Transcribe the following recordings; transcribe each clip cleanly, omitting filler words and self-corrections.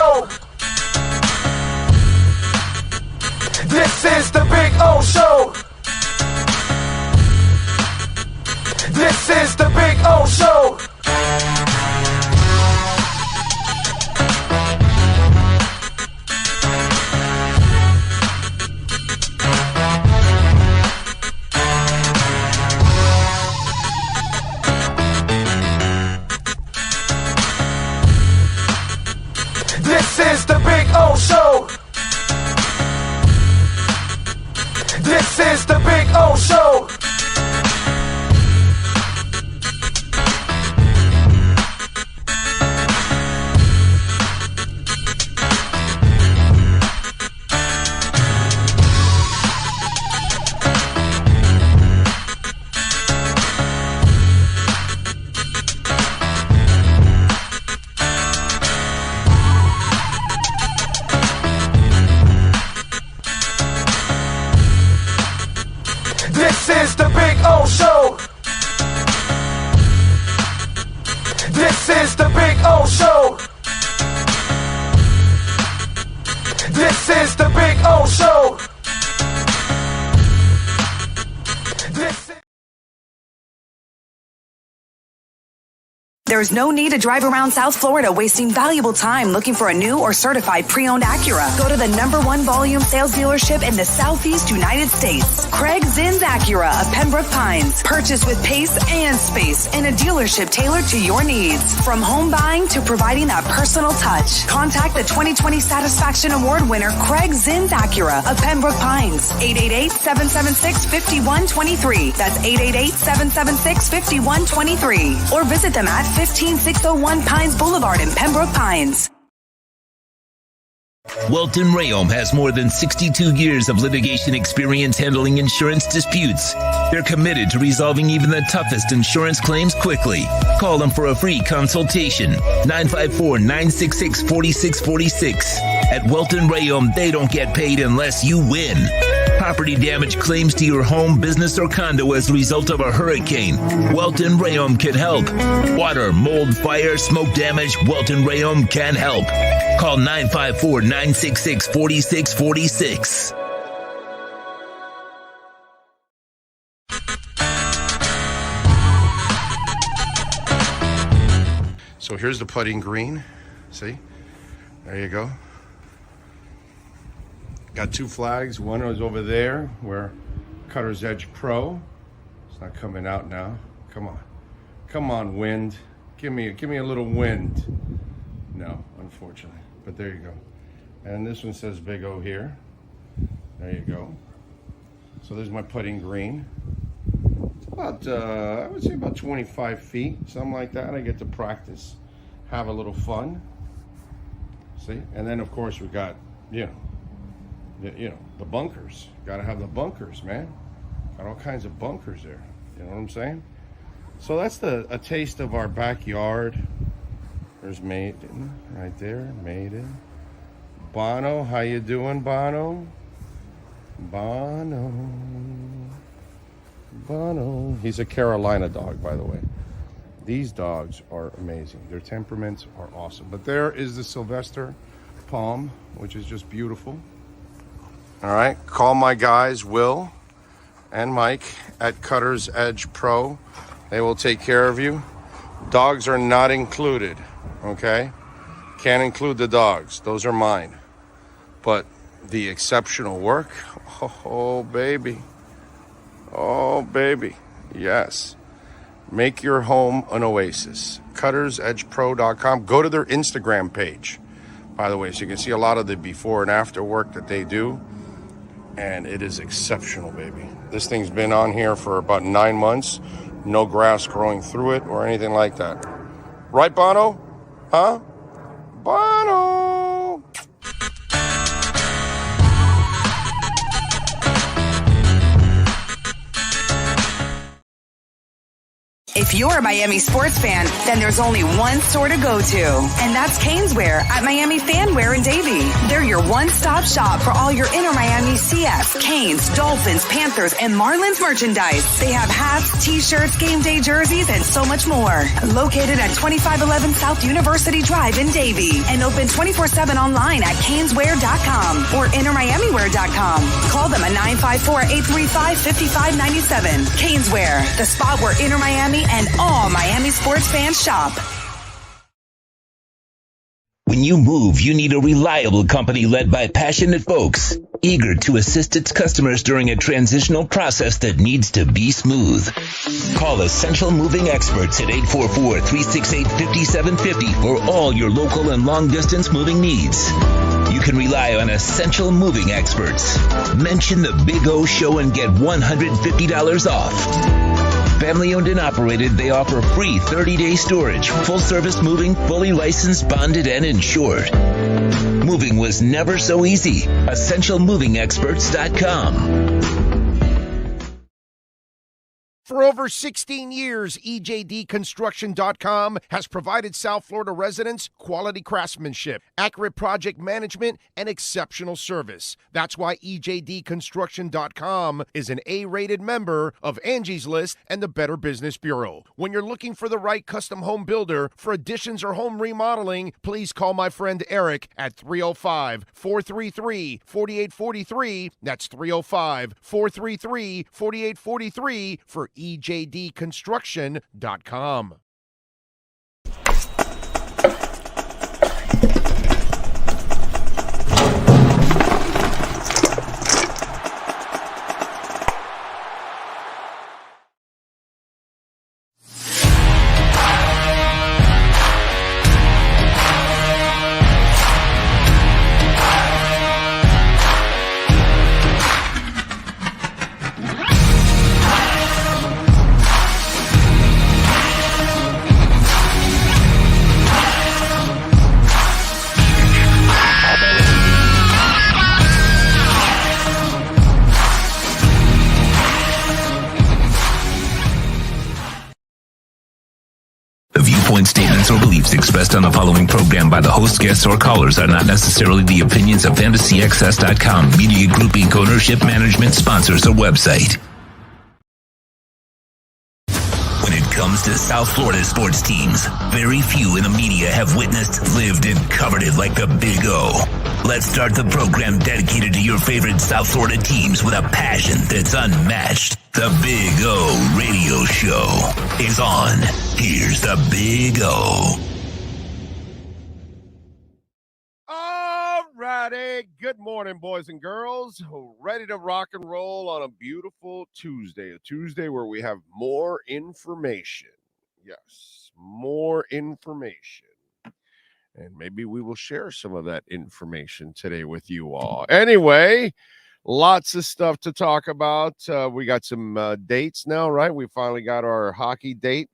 O. This is the Big O Show. This is the Big O Show. This is the Big O Show. This is the Big O Show. This is the Big O Show. This is the Big O Show. This is the Big O Show. This is... There's no need to drive around South Florida wasting valuable time looking for a new or certified pre-owned Acura. Go to the #1 volume sales dealership in the Southeast United States. Craig Zinn's Acura of Pembroke Pines. Purchase with pace and space in a dealership tailored to your needs. From home buying to providing that personal touch. Contact the 2020 Satisfaction Award winner Craig Zinn's Acura of Pembroke Pines. 888-776-5123. That's 888-776-5123. Or visit them at 15601 Pines Boulevard in Pembroke Pines. Welton Rayom has more than 62 years of litigation experience handling insurance disputes. They're committed to resolving even the toughest insurance claims quickly. Call them for a free consultation. 954-966-4646. At Welton Rayom, they don't get paid unless you win. Property damage claims to your home, business, or condo as a result of a hurricane. Welton Rayom can help. Water, mold, fire, smoke damage, Welton Rayom can help. Call 954-966-4646. So here's the putting green. See? There you go. Got two flags. One is over there where Cutter's Edge Pro. It's not coming out now. Come on. Come on, wind. Give me a little wind. No, unfortunately. But there you go. And this one says Big O here. There you go. So there's my putting green. It's about, I would say about 25 feet, something like that. I get to practice, have a little fun. See? And then, of course, we got, the bunkers. Got to have the bunkers, man. Got all kinds of bunkers there. You know what I'm saying? So that's a taste of our backyard. There's Maiden right there. Maiden. Bono, how you doing, Bono? Bono. He's a Carolina dog, by the way. These dogs are amazing. Their temperaments are awesome. But there is the Sylvester Palm, which is just beautiful. All right, call my guys, Will and Mike at Cutter's Edge Pro. They will take care of you. Dogs are not included, okay? Can't include the dogs. Those are mine. But the exceptional work, oh, baby. Oh, baby. Yes. Make your home an oasis. CuttersEdgePro.com. Go to their Instagram page, by the way, so you can see a lot of the before and after work that they do. And it is exceptional, baby. This thing's been on here for about 9 months. No grass growing through it or anything like that. Right, Bono? Huh? Bono! If If you're a Miami sports fan, then there's only one store to go to, and that's Caneswear at Miami Fanwear in Davie. They're your one-stop shop for all your Inter Miami CF, Canes, Dolphins, Panthers, and Marlins merchandise. They have hats, t-shirts, game day jerseys, and so much more. Located at 2511 South University Drive in Davie, and open 24/7 online at caneswear.com or intermiamiwear.com. Call them at 954-835-5597. Caneswear, the spot where Inter Miami and all Miami sports fans shop. When you move, you need a reliable company led by passionate folks, eager to assist its customers during a transitional process that needs to be smooth. Call Essential Moving Experts at 844-368-5750 for all your local and long-distance moving needs. You can rely on Essential Moving Experts. Mention the Big O Show and get $150 off. Family owned and operated, they offer free 30-day storage, full-service moving, fully licensed, bonded, and insured. Moving was never so easy. EssentialMovingExperts.com. For over 16 years, EJDConstruction.com has provided South Florida residents quality craftsmanship, accurate project management, and exceptional service. That's why EJDConstruction.com is an A-rated member of Angie's List and the Better Business Bureau. When you're looking for the right custom home builder for additions or home remodeling, please call my friend Eric at 305-433-4843. That's 305-433-4843 for EJDConstruction.com. Statements or beliefs expressed on the following program by the host, guests, or callers are not necessarily the opinions of FantasyXS.com, Media Group Inc., ownership, management, sponsors, or website. When it comes to South Florida sports teams, very few in the media have witnessed, lived, and covered it like the Big O. Let's start the program dedicated to your favorite South Florida teams with a passion that's unmatched. The Big O Radio Show is on. Here's the Big O. All righty. Good morning, boys and girls. Ready to rock and roll on a beautiful Tuesday. A Tuesday where we have more information. Yes, more information. And maybe we will share some of that information today with you all. Anyway, lots of stuff to talk about. We got some dates now, right? We finally got our hockey date,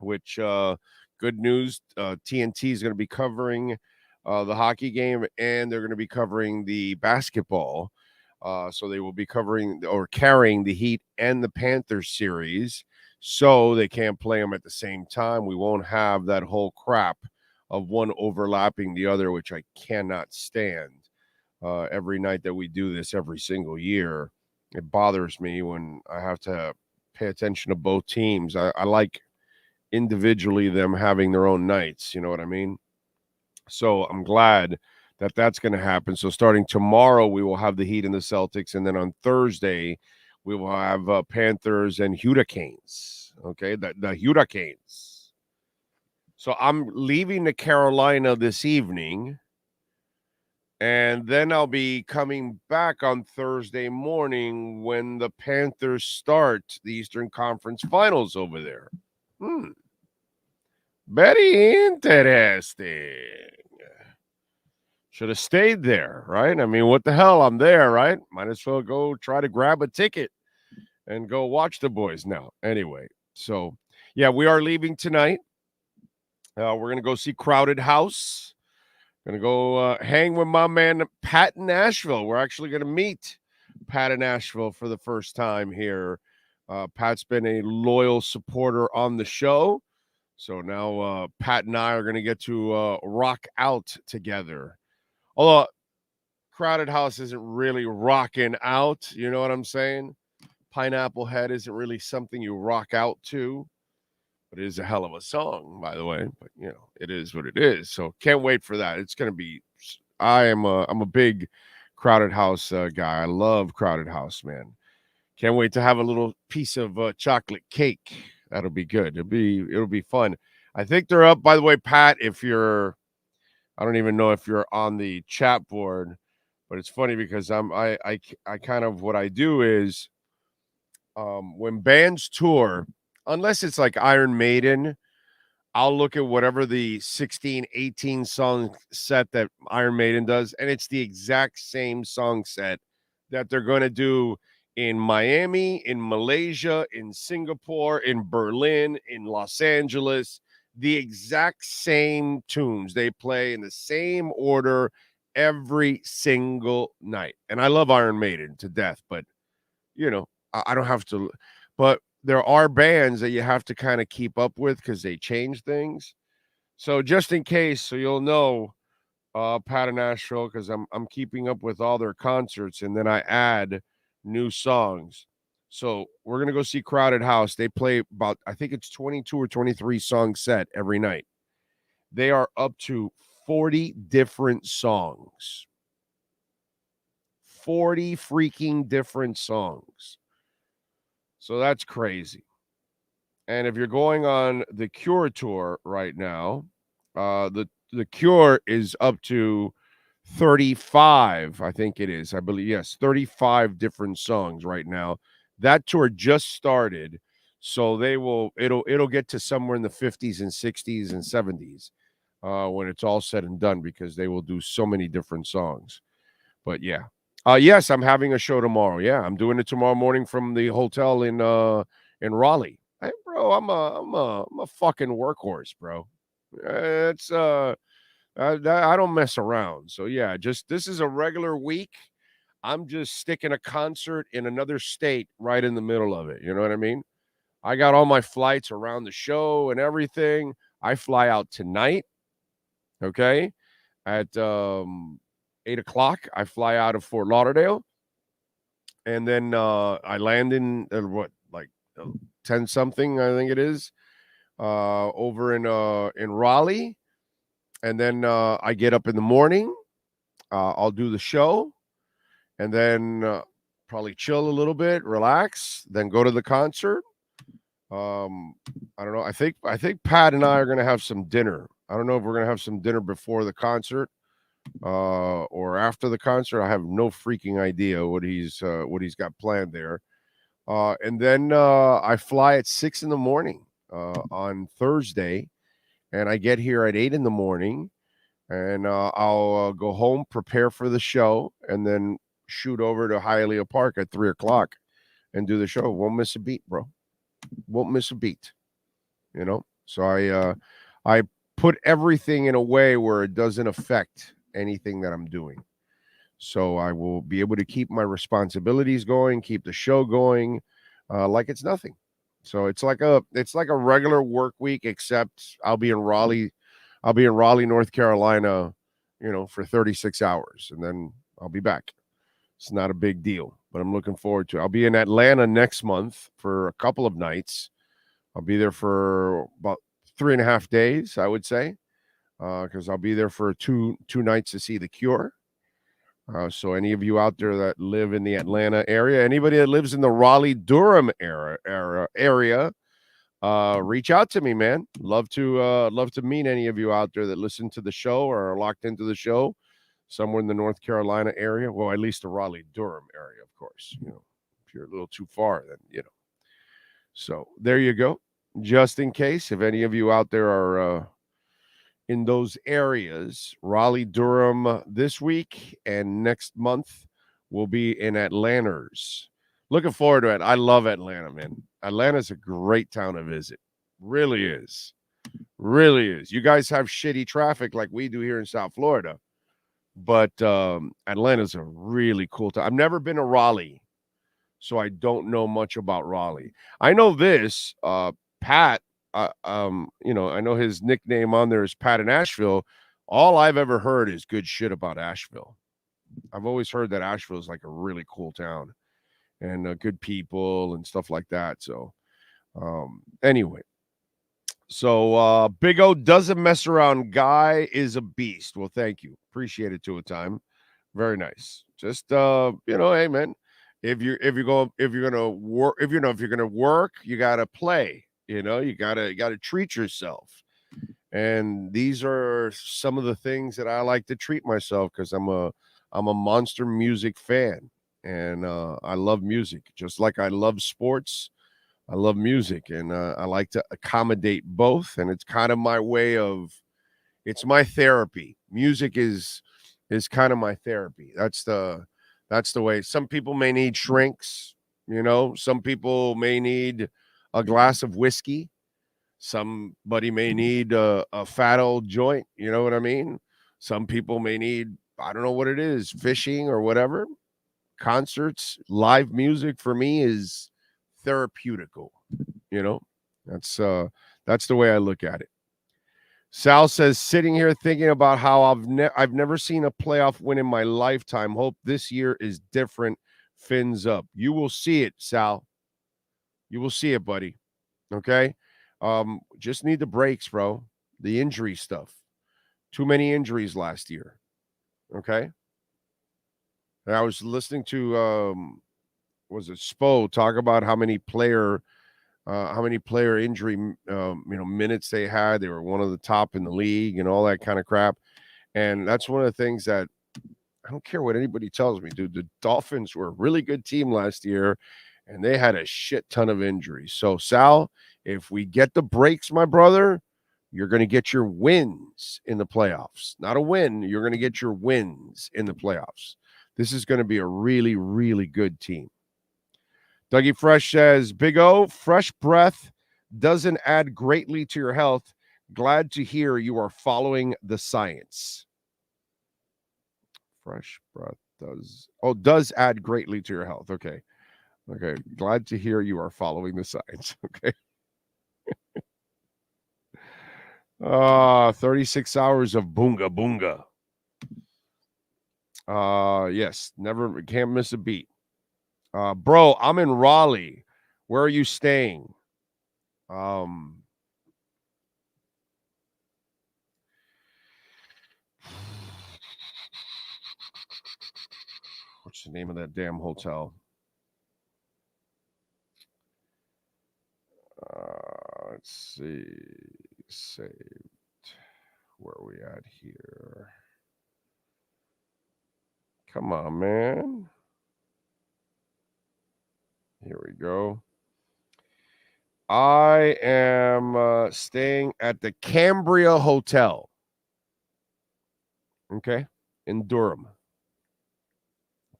which good news. TNT is going to be covering the hockey game, and they're going to be covering the basketball. So they will be covering or carrying the Heat and the Panthers series. So they can't play them at the same time. We won't have that whole crap of one overlapping the other, which I cannot stand. Every night that we do this every single year, it bothers me when I have to pay attention to both teams. I like individually them having their own nights. You know what I mean? So I'm glad that that's going to happen. So starting tomorrow, we will have the Heat and the Celtics. And then on Thursday, we will have Panthers and Hurricanes. Okay, the Hurricanes. So I'm leaving to Carolina this evening. And then I'll be coming back on Thursday morning when the Panthers start the Eastern Conference Finals over there. Very interesting. Should have stayed there, right? I mean, what the hell? I'm there, right? Might as well go try to grab a ticket and go watch the boys now. Anyway, so, yeah, we are leaving tonight. We're going to go see Crowded House. Going to go hang with my man Pat in Nashville. We're actually going to meet Pat in Nashville for the first time here Pat's been a loyal supporter on the show. So now Pat and I are going to get to rock out together. Although Crowded House isn't really rocking out, you know what I'm saying? Pineapple Head isn't really something you rock out to, but it is a hell of a song, by the way. But, you know, it is what it is. So can't wait for that. It's going to be – I'm a big Crowded House guy. I love Crowded House, man. Can't wait to have a little piece of chocolate cake. That'll be good. It'll be fun. I think they're up, by the way, Pat, if you're – I don't even know if you're on the chat board, but it's funny because I kind of what I do is when bands tour, unless it's like Iron Maiden, I'll look at whatever the 16, 18 song set that Iron Maiden does, and it's the exact same song set that they're going to do in Miami, in Malaysia, in Singapore, in Berlin, in Los Angeles. The exact same tunes they play in the same order every single night. And I love Iron Maiden to death, but you know, I don't have to. But there are bands that you have to kind of keep up with because they change things. So just in case, so you'll know, Pat and Nashville, because I'm keeping up with all their concerts, and then I add new songs. So we're going to go see Crowded House. They play about, I think it's 22 or 23 song set every night. They are up to 40 different songs. 40 freaking different songs. So that's crazy. And if you're going on the Cure tour right now, the Cure is up to 35, I think it is. I believe, yes, 35 different songs right now. That tour just started, so it'll get to somewhere in the 50s and 60s and 70s when it's all said and done, because they will do so many different songs. But yeah. Yes, I'm having a show tomorrow. Yeah, I'm doing it tomorrow morning from the hotel in Raleigh. Hey, bro, I'm a fucking workhorse, bro. It's I don't mess around. So yeah, this is a regular week. I'm just sticking a concert in another state right in the middle of it. You know what I mean? I got all my flights around the show and everything. I fly out tonight. Okay. At 8:00, I fly out of Fort Lauderdale. And then I land in 10 something, I think it is, over in Raleigh. And then I get up in the morning. I'll do the show. And then probably chill a little bit, relax, then go to the concert. I don't know. I think Pat and I are going to have some dinner. I don't know if we're going to have some dinner before the concert or after the concert. I have no freaking idea what he's got planned there. And then I fly at 6 a.m. On Thursday, and I get here at 8 a.m. And I'll go home, prepare for the show, and then shoot over to Hialeah Park at 3:00 and do the show. Won't miss a beat, bro. Won't miss a beat. You know? So I put everything in a way where it doesn't affect anything that I'm doing. So I will be able to keep my responsibilities going, keep the show going, like it's nothing. So it's like a regular work week, except I'll be in Raleigh, North Carolina, for 36 hours, and then I'll be back. It's not a big deal, but I'm looking forward to it. I'll be in Atlanta next month for a couple of nights. I'll be there for about 3.5 days, I would say, because I'll be there for two nights to see the Cure. So any of you out there that live in the Atlanta area, anybody that lives in the Raleigh-Durham area, reach out to me, man. Love to meet any of you out there that listen to the show or are locked into the show somewhere in the North Carolina area. Well, at least the Raleigh-Durham area, of course. If you're a little too far, then. So there you go. Just in case, if any of you out there are in those areas, Raleigh-Durham this week and next month will be in Atlanta's. Looking forward to it. I love Atlanta, man. Atlanta's a great town to visit. Really is. Really is. You guys have shitty traffic like we do here in South Florida. But Atlanta's a really cool town. I've never been to Raleigh. so I don't know much about Raleigh. I know this, Pat. I know his nickname on there is Pat in Asheville. All I've ever heard is good shit about Asheville. I've always heard that Asheville is like a really cool town and good people and stuff like that. So, anyway. So Big O doesn't mess around. Guy is a beast. Well, thank you. Appreciate it to a time. Very nice. Just hey man, if you're gonna work, you gotta play. You gotta treat yourself. And these are some of the things that I like to treat myself because I'm a monster music fan. And I love music. Just like I love sports. I love music, and I like to accommodate both, and it's kind of my way of it's my therapy. Music is kind of my therapy. That's the way. Some people may need shrinks, some people may need a glass of whiskey. Somebody may need a fat old joint, you know what I mean? Some people may need, I don't know what it is, fishing or whatever. Concerts, live music for me is therapeutical, that's the way I look at it. Sal says, sitting here thinking about how I've never seen a playoff win in my lifetime. Hope this year is different. Fins up. You will see it, Sal. You will see it, buddy. Okay. Just need the breaks, bro. The injury stuff. Too many injuries last year. Okay. And I was listening to was it Spo talk about how many player injury minutes they had. They were one of the top in the league and all that kind of crap. And that's one of the things that I don't care what anybody tells me, dude. The Dolphins were a really good team last year, and they had a shit ton of injuries. So Sal, if we get the breaks, my brother, you're going to get your wins in the playoffs. Not a win. You're going to get your wins in the playoffs. This is going to be a really, really good team. Dougie Fresh says, Big O, fresh breath doesn't add greatly to your health. Glad to hear you are following the science. Fresh breath does add greatly to your health. Okay. Glad to hear you are following the science. Okay. 36 hours of boonga boonga. Yes, can't miss a beat. Bro, I'm in Raleigh. Where are you staying? What's the name of that damn hotel? Let's see. Saved. Where are we at here? Come on, man. Here we go. I am staying at the Cambria Hotel. Okay. In Durham.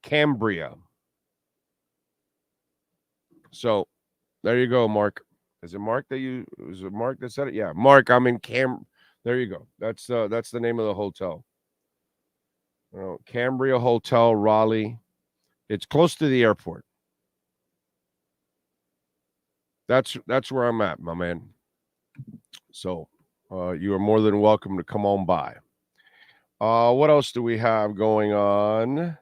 Cambria. So there you go, Mark. Is it Mark that said it? Yeah, Mark, I'm in There you go. That's the name of the hotel. Cambria Hotel, Raleigh. It's close to the airport. That's where I'm at, my man. So you are more than welcome to come on by. What else do we have going on?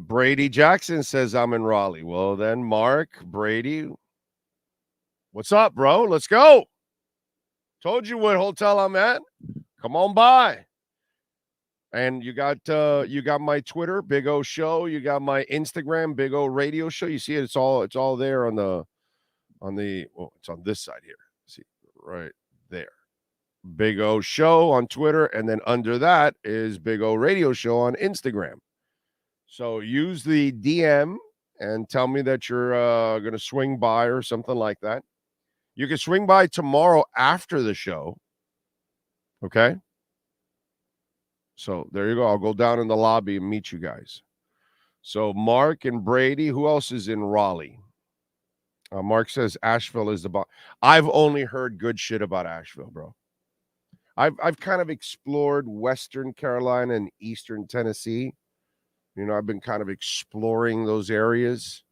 Brady Jackson says I'm in Raleigh. Well, then, Mark, Brady, what's up, bro? Let's go. Told you what hotel I'm at. Come on by. And you got my Twitter, Big O Show. You got my Instagram, Big O Radio Show. You see it? It's all there on the it's on this side here. See, right there. Big O Show on Twitter, and then under that is Big O Radio Show on Instagram. So use the DM and tell me that you're going to swing by or something like that. You can swing by tomorrow after the show. Okay? So there you go. I'll go down in the lobby and meet you guys. So Mark and Brady, who else is in Raleigh? Mark says Asheville is the bomb. I've only heard good shit about Asheville, bro. I've kind of explored Western Carolina and Eastern Tennessee. I've been kind of exploring those areas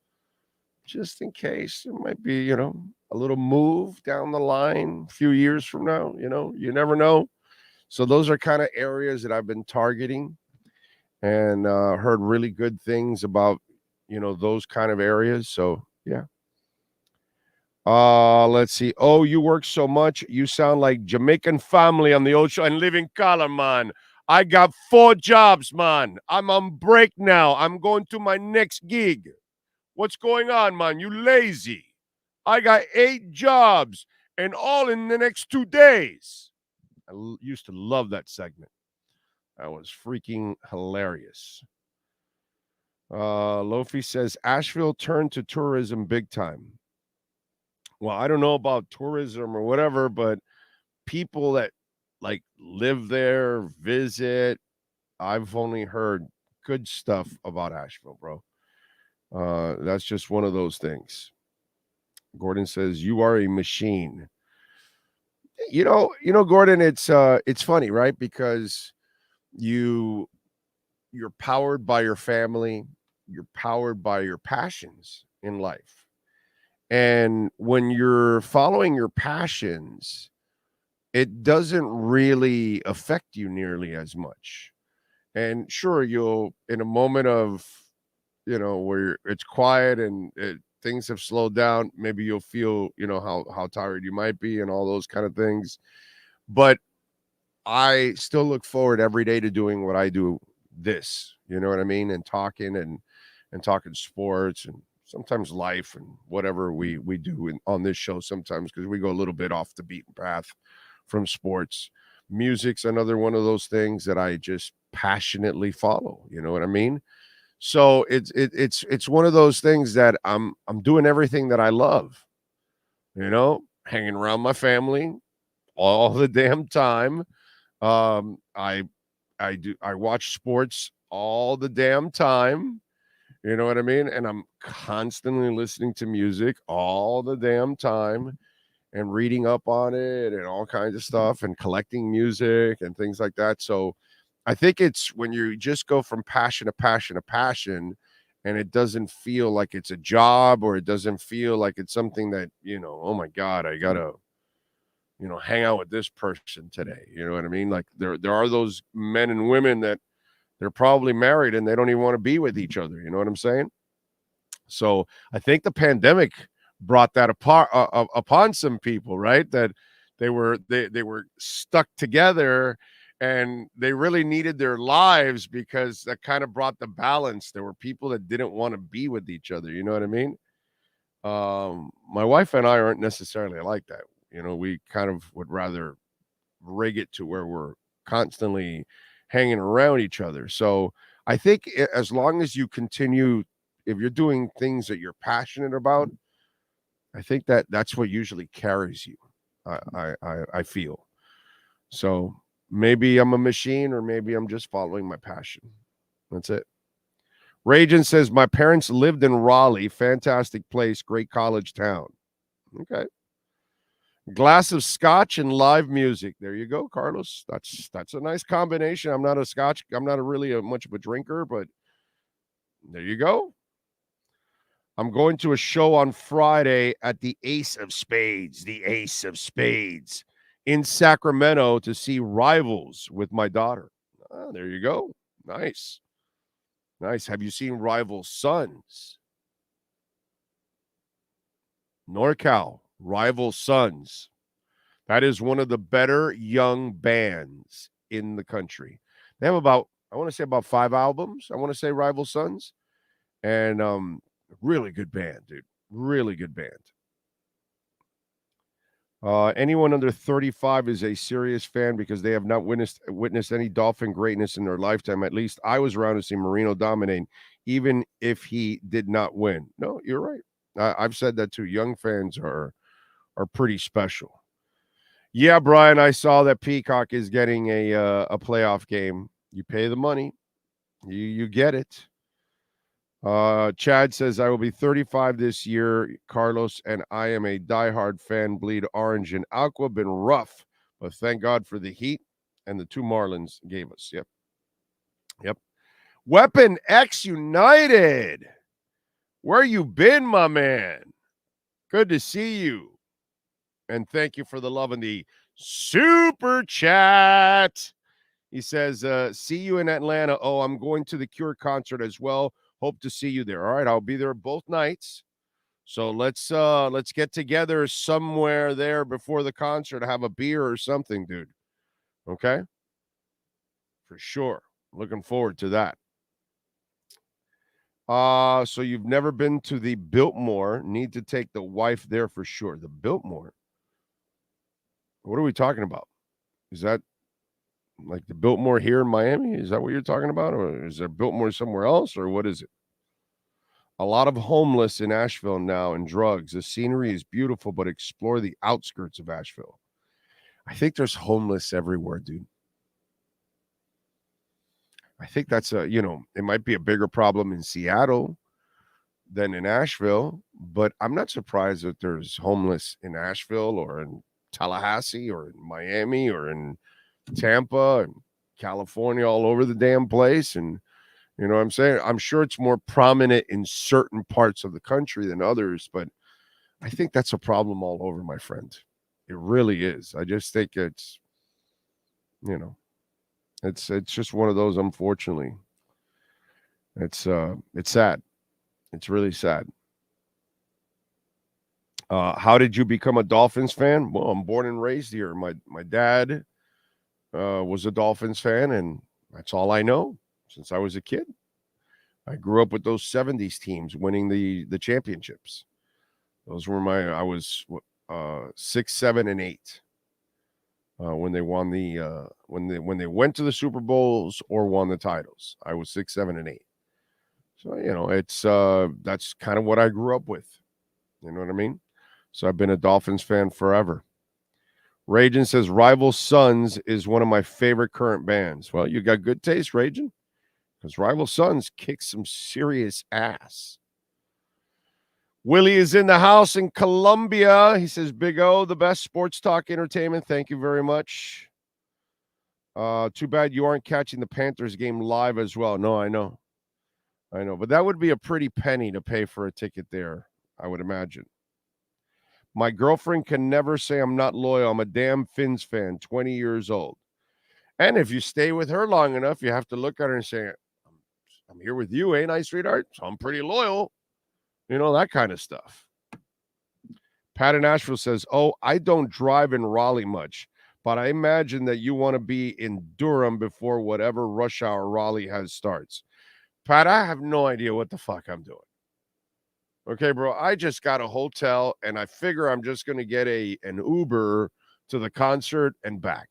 just in case it might be, a little move down the line a few years from now. You never know. So those are kind of areas that I've been targeting and heard really good things about, those kind of areas. So, yeah. Let's see. Oh, you work so much. You sound like Jamaican family on the old show and living color, man. I got 4 jobs, man. I'm on break now. I'm going to my next gig. What's going on, man? You lazy. I got 8 jobs and all in the next 2 days. I used to love that segment. That was freaking hilarious. Lofi says Asheville turned to tourism big time. Well, I don't know about tourism or whatever, but people that like live there, visit, I've only heard good stuff about Asheville, bro. That's just one of those things. Gordon says you are a machine. Gordon, it's funny, right? Because you're powered by your family, you're powered by your passions in life. And when you're following your passions, it doesn't really affect you nearly as much. And sure, you'll, in a moment of, where it's quiet and things have slowed down, maybe you'll feel, how tired you might be and all those kind of things. But I still look forward every day to doing what I do this, you know what I mean? And talking and talking sports and sometimes life and whatever we do on this show sometimes, because we go a little bit off the beaten path from sports. Music's another one of those things that I just passionately follow. You know what I mean? So it's one of those things that I'm doing everything that I love, hanging around my family all the damn time. I watch sports all the damn time. You know what I mean? And I'm constantly listening to music all the damn time and reading up on it and all kinds of stuff and collecting music and things like that. So I think it's when you just go from passion to passion to passion and it doesn't feel like it's a job or it doesn't feel like it's something that, oh my God, I got to, hang out with this person today. You know what I mean? Like there are those men and women that they're probably married and they don't even want to be with each other. You know what I'm saying? So I think the pandemic brought that upon some people, right? That they were stuck together and they really needed their lives because that kind of brought the balance. There were people that didn't want to be with each other. You know what I mean? My wife and I aren't necessarily like that. We kind of would rather rig it to where we're constantly hanging around each other. So I think as long as you continue, if you're doing things that you're passionate about, I think that's what usually carries you. I feel. So maybe I'm a machine or maybe I'm just following my passion. That's it. Rajan says, my parents lived in Raleigh. Fantastic place. Great college town. Okay. Glass of scotch and live music. There you go, Carlos. That's a nice combination. I'm not really much of a drinker, but there you go. I'm going to a show on Friday at the Ace of Spades in Sacramento to see Rivals with my daughter. There you go. Nice. Have you seen Rival Sons? NorCal, Rival Sons. That is one of the better young bands in the country. They have about 5 albums. I want to say Rival Sons. And really good band, dude. Really good band. Anyone under 35 is a serious fan because they have not witnessed any Dolphin greatness in their lifetime. At least I was around to see Marino dominate, even if he did not win. No, you're right. I've said that too. Young fans are pretty special. Yeah, Brian, I saw that Peacock is getting a playoff game. You pay the money, you get it. Chad says, I will be 35 this year, Carlos, and I am a diehard fan. Bleed orange and aqua. Been rough, but thank God for the heat and the 2 Marlins gave us. Yep. Weapon X United. Where you been, my man? Good to see you. And thank you for the love in the super chat. He says, see you in Atlanta. Oh, I'm going to the Cure concert as well. Hope to see you there. All right, I'll be there both nights. So let's get together somewhere there before the concert, have a beer or something, dude. Okay? For sure. Looking forward to that. So you've never been to the Biltmore. Need to take the wife there for sure. The Biltmore. What are we talking about? Is that like the Biltmore here in Miami? Is that what you're talking about? Or is there Biltmore somewhere else? Or what is it? A lot of homeless in Asheville now and drugs. The scenery is beautiful, but explore the outskirts of Asheville. I think there's homeless everywhere, dude. I think that's it might be a bigger problem in Seattle than in Asheville, but I'm not surprised that there's homeless in Asheville or in Tallahassee or in Miami or in Tampa and California, all over the damn place. And you know what I'm saying? I'm sure it's more prominent in certain parts of the country than others, but I think that's a problem all over, my friend. It really is. I just think it's just one of those, unfortunately. It's sad. It's really sad. How did you become a Dolphins fan? Well, I'm born and raised here. My dad was a Dolphins fan, and that's all I know since I was a kid. I grew up with those 70s teams winning the championships. Those were I was 6, 7, and 8 when they won when they went to the Super Bowls or won the titles. I was 6, 7, and 8. So it's that's kind of what I grew up with. You know what I mean? So I've been a Dolphins fan forever. Ragin says Rival Sons is one of my favorite current bands. Well, you got good taste, Ragin, because Rival Sons kick some serious ass. Willie is in the house in Columbia. He says, Big O, the best sports talk entertainment. Thank you very much. Too bad you aren't catching the Panthers game live as well. No, I know. But that would be a pretty penny to pay for a ticket there, I would imagine. My girlfriend can never say I'm not loyal. I'm a damn Finns fan, 20 years old. And if you stay with her long enough, you have to look at her and say, I'm here with you, ain't I, sweetheart? So I'm pretty loyal. That kind of stuff. Pat in Asheville says, oh, I don't drive in Raleigh much, but I imagine that you want to be in Durham before whatever rush hour Raleigh has starts. Pat, I have no idea what the fuck I'm doing. Okay, bro, I just got a hotel, and I figure I'm just going to get an Uber to the concert and back.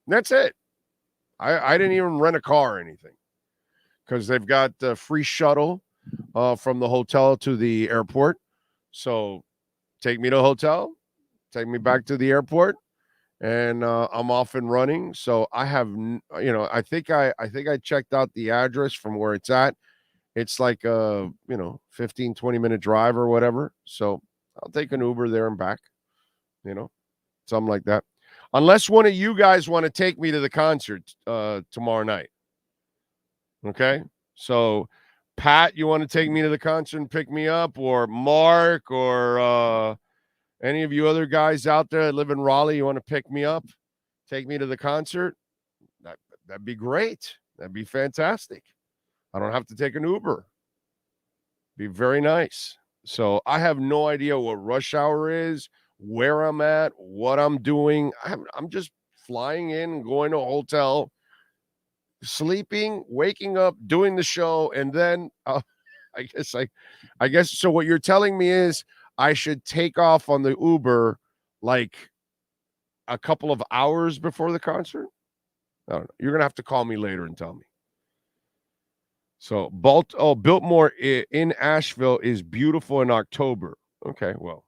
That's it. I didn't even rent a car or anything because they've got the free shuttle from the hotel to the airport. So take me to the hotel, take me back to the airport, and I'm off and running. So I have, I think I checked out the address from where it's at. It's like a, 15, 20-minute drive or whatever. So I'll take an Uber there and back, something like that. Unless one of you guys want to take me to the concert tomorrow night. Okay? So, Pat, you want to take me to the concert and pick me up? Or Mark or any of you other guys out there that live in Raleigh, you want to pick me up? Take me to the concert? That'd be great. That'd be fantastic. I don't have to take an Uber. Be very nice. So I have no idea what rush hour is, where I'm at, what I'm doing. I'm just flying in, going to a hotel, sleeping, waking up, doing the show, and then I guess so what you're telling me is I should take off on the Uber like a couple of hours before the concert? I don't know. You're going to have to call me later and tell me. So, Biltmore in Asheville is beautiful in October. Okay, well,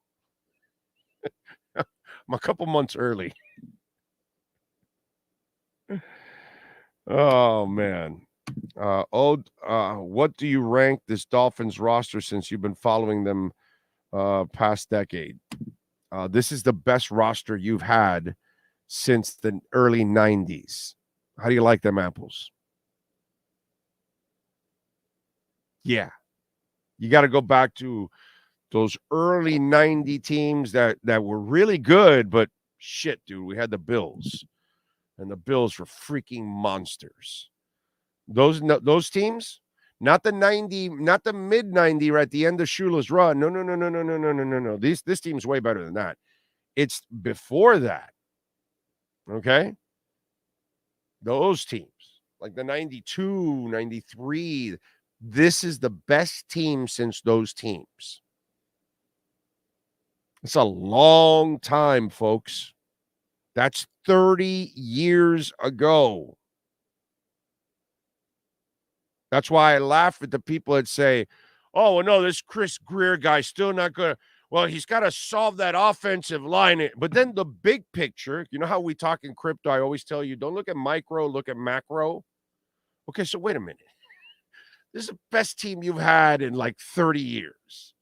I'm a couple months early. Oh, man. What do you rank this Dolphins roster since you've been following them past decade? This is the best roster you've had since the early 90s. How do you like them apples? Yeah. You got to go back to those early 90 teams that were really good, but shit, dude, we had the Bills, and the Bills were freaking monsters. Those teams, not the 90, not the mid 90 right at the end of Shula's run. No. This team's way better than that. It's before that. Okay? Those teams, like the 92, 93, this is the best team since those teams. It's a long time, folks. That's 30 years ago. That's why I laugh at the people that say, oh, well, no, this Chris Greer guy's still not going to. Well, he's got to solve that offensive line. But then the big picture, you know how we talk in crypto, I always tell you, don't look at micro, look at macro. Okay, so wait a minute. This is the best team you've had in like 30 years.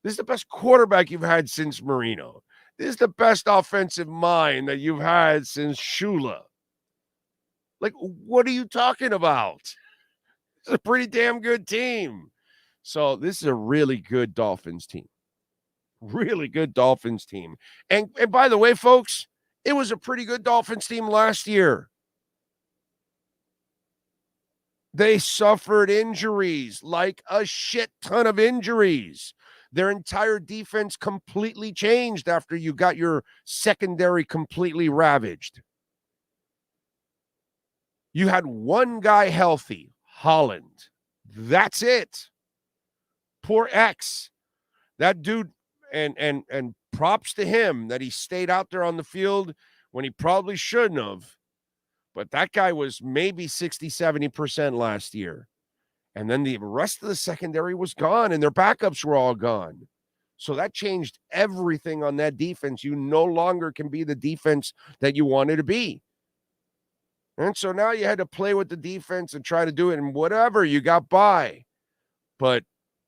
This is the best quarterback you've had since Marino. This is the best offensive mind that you've had since Shula. Like, what are you talking about? It's a pretty damn good team. So this is a really good Dolphins team. Really good Dolphins team. And by the way, folks, it was a pretty good Dolphins team last year. They suffered injuries, like a shit ton of injuries. Their entire defense completely changed after you got your secondary completely ravaged. You had one guy healthy, Holland. That's it. Poor X. That dude, and props to him that he stayed out there on the field when he probably shouldn't have. But that guy was maybe 60, 70% last year. And then the rest of the secondary was gone, and their backups were all gone. So that changed everything on that defense. You no longer can be the defense that you wanted to be. And so now you had to play with the defense and try to do it, and whatever, you got by. But,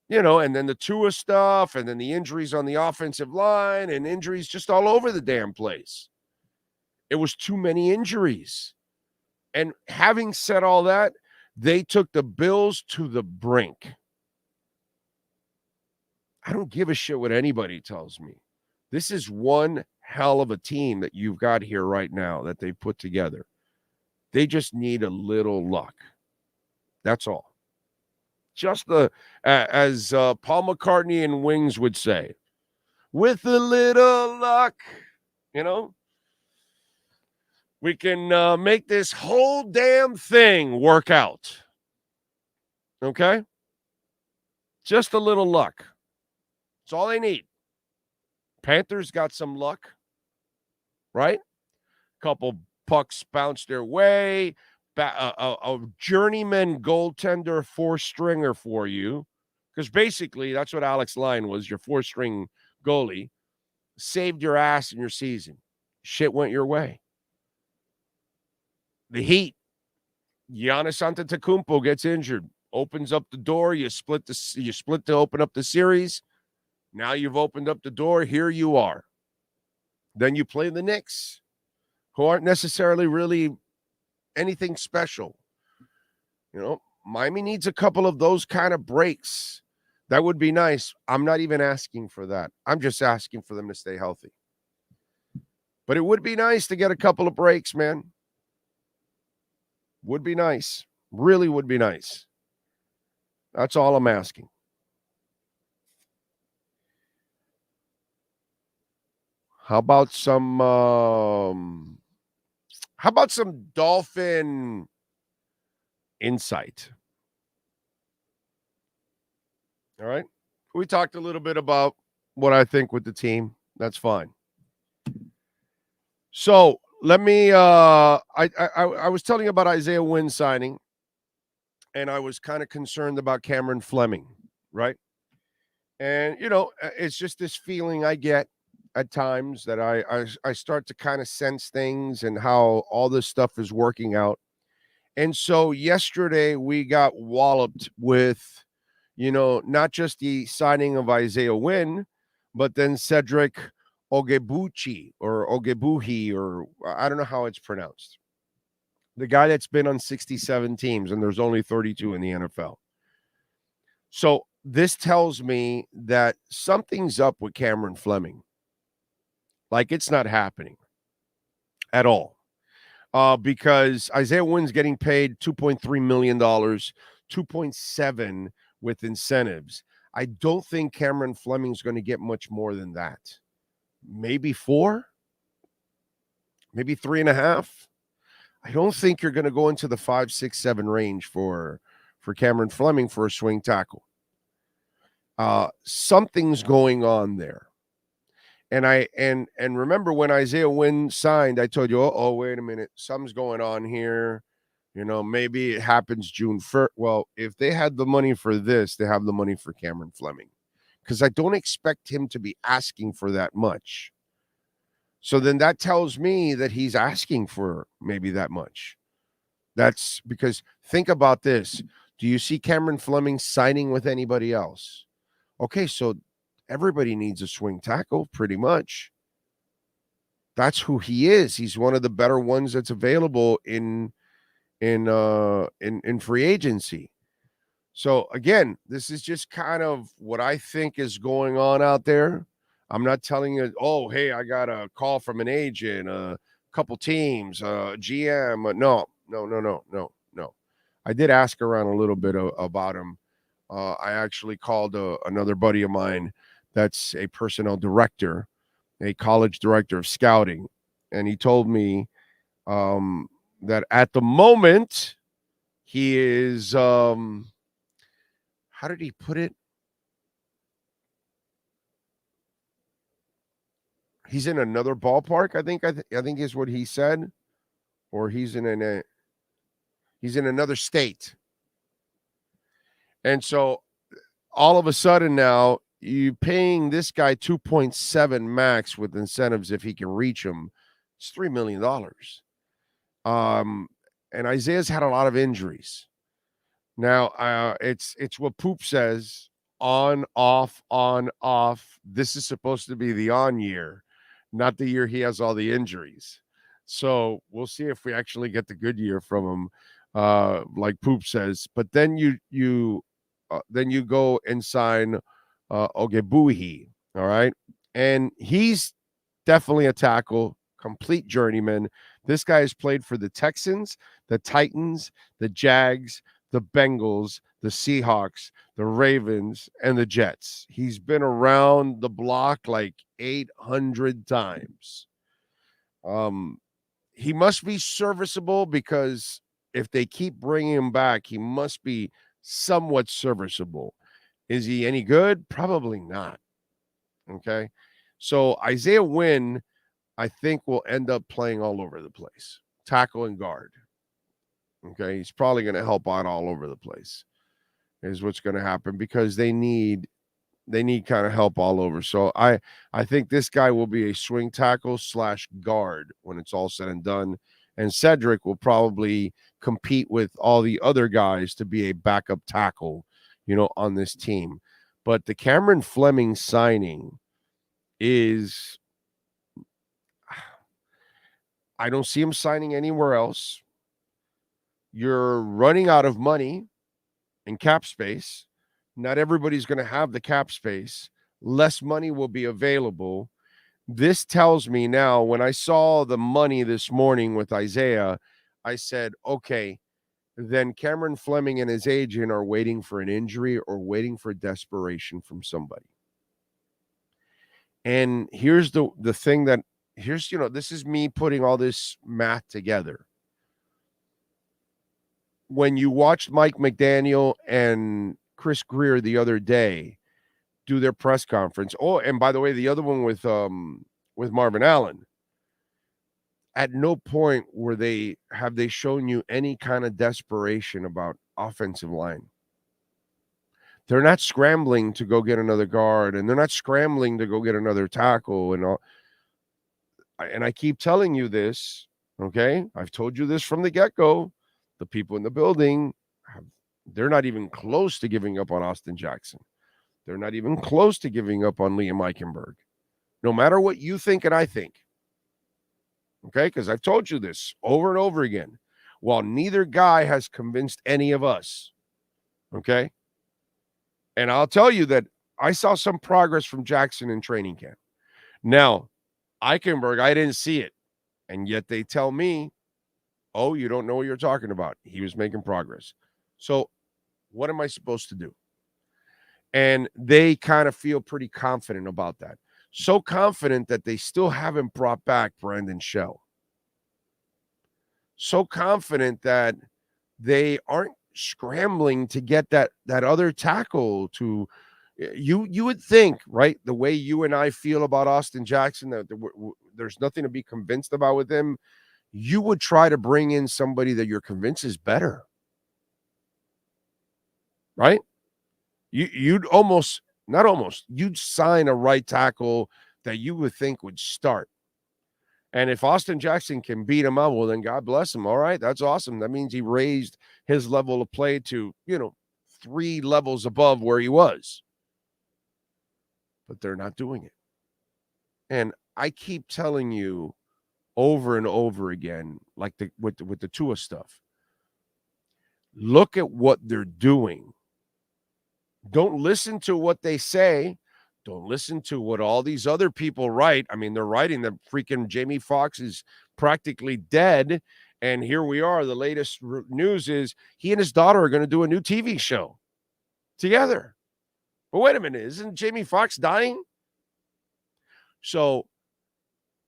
you know, and then the Tua stuff, and then the injuries on the offensive line, and injuries just all over the damn place. It was too many injuries. And having said all that, they took the Bills to the brink. I don't give a shit what anybody tells me. This is one hell of a team that you've got here right now that they put together. They just need a little luck. That's all. Just as Paul McCartney and Wings would say, with a little luck, you know, we can make this whole damn thing work out. Okay? Just a little luck. That's all they need. Panthers got some luck, right? Couple pucks bounced their way. A journeyman goaltender four-stringer for you. Because basically, that's what Alex Lyon was, your four-string goalie. Saved your ass in your season. Shit went your way. The Heat, Giannis Antetokounmpo gets injured, opens up the door. You split to open up the series. Now you've opened up the door. Here you are. Then you play the Knicks, who aren't necessarily really anything special. You know, Miami needs a couple of those kind of breaks. That would be nice. I'm not even asking for that. I'm just asking for them to stay healthy. But it would be nice to get a couple of breaks, man. Would be nice. Really would be nice. That's all I'm asking. How about some Dolphin insight? All right. We talked a little bit about what I think with the team. That's fine. So let me I was telling you about Isaiah Wynn signing, and I was kind of concerned about Cameron Fleming, right? And you know, it's just this feeling I get at times that I start to kind of sense things and how all this stuff is working out. And so yesterday we got walloped with, you know, not just the signing of Isaiah Wynn, but then Cedric Ogebuchi or Ogebuhi, or I don't know how it's pronounced. The guy that's been on 67 teams, and there's only 32 in the NFL. So this tells me that something's up with Cameron Fleming. Like, it's not happening at all. Because Isaiah Wynn's getting paid $2.3 million, 2.7 with incentives. I don't think Cameron Fleming's going to get much more than that. Maybe 4, maybe 3.5. I don't think you're going to go into the 5, 6, 7 range for Cameron Fleming for a swing tackle. Something's going on there. And remember when Isaiah Wynn signed, I told you, oh, wait a minute, something's going on here. Maybe it happens June 1st. Well, if they had the money for this, they have the money for Cameron Fleming, because I don't expect him to be asking for that much. So then that tells me that he's asking for maybe that much. That's because, think about this. Do you see Cameron Fleming signing with anybody else? Okay, so everybody needs a swing tackle, pretty much. That's who he is. He's one of the better ones that's available in free agency. So again, this is just kind of what I think is going on out there. I'm not telling you, oh, hey, I got a call from an agent, a couple teams, GM. No. I did ask around a little bit about him. I actually called another buddy of mine that's a personnel director, a college director of scouting. And he told me that at the moment he is, how did he put it? He's in another ballpark, I think is what he said. Or he's in another state. And so all of a sudden now, you paying this guy 2.7 max with incentives if he can reach him. It's $3 million. And Isaiah's had a lot of injuries. Now, it's what Poop says, on, off, on, off. This is supposed to be the on year, not the year he has all the injuries. So we'll see if we actually get the good year from him, like Poop says. But then you go and sign Ogebuhi, all right? And he's definitely a tackle, complete journeyman. This guy has played for the Texans, the Titans, the Jags, the Bengals, the Seahawks, the Ravens, and the Jets. He's been around the block like 800 times. He must be serviceable, because if they keep bringing him back, he must be somewhat serviceable. Is he any good? Probably not. Okay. So Isaiah Wynn, I think, will end up playing all over the place, tackle and guard. Okay. He's probably going to help out all over the place, is what's going to happen, because they need kind of help all over. So I think this guy will be a swing tackle / guard when it's all said and done. And Cedric will probably compete with all the other guys to be a backup tackle, on this team. But the Cameron Fleming signing is, I don't see him signing anywhere else. You're running out of money and cap space. Not everybody's going to have the cap space. Less money will be available. This tells me now, when I saw the money this morning with Isaiah, I said, okay, then Cameron Fleming and his agent are waiting for an injury or waiting for desperation from somebody. And here's the thing that, this is me putting all this math together. When you watched Mike McDaniel and Chris Greer the other day do their press conference. Oh, and by the way, the other one with Marvin Allen. At no point have they shown you any kind of desperation about offensive line. They're not scrambling to go get another guard, and they're not scrambling to go get another tackle and all. And I keep telling you this, okay? I've told you this from the get-go. The people in the building, they're not even close to giving up on Austin Jackson. They're not even close to giving up on Liam Eichenberg. No matter what you think and I think. Okay? Because I've told you this over and over again. While neither guy has convinced any of us. Okay? And I'll tell you that I saw some progress from Jackson in training camp. Now, Eichenberg, I didn't see it. And yet they tell me, oh, you don't know what you're talking about. He was making progress. So what am I supposed to do? And they kind of feel pretty confident about that. So confident that they still haven't brought back Brandon Shell. So confident that they aren't scrambling to get that other tackle to you would think, right, the way you and I feel about Austin Jackson, that there's nothing to be convinced about with him. You would try to bring in somebody that you're convinced is better, right? You'd you'd sign a right tackle that you would think would start. And if Austin Jackson can beat him out, well, then God bless him. All right, that's awesome. That means he raised his level of play to, 3 levels above where he was. But they're not doing it. And I keep telling you over and over again, like with the Tua stuff, look at what they're doing. Don't listen to what they say. Don't listen to what all these other people write. I mean, they're writing that freaking Jamie Foxx is practically dead. And here we are. The latest news is he and his daughter are going to do a new TV show together. But wait a minute. Isn't Jamie Foxx dying? So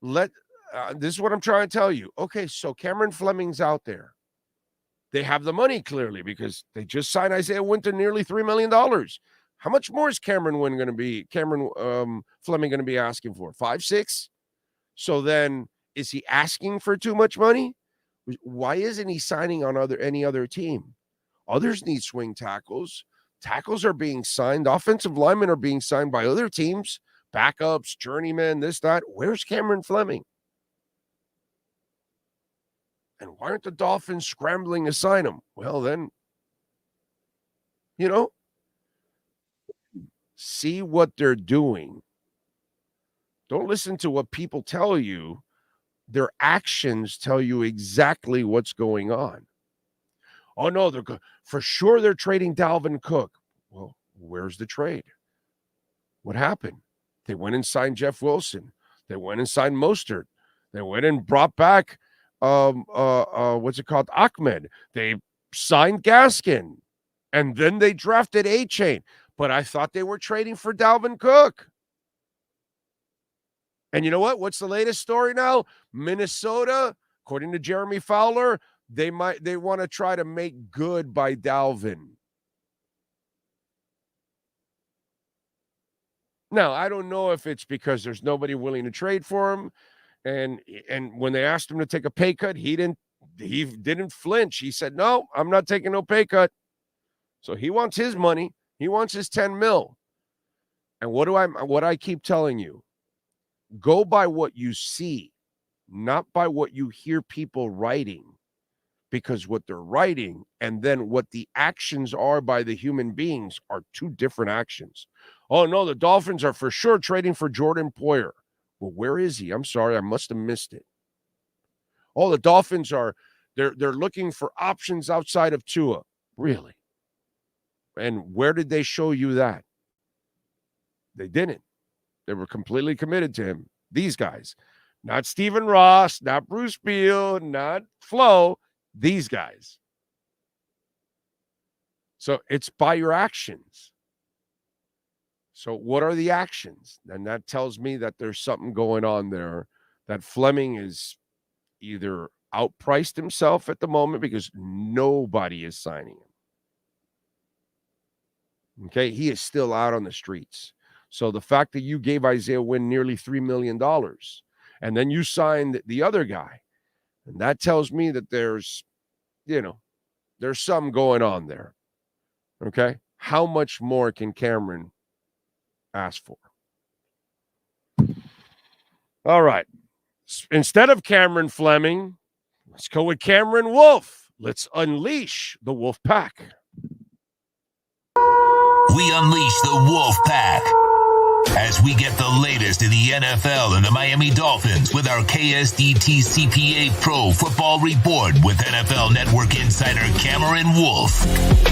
this is what I'm trying to tell you. Okay, so Cameron Fleming's out there. They have the money, clearly, because they just signed Isaiah Wynn to nearly $3 million. How much more is Cameron Fleming going to be asking for? 5, 6? So then is he asking for too much money? Why isn't he signing on any other team? Others need swing tackles. Tackles are being signed. Offensive linemen are being signed by other teams. Backups, journeymen, this, that. Where's Cameron Fleming? And why aren't the Dolphins scrambling to sign him? Well, then, see what they're doing. Don't listen to what people tell you. Their actions tell you exactly what's going on. Oh, no, for sure they're trading Dalvin Cook. Well, where's the trade? What happened? They went and signed Jeff Wilson. They went and signed Mostert. They went and brought back Ahmed. They signed Gaskin. And then they drafted A-Chain. But I thought they were trading for Dalvin Cook. And you know what? What's the latest story now? Minnesota, according to Jeremy Fowler, they want to try to make good by Dalvin. Now, I don't know if it's because there's nobody willing to trade for him. And when they asked him to take a pay cut, he didn't flinch. He said, "No, I'm not taking no pay cut." So he wants his money. He wants his 10 mil. And what I keep telling you, go by what you see, not by what you hear people writing, because what they're writing and then what the actions are by the human beings are two different actions. Oh, no, the Dolphins are for sure trading for Jordan Poyer. Well, where is he? I'm sorry, I must have missed it. Oh, the Dolphins they're looking for options outside of Tua. Really? And where did they show you that? They didn't. They were completely committed to him. These guys. Not Stephen Ross, not Bruce Beal, not Flo. These guys. So it's by your actions. So what are the actions? And that tells me that there's something going on there, that Fleming is either outpriced himself at the moment because nobody is signing him. Okay, he is still out on the streets. So the fact that you gave Isaiah Wynn nearly $3 million and then you signed the other guy, and that tells me that there's something going on there. Okay, how much more can Cameron ask for? All right. Instead of Cameron Fleming, let's go with Cameron Wolfe. Let's unleash the Wolf Pack. We unleash the Wolf Pack. as we get the latest in the NFL and the Miami Dolphins with our KSDT CPA Pro Football Report with NFL Network insider Cameron Wolfe.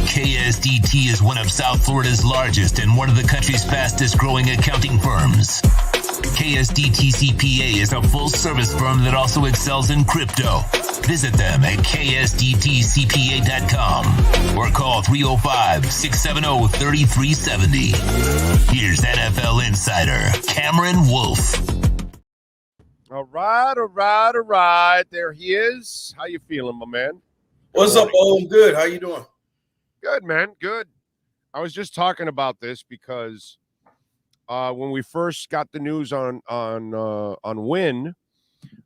KSDT is one of South Florida's largest and one of the country's fastest growing accounting firms. KSDT CPA is a full-service firm that also excels in crypto. Visit them at ksdtcpa.com or call 305-670-3370. Here's NFL insider Cameron Wolfe. All right. There he is. How you feeling, my man? What's up, Bo? I'm good. How you doing? Good, man. Good. I was just talking about this because when we first got the news on Wynn,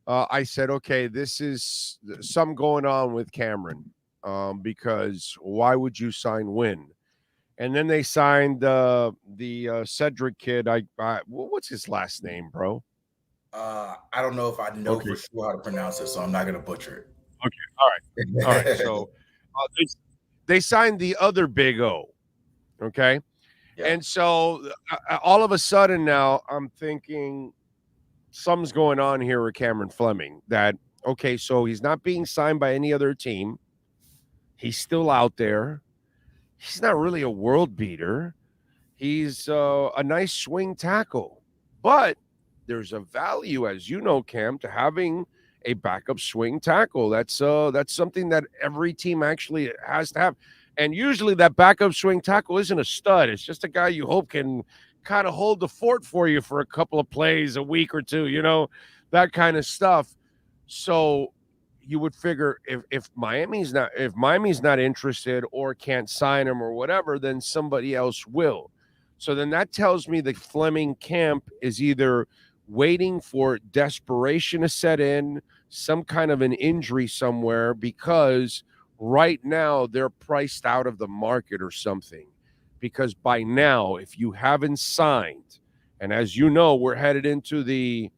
I said, okay, this is something going on with Cameron because why would you sign Wynn? And then they signed the Cedric kid. What's his last name, bro? I don't know if I know for sure how to pronounce it, so I'm not going to butcher it. Okay. All right. So they signed the other big O. Okay. Yeah. And so all of a sudden now I'm thinking something's going on here with Cameron Fleming that, okay, so he's not being signed by any other team. He's still out there. He's not really a world beater. He's a nice swing tackle, but there's a value, as you know, Cam, to having a backup swing tackle. That's something that every team actually has to have. And usually that backup swing tackle isn't a stud. It's just a guy you hope can kind of hold the fort for you for a couple of plays, a week or two, that kind of stuff. So you would figure if Miami's not interested or can't sign him or whatever, then somebody else will. So then that tells me the Fleming camp is either waiting for desperation to set in, some kind of an injury somewhere, because right now they're priced out of the market or something. Because by now, if you haven't signed, and as you know, we're headed into the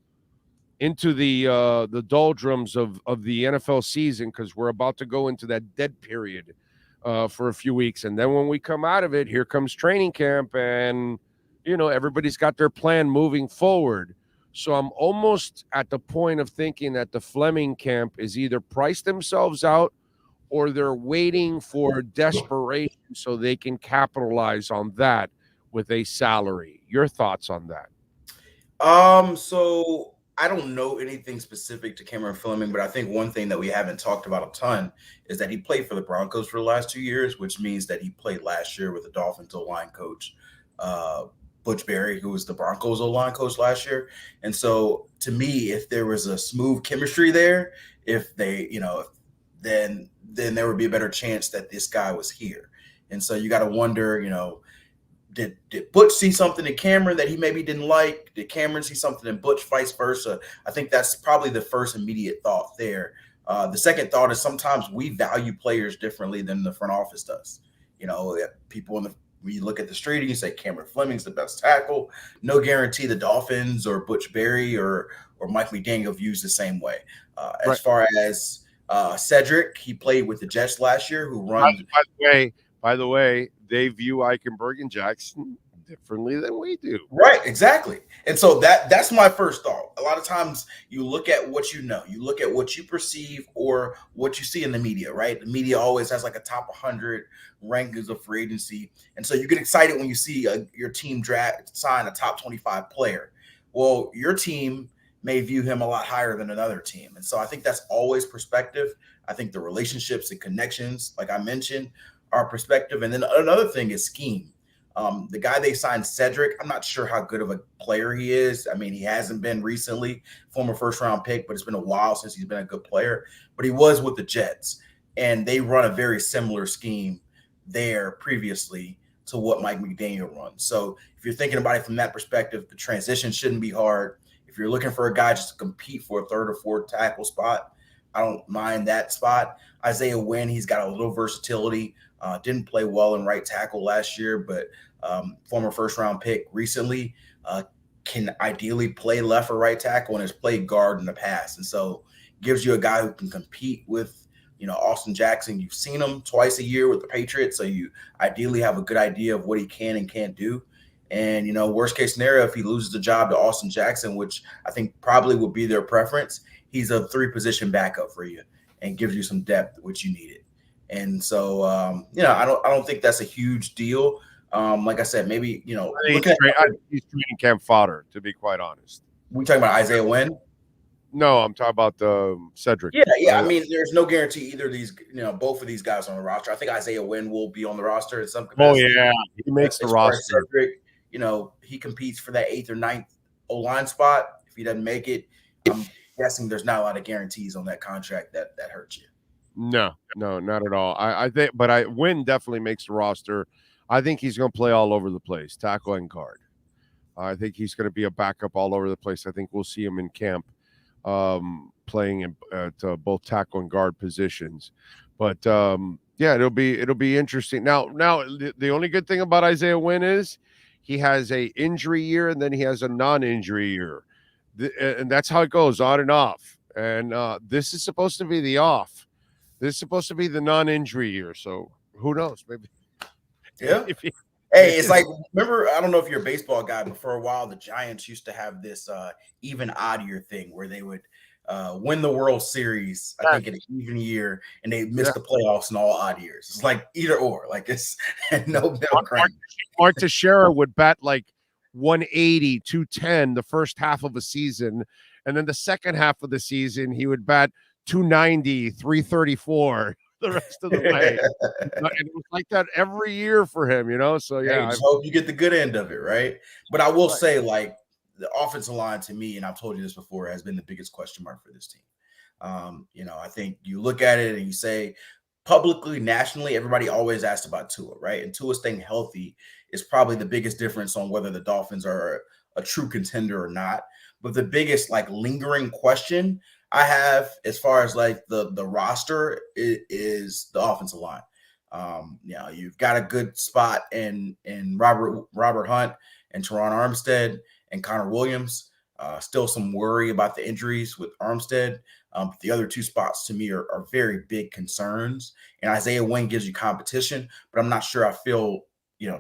doldrums of the NFL season, because we're about to go into that dead period for a few weeks. And then when we come out of it, here comes training camp, and everybody's got their plan moving forward. So I'm almost at the point of thinking that the Fleming camp is either priced themselves out or they're waiting for desperation so they can capitalize on that with a salary. Your thoughts on that? So I don't know anything specific to Cameron Fleming, but I think one thing that we haven't talked about a ton is that he played for the Broncos for the last 2 years, which means that he played last year with the Dolphins O-line coach, Butch Berry, who was the Broncos O-line coach last year. And so to me, if there was a smooth chemistry there, if they, then there would be a better chance that this guy was here. And so you got to wonder, did Butch see something in Cameron that he maybe didn't like? Did Cameron see something in Butch, vice versa? I think that's probably the first immediate thought there. The second thought is sometimes we value players differently than the front office does. People when you look at the street and you say Cameron Fleming's the best tackle, no guarantee the Dolphins or Butch Berry or Mike McDaniel views the same way. As far as Cedric, he played with the Jets last year, who runs. By the way, they view Eichenberg and Jackson differently than we do. Right, exactly. And so that's my first thought. A lot of times you look at what you know, you look at what you perceive or what you see in the media, right? The media always has like a top 100 rankings of free agency. And so you get excited when you see your team sign a top 25 player. Well, your team may view him a lot higher than another team. And so I think that's always perspective. I think the relationships and connections, like I mentioned, are perspective. And then another thing is scheme. The guy they signed, Cedric, I'm not sure how good of a player he is. I mean, he hasn't been recently, former first-round pick, but it's been a while since he's been a good player. But he was with the Jets, and they run a very similar scheme there previously to what Mike McDaniel runs. So if you're thinking about it from that perspective, the transition shouldn't be hard. If you're looking for a guy just to compete for a third or fourth tackle spot, I don't mind that spot. Isaiah Wynn, he's got a little versatility. Didn't play well in right tackle last year, but former first-round pick recently, can ideally play left or right tackle and has played guard in the past. And so gives you a guy who can compete with, Austin Jackson. You've seen him twice a year with the Patriots, so you ideally have a good idea of what he can and can't do. And, worst case scenario, if he loses the job to Austin Jackson, which I think probably would be their preference, he's a 3-position backup for you and gives you some depth, which you needed. And so, I don't think that's a huge deal. Like I said, maybe, he's training camp fodder, to be quite honest. We talking about Isaiah Wynn? No, I'm talking about Cedric. Yeah. I mean, there's no guarantee either of these, both of these guys on the roster. I think Isaiah Wynn will be on the roster in some capacity. Oh yeah, he makes the roster. Cedric, he competes for that 8th or 9th O-line spot. If he doesn't make it, I'm guessing there's not a lot of guarantees on that contract that hurts you. No, not at all. I think, but Wynn definitely makes the roster. I think he's going to play all over the place, tackle and guard. I think he's going to be a backup all over the place. I think we'll see him in camp playing at both tackle and guard positions. But yeah, it'll be interesting. Now the only good thing about Isaiah Wynn is he has a injury year and then he has a non-injury year, and that's how it goes on and off. And this is supposed to be the off. This is supposed to be the non-injury year. So who knows? Maybe. Yeah. Hey, it's like, remember, I don't know if you're a baseball guy, but for a while, the Giants used to have this even odd year thing where they would win the World Series, I think, in an even year, and they missed the playoffs in all odd years. It's like either or. Like, it's no ground. Mark Teixeira would bat like 180, 210 the first half of a season, and then the second half of the season, he would bat 290, 334. The rest of the way. And it was like that every year for him, So yeah, I hope you get the good end of it, right? But I will say, like, the offensive line to me, and I've told you this before, has been the biggest question mark for this team. I think you look at it and you say publicly, nationally, everybody always asks about Tua, right? And Tua staying healthy is probably the biggest difference on whether the Dolphins are a true contender or not. But the biggest, like, lingering question I have as far as like the roster is the offensive line. You've got a good spot in Robert Hunt and Teron Armstead and Connor Williams. Still some worry about the injuries with Armstead. The other two spots to me are very big concerns. And Isaiah Wynn gives you competition, but I'm not sure I feel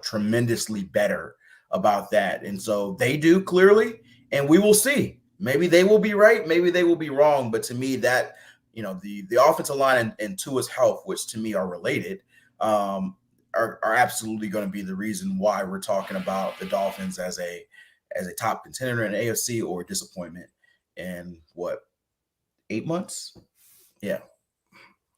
tremendously better about that. And so they do, clearly, and we will see. Maybe they will be right. Maybe they will be wrong. But to me, that, the offensive line and Tua's health, which to me are related, are absolutely going to be the reason why we're talking about the Dolphins as a top contender in the AFC or disappointment in 8 months? Yeah.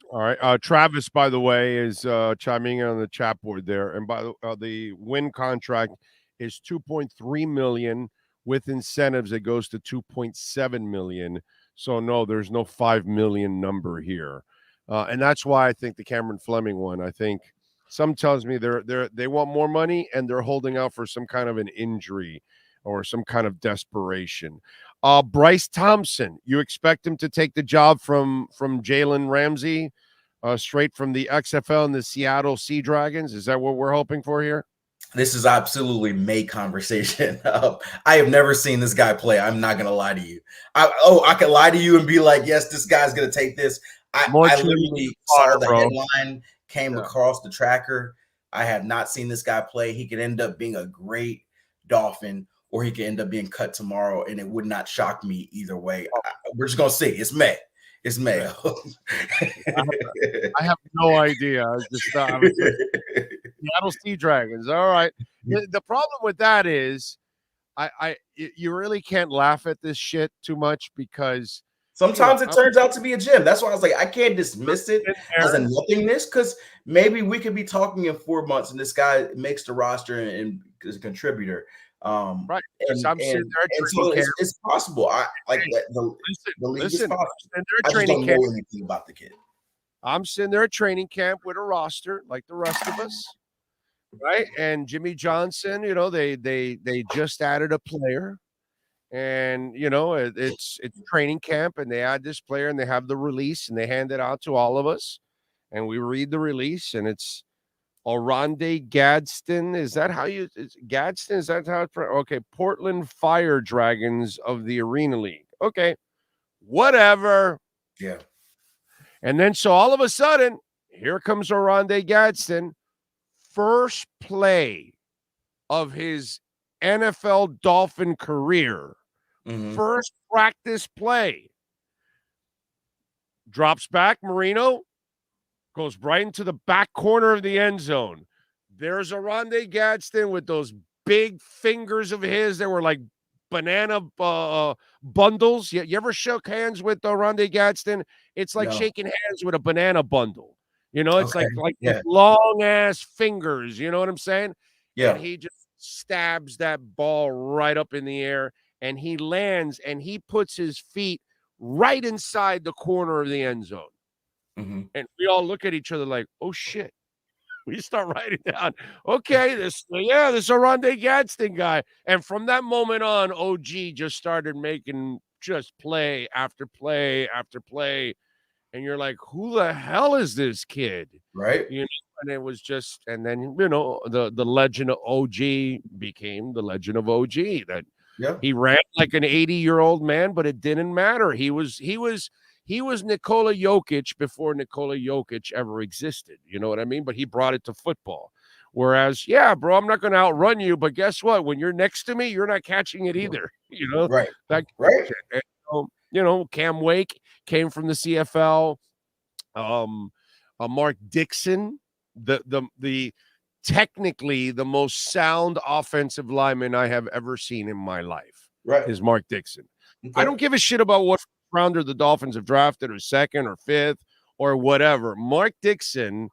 All right. Travis, by the way, is chiming in on the chat board there. And by the Wynn contract is $2.3 million. With incentives, it goes to $2.7 million. So no, there's no $5 million number here, and that's why I think the Cameron Fleming one. I think some tells me they want more money and they're holding out for some kind of an injury or some kind of desperation. Bryce Thompson, you expect him to take the job from Jalen Ramsey, straight from the XFL and the Seattle Sea Dragons? Is that what we're hoping for here? This is absolutely May conversation. I have never seen this guy play. I'm not going to lie to you. I could lie to you and be like, yes, this guy's going to take this. I literally saw the headline, came across the tracker. I have not seen this guy play. He could end up being a great Dolphin, or he could end up being cut tomorrow, and it would not shock me either way. We're just going to see. It's May. It's May. I have no idea. I was just Seattle Sea Dragons. All right. The problem with that is, you really can't laugh at this shit too much because sometimes it turns out to be a gem. That's why I was like, I can't dismiss it as a nothingness, because maybe we could be talking in 4 months and this guy makes the roster and is a contributor. Right. And so it's possible. I like that. The league is possible. I just don't know anything about the kid. I'm sitting there at training camp with a roster like the rest of us, right? And Jimmy Johnson, they just added a player, and it's training camp, and they add this player, and they have the release, and they hand it out to all of us, and we read the release, and it's Oronde Gadsden. Is that how you Gadsden? Is that how it's okay? Portland Fire Dragons of the Arena League. Okay, whatever. Yeah. And then so all of a sudden, here comes Oronde Gadsden. First play of his NFL Dolphin career. First practice play. Drops back, Marino goes right into the back corner of the end zone. There's a Rondé Gadsden with those big fingers of his that were like banana bundles. You ever shook hands with Rondé Gadsden? It's like shaking hands with a banana bundle. You know, it's like long ass fingers. You know what I'm saying? Yeah. And he just stabs that ball right up in the air, and he lands, and he puts his feet right inside the corner of the end zone. And we all look at each other like, oh shit. We start writing down, okay, this is a Rondé Gadsden guy. And from that moment on, OG just started making just play after play after play. And you're like, who the hell is this kid? Right. You know, and it was just, and then, you know, the legend of OG became the legend of OG, that he ran like an 80-year-old man, but it didn't matter. He was Nikola Jokic before Nikola Jokic ever existed. You know what I mean? But he brought it to football. Whereas, yeah, bro, I'm not going to outrun you, but guess what? When you're next to me, you're not catching it either. You know? Right. And, you know, Cam Wake came from the CFL. Mark Dixon, the technically the most sound offensive lineman I have ever seen in my life. Right. Is Mark Dixon. Okay. I don't give a shit about what rounder the Dolphins have drafted, or second or fifth or whatever. Mark Dixon,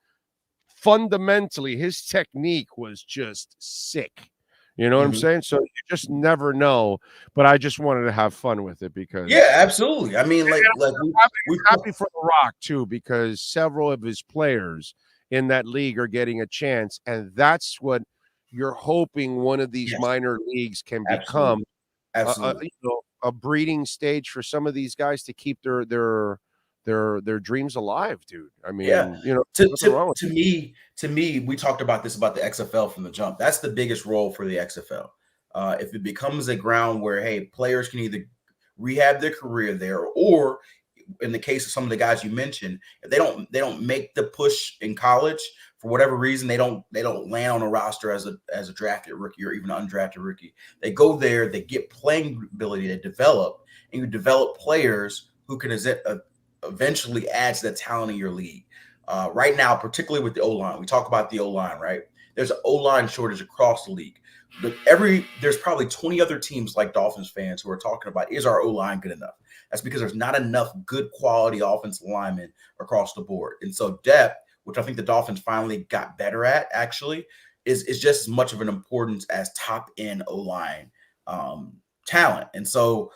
fundamentally, his technique was just sick. You know what I'm saying? So you just never know. But I just wanted to have fun with it because absolutely. I mean, like we're happy for The Rock too, because several of his players in that league are getting a chance, and that's what you're hoping one of these minor leagues can become. Absolutely. A breeding stage for some of these guys to keep their dreams alive, dude. I mean, you know, to me, we talked about this about the XFL from the jump. That's the biggest role for the XFL. If it becomes a ground where, hey, players can either rehab their career there, or in the case of some of the guys you mentioned, if they don't make the push in college for whatever reason, they don't land on a roster as a drafted rookie or even an undrafted rookie. They go there, they get playing ability, they develop, and you develop players who can eventually add to the talent in your league. Right now, particularly with the O-line, we talk about the O-line, right? There's an O-line shortage across the league. But there's probably 20 other teams like Dolphins fans who are talking about, is our O-line good enough? That's because there's not enough good quality offensive linemen across the board. And so depth, which I think the Dolphins finally got better at, actually, is just as much of an importance as top-end O-line talent. And so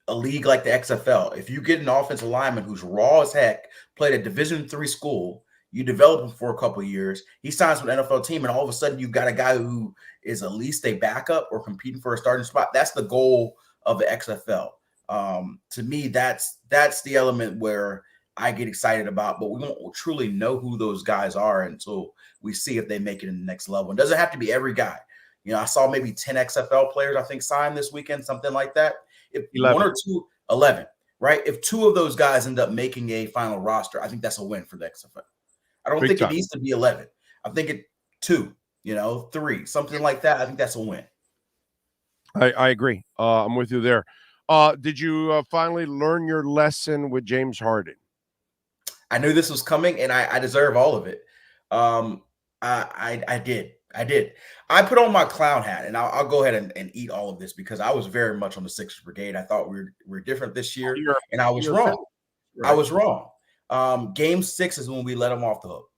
a league like the XFL, if you get an offensive lineman who's raw as heck, played at Division III school, you develop him for a couple of years, he signs with an NFL team, and all of a sudden you've got a guy who is at least a backup or competing for a starting spot. That's the goal of the XFL. To me, that's the element where I get excited about, but we won't truly know who those guys are until we see if they make it in the next level. It doesn't have to be every guy. You know, I saw maybe 10 XFL players, I think, sign this weekend, something like that. If 11. One or two, 11, right? If two of those guys end up making a final roster, I think that's a win for the XFL. I don't think it needs to be 11. I think it 2, 3, something like that. I think that's a win. I agree. I'm with you there. Did you finally learn your lesson with James Harden? I knew this was coming, and I deserve all of it. I did. I put on my clown hat, and I'll go ahead and eat all of this because I was very much on the Sixers Brigade. I thought we were different this year, and I was wrong. Right. I was wrong. Game 6 is when we let them off the hook.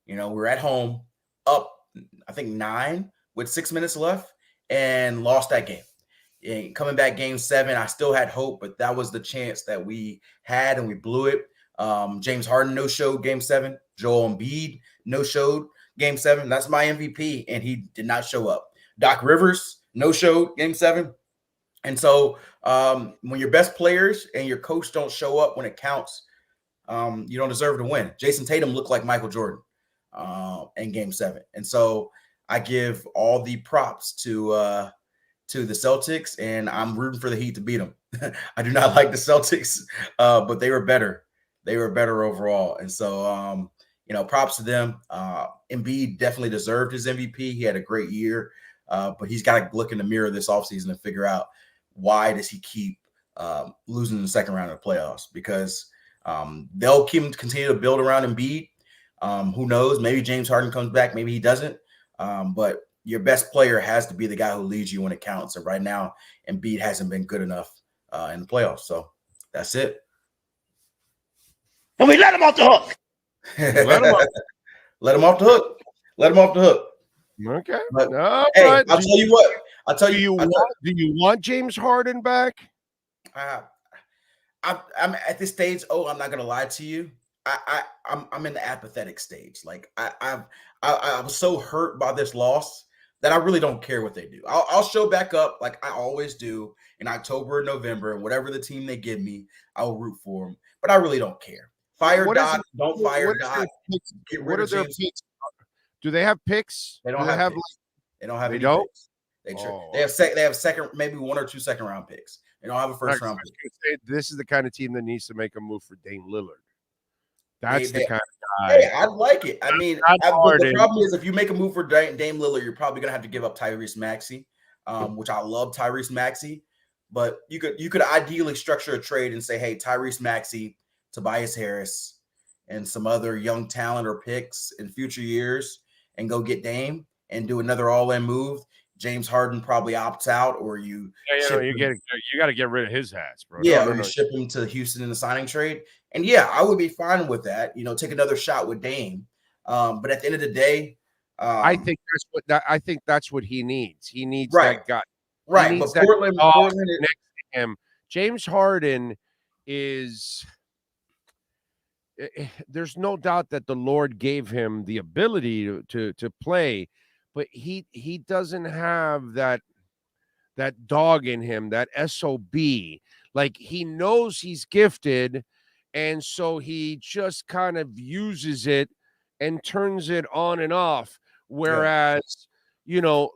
We're at home, up, I think 9 with 6 minutes left, and lost that game. And coming back game 7, I still had hope, but that was the chance that we had, and we blew it. James Harden no-showed game 7. Joel Embiid no-showed game 7. That's my MVP, and he did not show up. Doc Rivers no-showed game 7. And so when your best players and your coach don't show up when it counts, you don't deserve to win. Jason Tatum looked like Michael Jordan in game 7. And so I give all the props to the Celtics, and I'm rooting for the Heat to beat them. I do not like the Celtics, but they were better. They were better overall. And so, props to them. Embiid definitely deserved his MVP. He had a great year. But he's got to look in the mirror this offseason and figure out why does he keep losing in the second round of the playoffs, because they'll continue to build around Embiid. Who knows? Maybe James Harden comes back. Maybe he doesn't. But your best player has to be the guy who leads you when it counts. And right now, Embiid hasn't been good enough in the playoffs. So that's it. And we let him off the hook. Let him off the hook. Let him off the hook. Okay. But, No, hey, but I'll tell you what. I'll tell you. Do you want James Harden back? I'm at this stage. Oh, I'm not gonna lie to you. I'm in the apathetic stage. Like I was so hurt by this loss that I really don't care what they do. I'll show back up like I always do in October and November, and whatever the team they give me, I'll root for them. But I really don't care. Fire Doc, don't fire Doc. Get rid of James. Picks? Do they have picks? They don't have picks. They don't have any picks. They have second, maybe 1 or 2 second round picks. They don't have a first round pick. This is the kind of team that needs to make a move for Dame Lillard. That's the kind of guy. Hey, I'd like it. I mean, the problem is if you make a move for Dame Lillard, you're probably gonna have to give up Tyrese Maxey, which I love Tyrese Maxey. But you could ideally structure a trade and say, hey, Tyrese Maxey, Tobias Harris, and some other young talent or picks in future years, and go get Dame and do another all-in move. James Harden probably opts out, or you got to get rid of his hats, bro. Yeah, or you ship him to Houston in the signing trade. And yeah, I would be fine with that. Take another shot with Dame. But at the end of the day, I think that's what he needs. He needs that guy. Right, but Portland next to him. James Harden is. There's no doubt that the Lord gave him the ability to play, but he doesn't have that dog in him, that SOB. Like, he knows he's gifted, and so he just kind of uses it and turns it on and off. Whereas,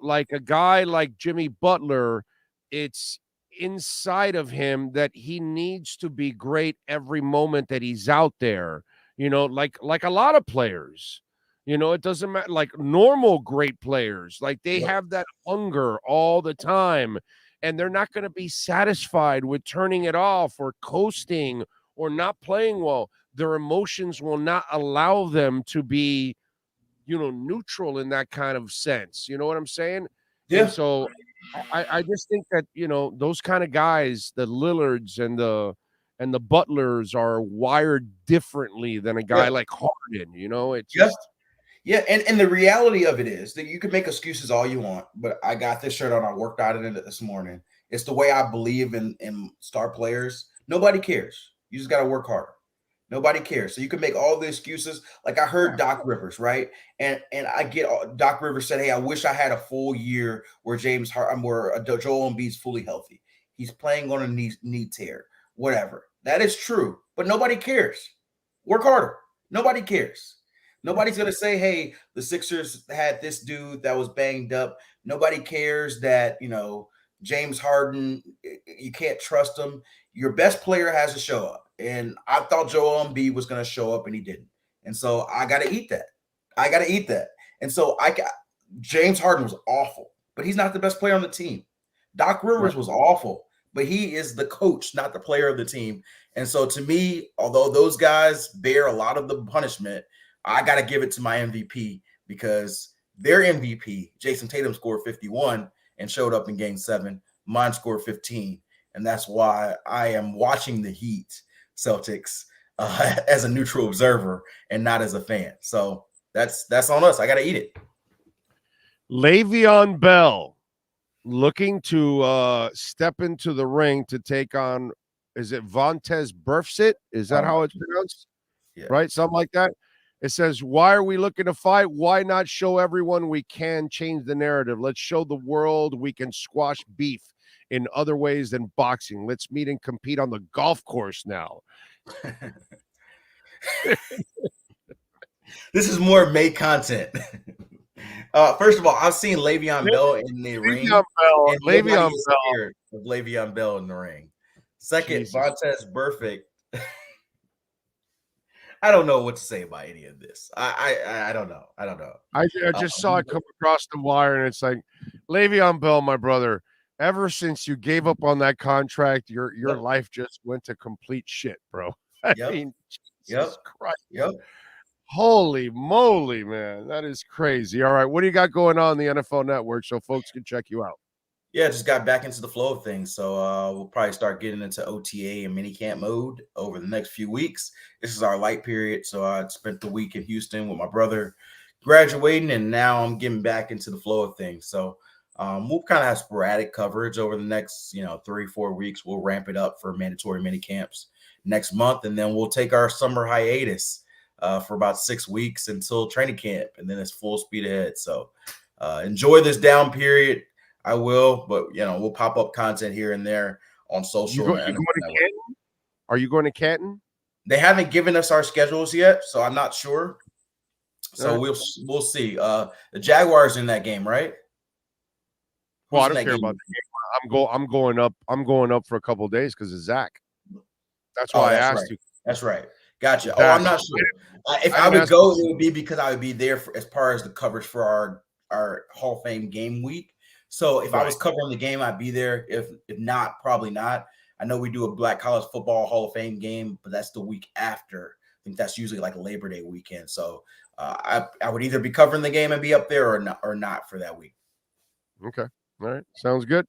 like a guy like Jimmy Butler, it's inside of him that he needs to be great every moment that he's out there, like a lot of players. It doesn't matter, like normal great players, like they have that hunger all the time, and they're not going to be satisfied with turning it off or coasting or not playing well. Their emotions will not allow them to be, neutral in that kind of sense. You know what I'm saying? Yeah. And so I just think that, those kind of guys, the Lillards and the Butlers, are wired differently than a guy like Harden. It's just. Yeah, and the reality of it is that you can make excuses all you want, but I got this shirt on. I worked out in it this morning. It's the way I believe in star players. Nobody cares. You just got to work harder. Nobody cares. So you can make all the excuses. Like I heard Doc Rivers, right? And I get Doc Rivers said, hey, I wish I had a full Year where Joel Embiid's fully healthy. He's playing on a knee tear, whatever. That is true, but nobody cares. Work harder. Nobody cares. Nobody's going to say, hey, the Sixers had this dude that was banged up. Nobody cares that, James Harden, you can't trust him. Your best player has to show up. And I thought Joel Embiid was going to show up, and he didn't. And so I got to eat that. And so James Harden was awful, but he's not the best player on the team. Doc Rivers was awful, but he is the coach, not the player of the team. And so to me, although those guys bear a lot of the punishment, I got to give it to my MVP, because their MVP, Jason Tatum, scored 51 and showed up in Game 7. Mine scored 15, and that's why I am watching the Heat Celtics as a neutral observer and not as a fan. So that's on us. I got to eat it. Le'Veon Bell looking to step into the ring to take on, is it Vontaze Burfict? Is that how it's pronounced? Yeah. Right? Something like that. It says, why are we looking to fight? Why not show everyone we can change the narrative? Let's show the world we can squash beef in other ways than boxing. Let's meet and compete on the golf course now. This is more May content. First of all, I've seen Le'Veon Bell in the ring. Le'Veon Bell in the ring. Second, Vontaze Burfict. I don't know what to say about any of this. I don't know. I just saw it come across the wire, and it's like Le'Veon Bell, my brother, ever since you gave up on that contract, your Yep. life just went to complete shit, bro. I Yep. mean, Yep. Jesus Christ. Yep. Holy moly, man. That is crazy. All right, what do you got going on the NFL Network so folks can check you out? Yeah, just got back into the flow of things. So we'll probably start getting into OTA and minicamp mode over the next few weeks. This is our light period. So I spent the week in Houston with my brother graduating, and now I'm getting back into the flow of things. So we'll kind of have sporadic coverage over the next, 3-4 weeks. We'll ramp it up for mandatory mini camps next month, and then we'll take our summer hiatus for about 6 weeks until training camp, and then it's full speed ahead. So enjoy this down period. I will, but we'll pop up content here and there on social. You going to Canton? Are you going to Canton? They haven't given us our schedules yet, so I'm not sure. So Right. we'll see. The Jaguars in that game, right? Well, I don't care about the game. I'm going up. I'm going up for a couple of days because of Zach. That's why I asked you. That's right. Gotcha. Exactly. Oh, I'm not sure. If I would go, it would be because I would be there as far as the coverage for our Hall of Fame game week. So if I was covering the game, I'd be there. If not, probably not. I know we do a Black College Football Hall of Fame game, but that's the week after. I think that's usually like Labor Day weekend. So I would either be covering the game and be up there or not for that week. Okay. All right. Sounds good.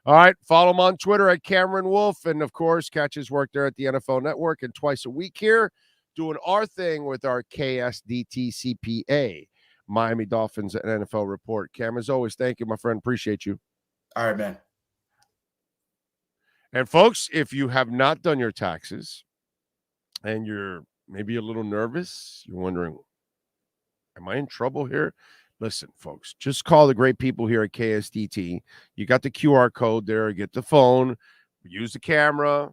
All right. Follow him on Twitter at Cameron Wolfe. And, of course, catch his work there at the NFL Network. And twice a week here, doing our thing with our KSDT CPA. Miami Dolphins and NFL report. Cam, as always, thank you, my friend. Appreciate you. All right, man. And folks, if you have not done your taxes and you're maybe a little nervous, you're wondering, am I in trouble here? Listen, folks, just call the great people here at KSDT. You got the QR code there. Get the phone, use the camera,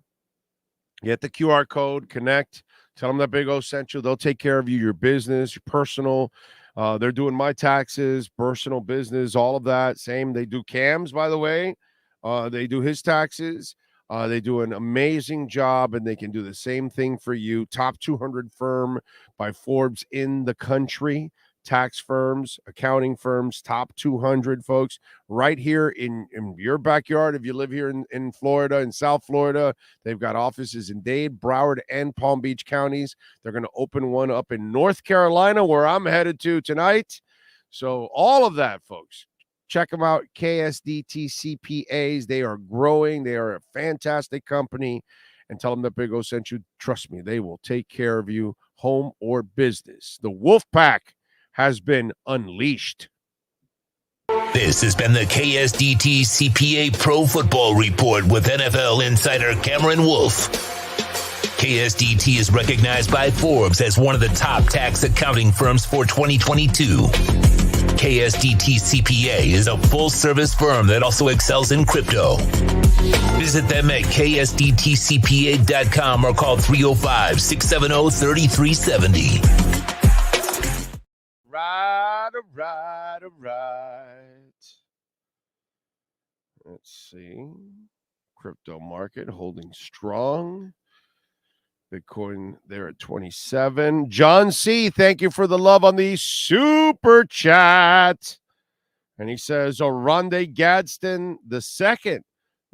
get the QR code, connect, tell them that Big O sent you. They'll take care of you, your business, your personal. They're doing my taxes, personal business, all of that. Same. They do Cam's, by the way. They do his taxes. They do an amazing job, and they can do the same thing for you. Top 200 firm by Forbes in the country. Tax firms, accounting firms, top 200, folks, right here in your backyard. If you live here in Florida, in South Florida, they've got offices in Dade, Broward, and Palm Beach counties. They're going to open one up in North Carolina, where I'm headed to tonight. So all of that, folks, check them out, KSDT CPAs. They are growing. They are a fantastic company. And tell them that Big O sent you. Trust me, they will take care of you, home or business. The Wolf Pack has been unleashed. This has been the KSDT CPA Pro Football Report with NFL insider Cameron Wolfe. KSDT is recognized by Forbes as one of the top tax accounting firms for 2022. KSDT CPA is a full-service firm that also excels in crypto. Visit them at ksdtcpa.com or call 305-670-3370. All right. Let's see. Crypto market holding strong. Bitcoin there at 27. John C., thank you for the love on the super chat. And he says, Oronde Gadsden II,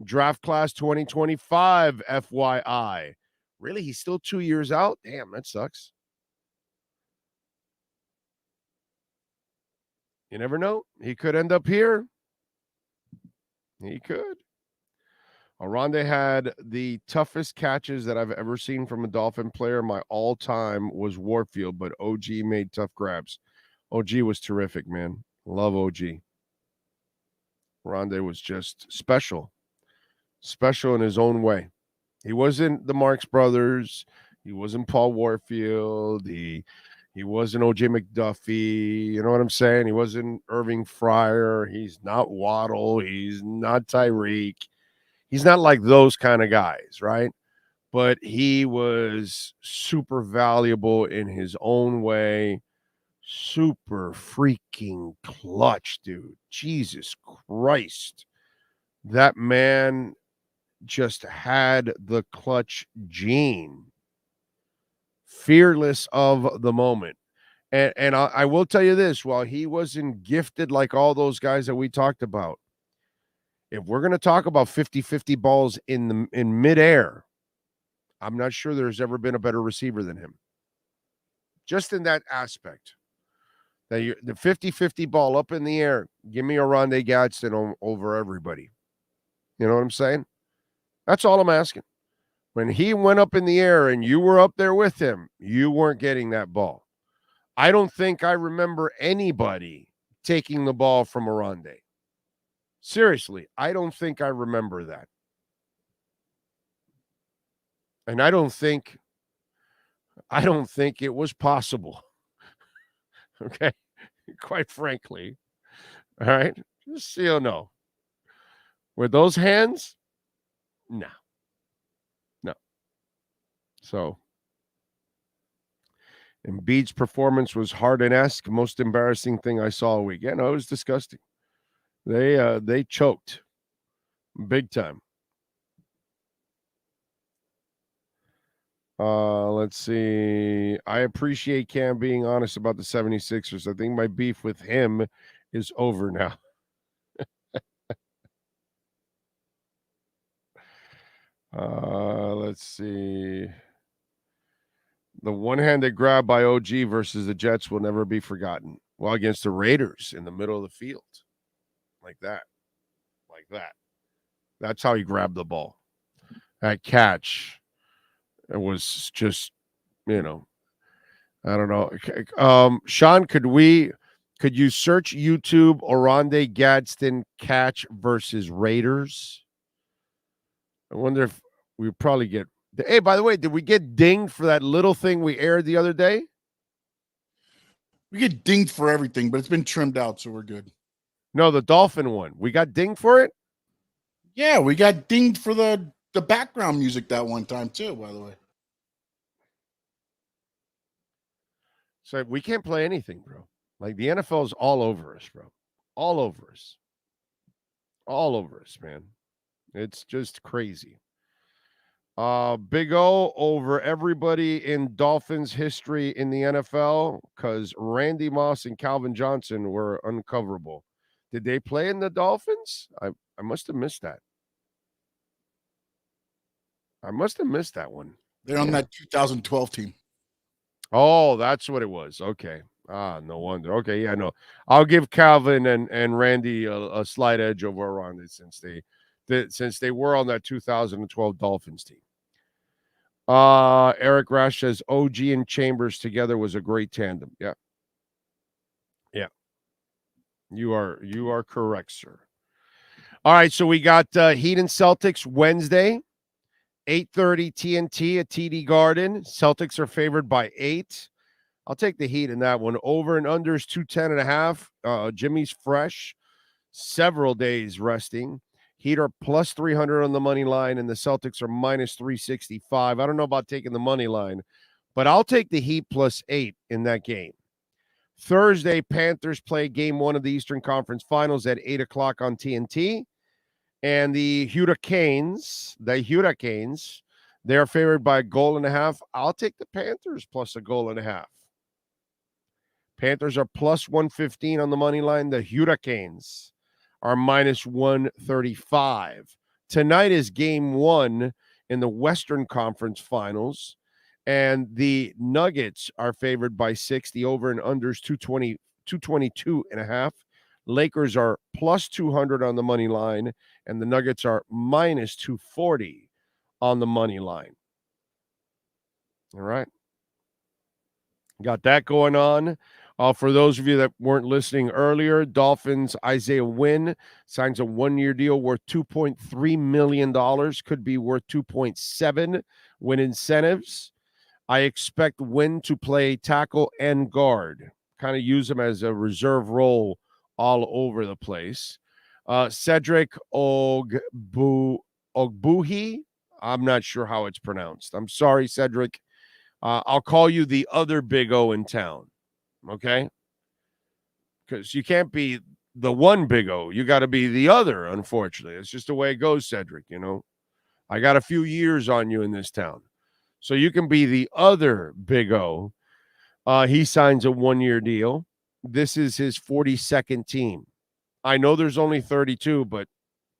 draft class 2025, FYI. Really? He's still 2 years out? Damn, that sucks. You never know. He could end up here. He could. Oronde had the toughest catches that I've ever seen from a Dolphin player. My all-time was Warfield, but OG made tough grabs. OG was terrific, man. Love OG. Oronde was just special. Special in his own way. He wasn't the Marx Brothers. He wasn't Paul Warfield. He wasn't O.J. McDuffie. You know what I'm saying? He wasn't Irving Fryer. He's not Waddle. He's not Tyreek. He's not like those kind of guys, right? But he was super valuable in his own way. Super freaking clutch, dude. Jesus Christ. That man just had the clutch gene. Fearless of the moment. And I will tell you this, while he wasn't gifted like all those guys that we talked about, if we're going to talk about 50-50 balls in midair, I'm not sure there's ever been a better receiver than him. Just in that aspect. The 50-50 ball up in the air, give me a Rondé Gadsden over everybody. You know what I'm saying? That's all I'm asking. When he went up in the air and you were up there with him, you weren't getting that ball. I don't think I remember anybody taking the ball from a Rondé. Seriously, I don't think I remember that. And I don't think it was possible. Okay? Quite frankly. All right? Just so you know. With those hands, no. No. So, Embiid's performance was Harden-esque. Most embarrassing thing I saw all week. Yeah, no, it was disgusting. They choked big time. Let's see. I appreciate Cam being honest about the 76ers. I think my beef with him is over now. Let's see. The one-handed grab by OG versus the Jets will never be forgotten. Well, against the Raiders in the middle of the field. Like that. Like that. That's how he grabbed the ball. That catch. It was just, I don't know. Sean, could you search YouTube Rondé Gadsden catch versus Raiders? I wonder if we would probably get. Hey, by the way, did we get dinged for that little thing we aired the other day? We get dinged for everything, but it's been trimmed out, so we're good. No, the Dolphin one. We got dinged for it? Yeah, we got dinged for the background music that one time, too, by the way. So we can't play anything, bro. Like the NFL's all over us, bro. All over us. All over us, man. It's just crazy. Big O over everybody in Dolphins history in the NFL because Randy Moss and Calvin Johnson were uncoverable. Did they play in the Dolphins? I must have missed that. I must have missed that one. They're on that 2012 team. Oh, that's what it was. Okay. No wonder. Okay, yeah, no. I'll give Calvin and Randy a slight edge over Randy since they were on that 2012 Dolphins team. Eric Rash says OG and Chambers together was a great tandem. Yeah. Yeah. You are correct, sir. All right, so we got Heat and Celtics Wednesday, 8:30 TNT at TD Garden. Celtics are favored by 8. I'll take the Heat in that one. Over and under is 210.5. Jimmy's fresh, several days resting. Heat are plus 300 on the money line, and the Celtics are minus 365. I don't know about taking the money line, but I'll take the Heat plus 8 in that game. Thursday, Panthers play game 1 of the Eastern Conference Finals at 8 o'clock on TNT. And the Hurricanes, they're favored by a goal and a half. I'll take the Panthers plus a goal and a half. Panthers are plus 115 on the money line. The Hurricanes are minus 135. Tonight is game 1 in the Western Conference Finals, and the Nuggets are favored by 6. The over and unders 222.5. Lakers are plus 200 on the money line, and the Nuggets are minus 240 on the money line. All right. Got that going on. For those of you that weren't listening earlier, Dolphins Isaiah Wynn signs a 1-year deal worth $2.3 million. Could be worth 2.7 Win incentives. I expect Wynn to play tackle and guard. Kind of use him as a reserve role all over the place. Cedric Ogbuhi. I'm not sure how it's pronounced. I'm sorry, Cedric. I'll call you the other Big O in town. Okay? Because you can't be the one Big O. You got to be the other, unfortunately. It's just the way it goes, Cedric, I got a few years on you in this town. So you can be the other Big O. He signs a 1-year deal. This is his 42nd team. I know there's only 32, but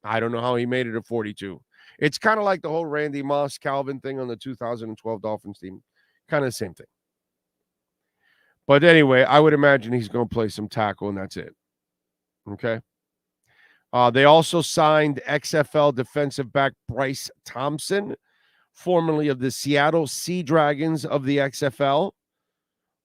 I don't know how he made it to 42. It's kind of like the whole Randy Moss, Calvin thing on the 2012 Dolphins team. Kind of the same thing. But anyway, I would imagine he's going to play some tackle, and that's it. Okay. They also signed XFL defensive back Bryce Thompson, formerly of the Seattle Sea Dragons of the XFL.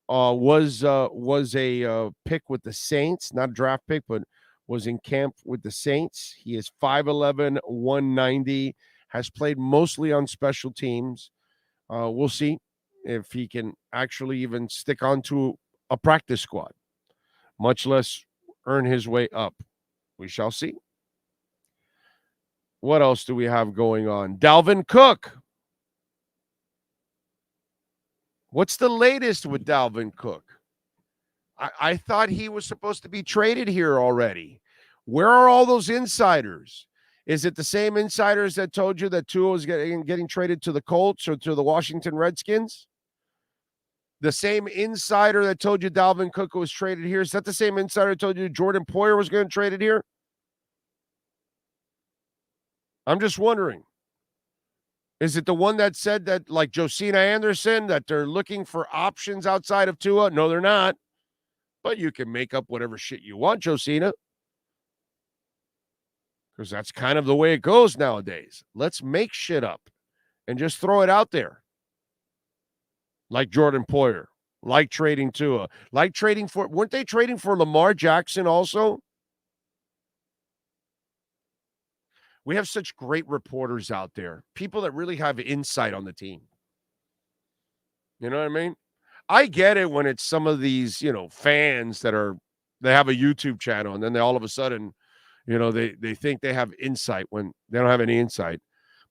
Was a pick with the Saints, not a draft pick, but was in camp with the Saints. He is 5'11", 190, has played mostly on special teams. We'll see if he can actually even stick onto a practice squad, much less earn his way up. We shall see. What else do we have going on? Dalvin Cook. What's the latest with Dalvin Cook? I thought he was supposed to be traded here already. Where are all those insiders? Is it the same insiders that told you that Tua was getting traded to the Colts or to the Washington Redskins? The same insider that told you Dalvin Cook was traded here? Is that the same insider that told you Jordan Poyer was going to trade it here? I'm just wondering. Is it the one that said that, like Josina Anderson, that they're looking for options outside of Tua? No, they're not. But you can make up whatever shit you want, Josina. Because that's kind of the way it goes nowadays. Let's make shit up and just throw it out there. Like Jordan Poyer, like trading Tua, like trading for, weren't they trading for Lamar Jackson also? We have such great reporters out there, people that really have insight on the team. You know what I mean? I get it when it's some of these, fans that they have a YouTube channel and then they all of a sudden, they think they have insight when they don't have any insight.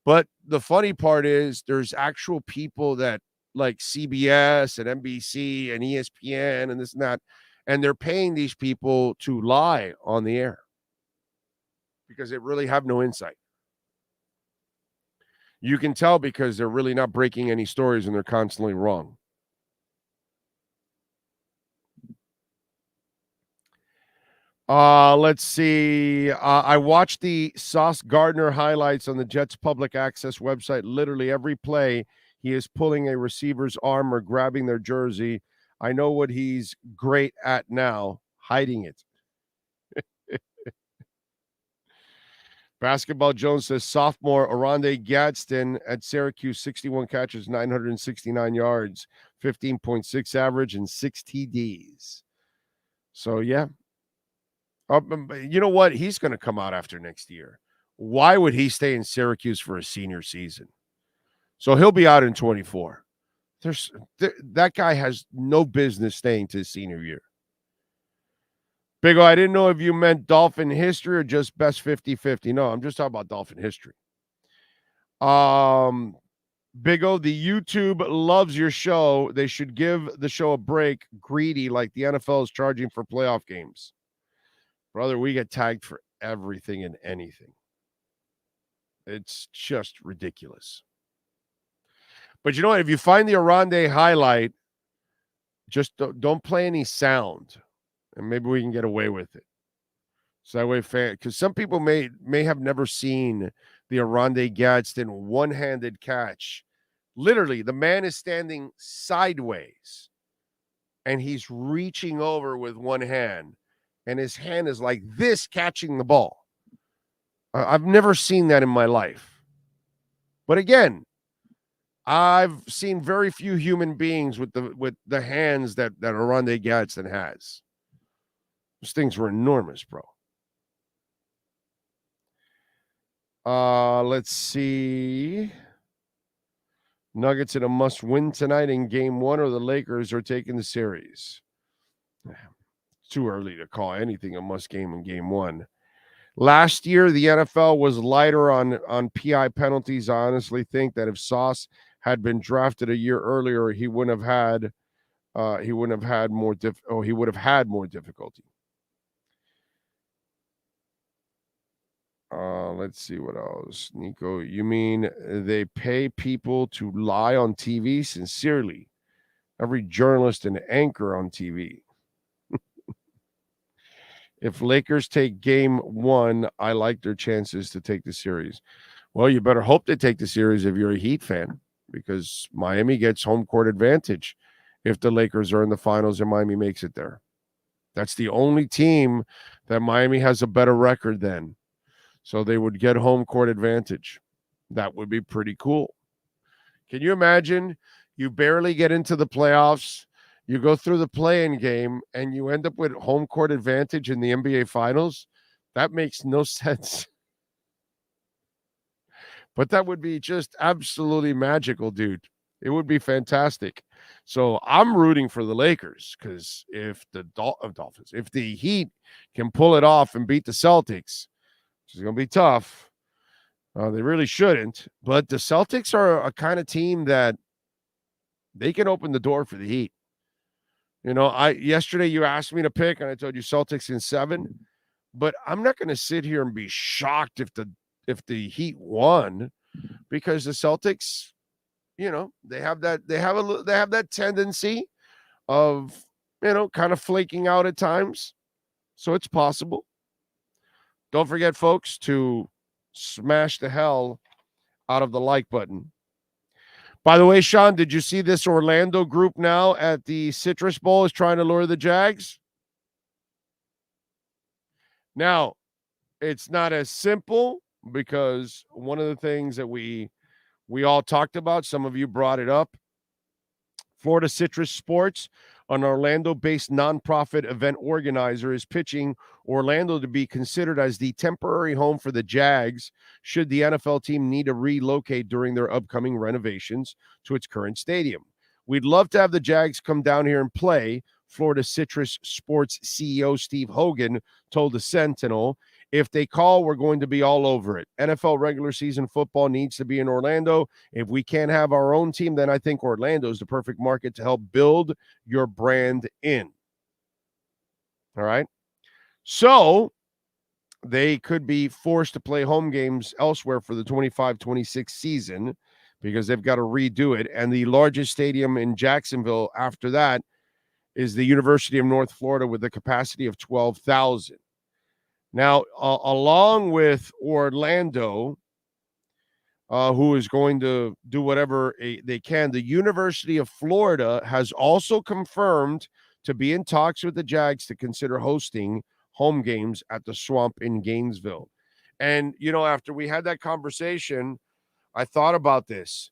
But the funny part is there's actual people that like CBS and NBC and ESPN and this and that, and they're paying these people to lie on the air because they really have no insight. You can tell because they're really not breaking any stories and they're constantly wrong. Let's see. I watched the Sauce Gardner highlights on the Jets public access website. Literally every play, he is pulling a receiver's arm or grabbing their jersey. I know what he's great at now, hiding it. Basketball Jones says sophomore Oronde Gadsden at Syracuse, 61 catches, 969 yards, 15.6 average, and 6 TDs. So, yeah. You know what? He's going to come out after next year. Why would he stay in Syracuse for a senior season? So he'll be out in 24. That guy has no business staying to his senior year. Big O, I didn't know if you meant Dolphin history or just best 50-50. No, I'm just talking about Dolphin history. Big O, the YouTube loves your show. They should give the show a break. Greedy, like the NFL is charging for playoff games. Brother, we get tagged for everything and anything. It's just ridiculous. But you know what? If you find the Oronde highlight, just don't play any sound. And maybe we can get away with it. So that way, because some people may have never seen the Oronde Gadsden one-handed catch. Literally, the man is standing sideways, and he's reaching over with one hand, and his hand is like this catching the ball. I've never seen that in my life. But again, I've seen very few human beings with the hands that Oronde Gadsden has. Those things were enormous, bro. Let's see. Nuggets in a must-win tonight in Game 1, or the Lakers are taking the series. Too early to call anything a must-game in Game 1. Last year, the NFL was lighter on PI penalties. I honestly think that if Sauce had been drafted a year earlier, he would have had more difficulty. Let's see what else. Nico, you mean they pay people to lie on TV? Sincerely, Every journalist and anchor on TV. If Lakers take game 1, I like their chances to take the series. Well, you better hope they take the series if you're a Heat fan, because Miami gets home court advantage if the Lakers are in the finals and Miami makes it there. That's the only team that Miami has a better record than. So they would get home court advantage. That would be pretty cool. Can you imagine? You barely get into the playoffs. You go through the play-in game, and you end up with home court advantage in the NBA Finals. That makes no sense. But that would be just absolutely magical, dude. It would be fantastic. So I'm rooting for the Lakers, because if the Dolphins, if the Heat can pull it off and beat the Celtics, which is going to be tough. They really shouldn't. But the Celtics are a kind of team that they can open the door for the Heat. You know, yesterday you asked me to pick, and I told you Celtics in 7. But I'm not going to sit here and be shocked if the Heat won, because the Celtics, you know, they have that tendency of, you know, kind of flaking out at times. So it's possible. Don't forget, folks, to smash the hell out of the like button. By the way, Sean, did you see this Orlando group now at the Citrus Bowl is trying to lure the Jags? Now, it's not as simple, because one of the things that we all talked about, some of you brought it up, Florida Citrus Sports, an Orlando-based nonprofit event organizer, is pitching Orlando to be considered as the temporary home for the Jags should the NFL team need to relocate during their upcoming renovations to its current stadium. We'd love to have the Jags come down here and play, Florida Citrus Sports CEO Steve Hogan told the Sentinel. If they call, we're going to be all over it. NFL regular season football needs to be in Orlando. If we can't have our own team, then I think Orlando is the perfect market to help build your brand in. All right. So they could be forced to play home games elsewhere for the 25-26 season, because they've got to redo it. And the largest stadium in Jacksonville after that is the University of North Florida, with a capacity of 12,000. Now, along with Orlando, who is going to do whatever they can, the University of Florida has also confirmed to be in talks with the Jags to consider hosting home games at the Swamp in Gainesville. And, you know, after we had that conversation, I thought about this.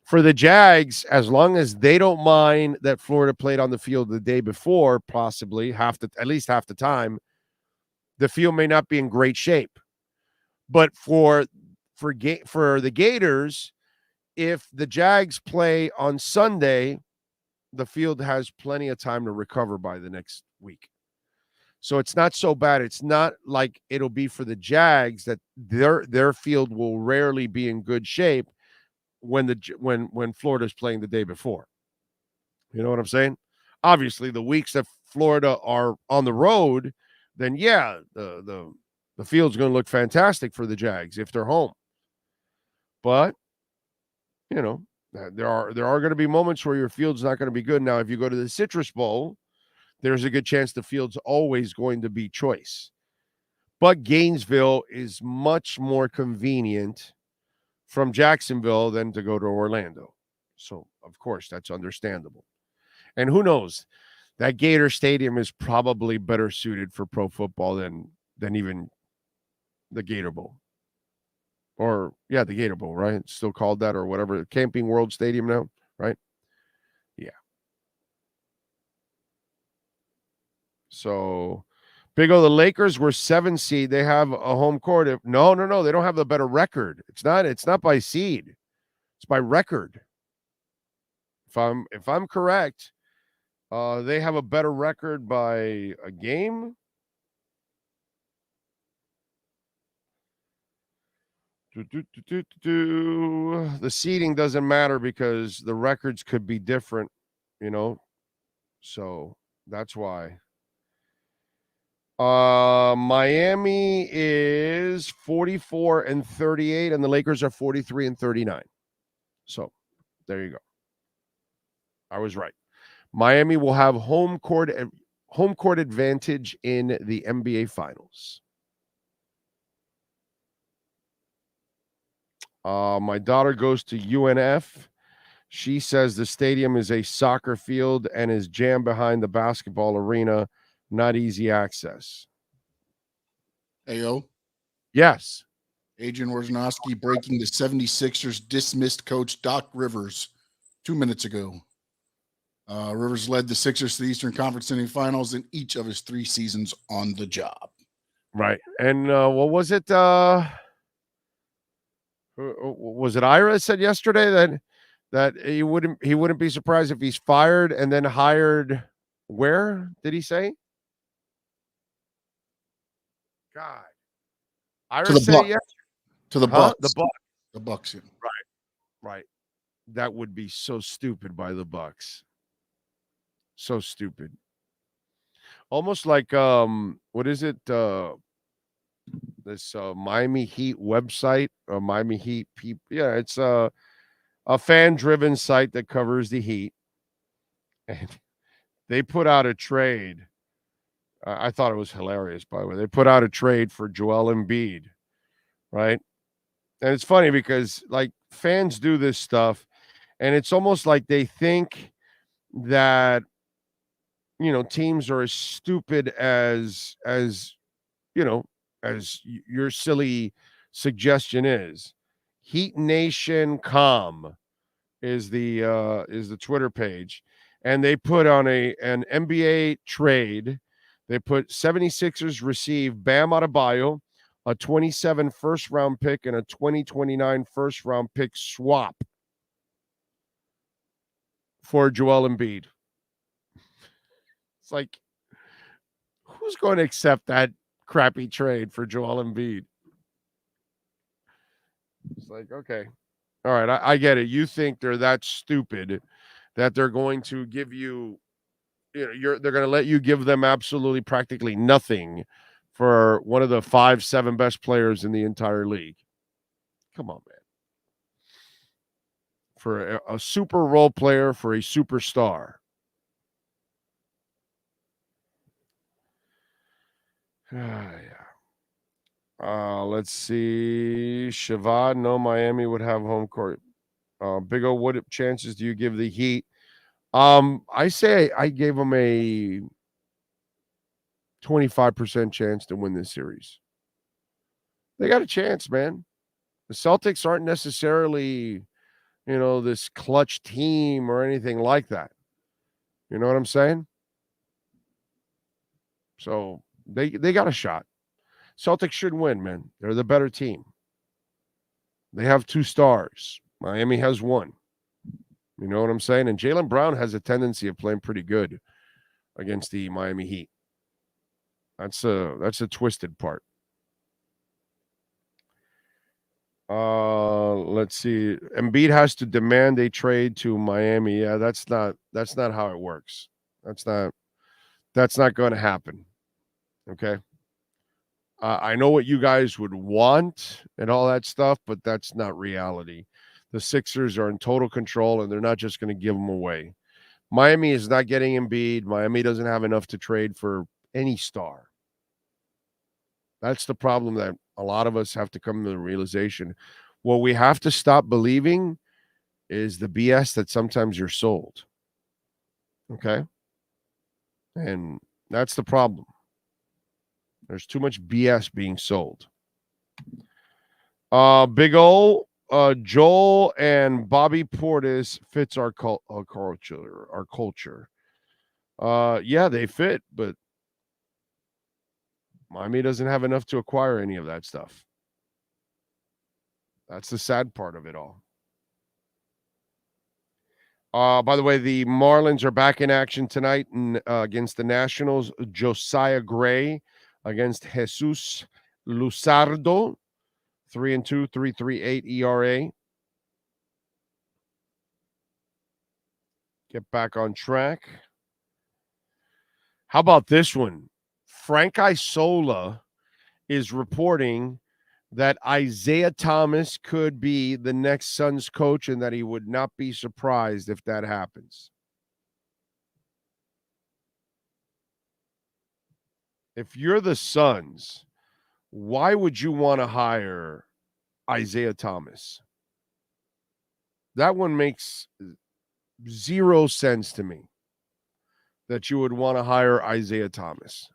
For the Jags, as long as they don't mind that Florida played on the field the day before, possibly at least half the time, the field may not be in great shape. But for the Gators, if the Jags play on Sunday, the field has plenty of time to recover by the next week. So it's not so bad. It's not like it'll be for the Jags that their field will rarely be in good shape when Florida's playing the day before. You know what I'm saying? Obviously, the weeks that Florida are on the road, then yeah, the field's going to look fantastic for the Jags if they're home. But, you know, there are going to be moments where your field's not going to be good. Now, if you go to the Citrus Bowl, there's a good chance the field's always going to be choice. But Gainesville is much more convenient from Jacksonville than to go to Orlando. So, of course, that's understandable. And who knows? That Gator Stadium is probably better suited for pro football than even the Gator Bowl. Or, yeah, the Gator Bowl, right? It's still called that, or whatever. Camping World Stadium now, right? Yeah. So, Big O, the Lakers were 7 seed. They have a home court. No. They don't have the better record. It's not by seed. It's by record. If I'm correct, they have a better record by a game. The seeding doesn't matter because the records could be different, you know. So that's why. Miami is 44-38, and the Lakers are 43-39. So there you go. I was right. Miami will have home court advantage in the NBA Finals. My daughter goes to UNF. She says the stadium is a soccer field and is jammed behind the basketball arena, not easy access. Ayo. Yes. Adrian Wojnarowski breaking the 76ers dismissed coach Doc Rivers 2 minutes ago. Rivers led the Sixers to the Eastern Conference semifinals in each of his 3 seasons on the job. Right. And what was it? Was it Ira said yesterday that he wouldn't be surprised if he's fired and then hired? Where did he say? God, Ira said yes. To the Bucks. The Bucks. The Bucks. Yeah. Right. That would be so stupid by the Bucks. So stupid. Almost like what is it? This Miami Heat website, Miami Heat people. Yeah, it's a fan-driven site that covers the Heat, and they put out a trade. I thought it was hilarious, by the way. They put out a trade for Joel Embiid, right? And it's funny because like fans do this stuff, and it's almost like they think that teams are as stupid as as your silly suggestion is. Heat Nation Com is the Twitter page, and they put on an NBA trade. They put 76ers receive Bam Adebayo, a 27 first-round pick, and a 2029 first-round pick swap for Joel Embiid. It's like, who's going to accept that crappy trade for Joel Embiid? It's like, okay. All right, I get it. You think they're that stupid that they're going to give you, they're going to let you give them absolutely practically nothing for one of the 5-7 best players in the entire league. Come on, man. For a super role player, for a superstar. Yeah. Let's see. Shavad, no, Miami would have home court. Big O, what chances do you give the Heat? I say I gave them a 25% chance to win this series. They got a chance, man. The Celtics aren't necessarily, this clutch team or anything like that. You know what I'm saying? So they got a shot. Celtics should win, man. They're the better team. They have 2 stars. Miami has 1. You know what I'm saying? And Jaylen Brown has a tendency of playing pretty good against the Miami Heat. That's a twisted part. Let's see. Embiid has to demand a trade to Miami. Yeah, that's not how it works. That's not going to happen. Okay. I know what you guys would want and all that stuff, but that's not reality. The Sixers are in total control, and they're not just going to give them away. Miami is not getting Embiid. Miami doesn't have enough to trade for any star. That's the problem that a lot of us have to come to the realization. What we have to stop believing is the BS that sometimes you're sold. Okay? And that's the problem. There's too much BS being sold. Big O, Joel and Bobby Portis fits our culture. Yeah, they fit, but Miami doesn't have enough to acquire any of that stuff. That's the sad part of it all. By the way, the Marlins are back in action tonight against the Nationals. Josiah Gray against Jesus Luzardo, 3-2, 3.38 ERA. Get back on track. How about this one? Frank Isola is reporting that Isaiah Thomas could be the next Suns coach and that he would not be surprised if that happens. if you're the Suns, why would you want to hire Isaiah Thomas? That one makes zero sense to me, that you would want to hire Isaiah Thomas.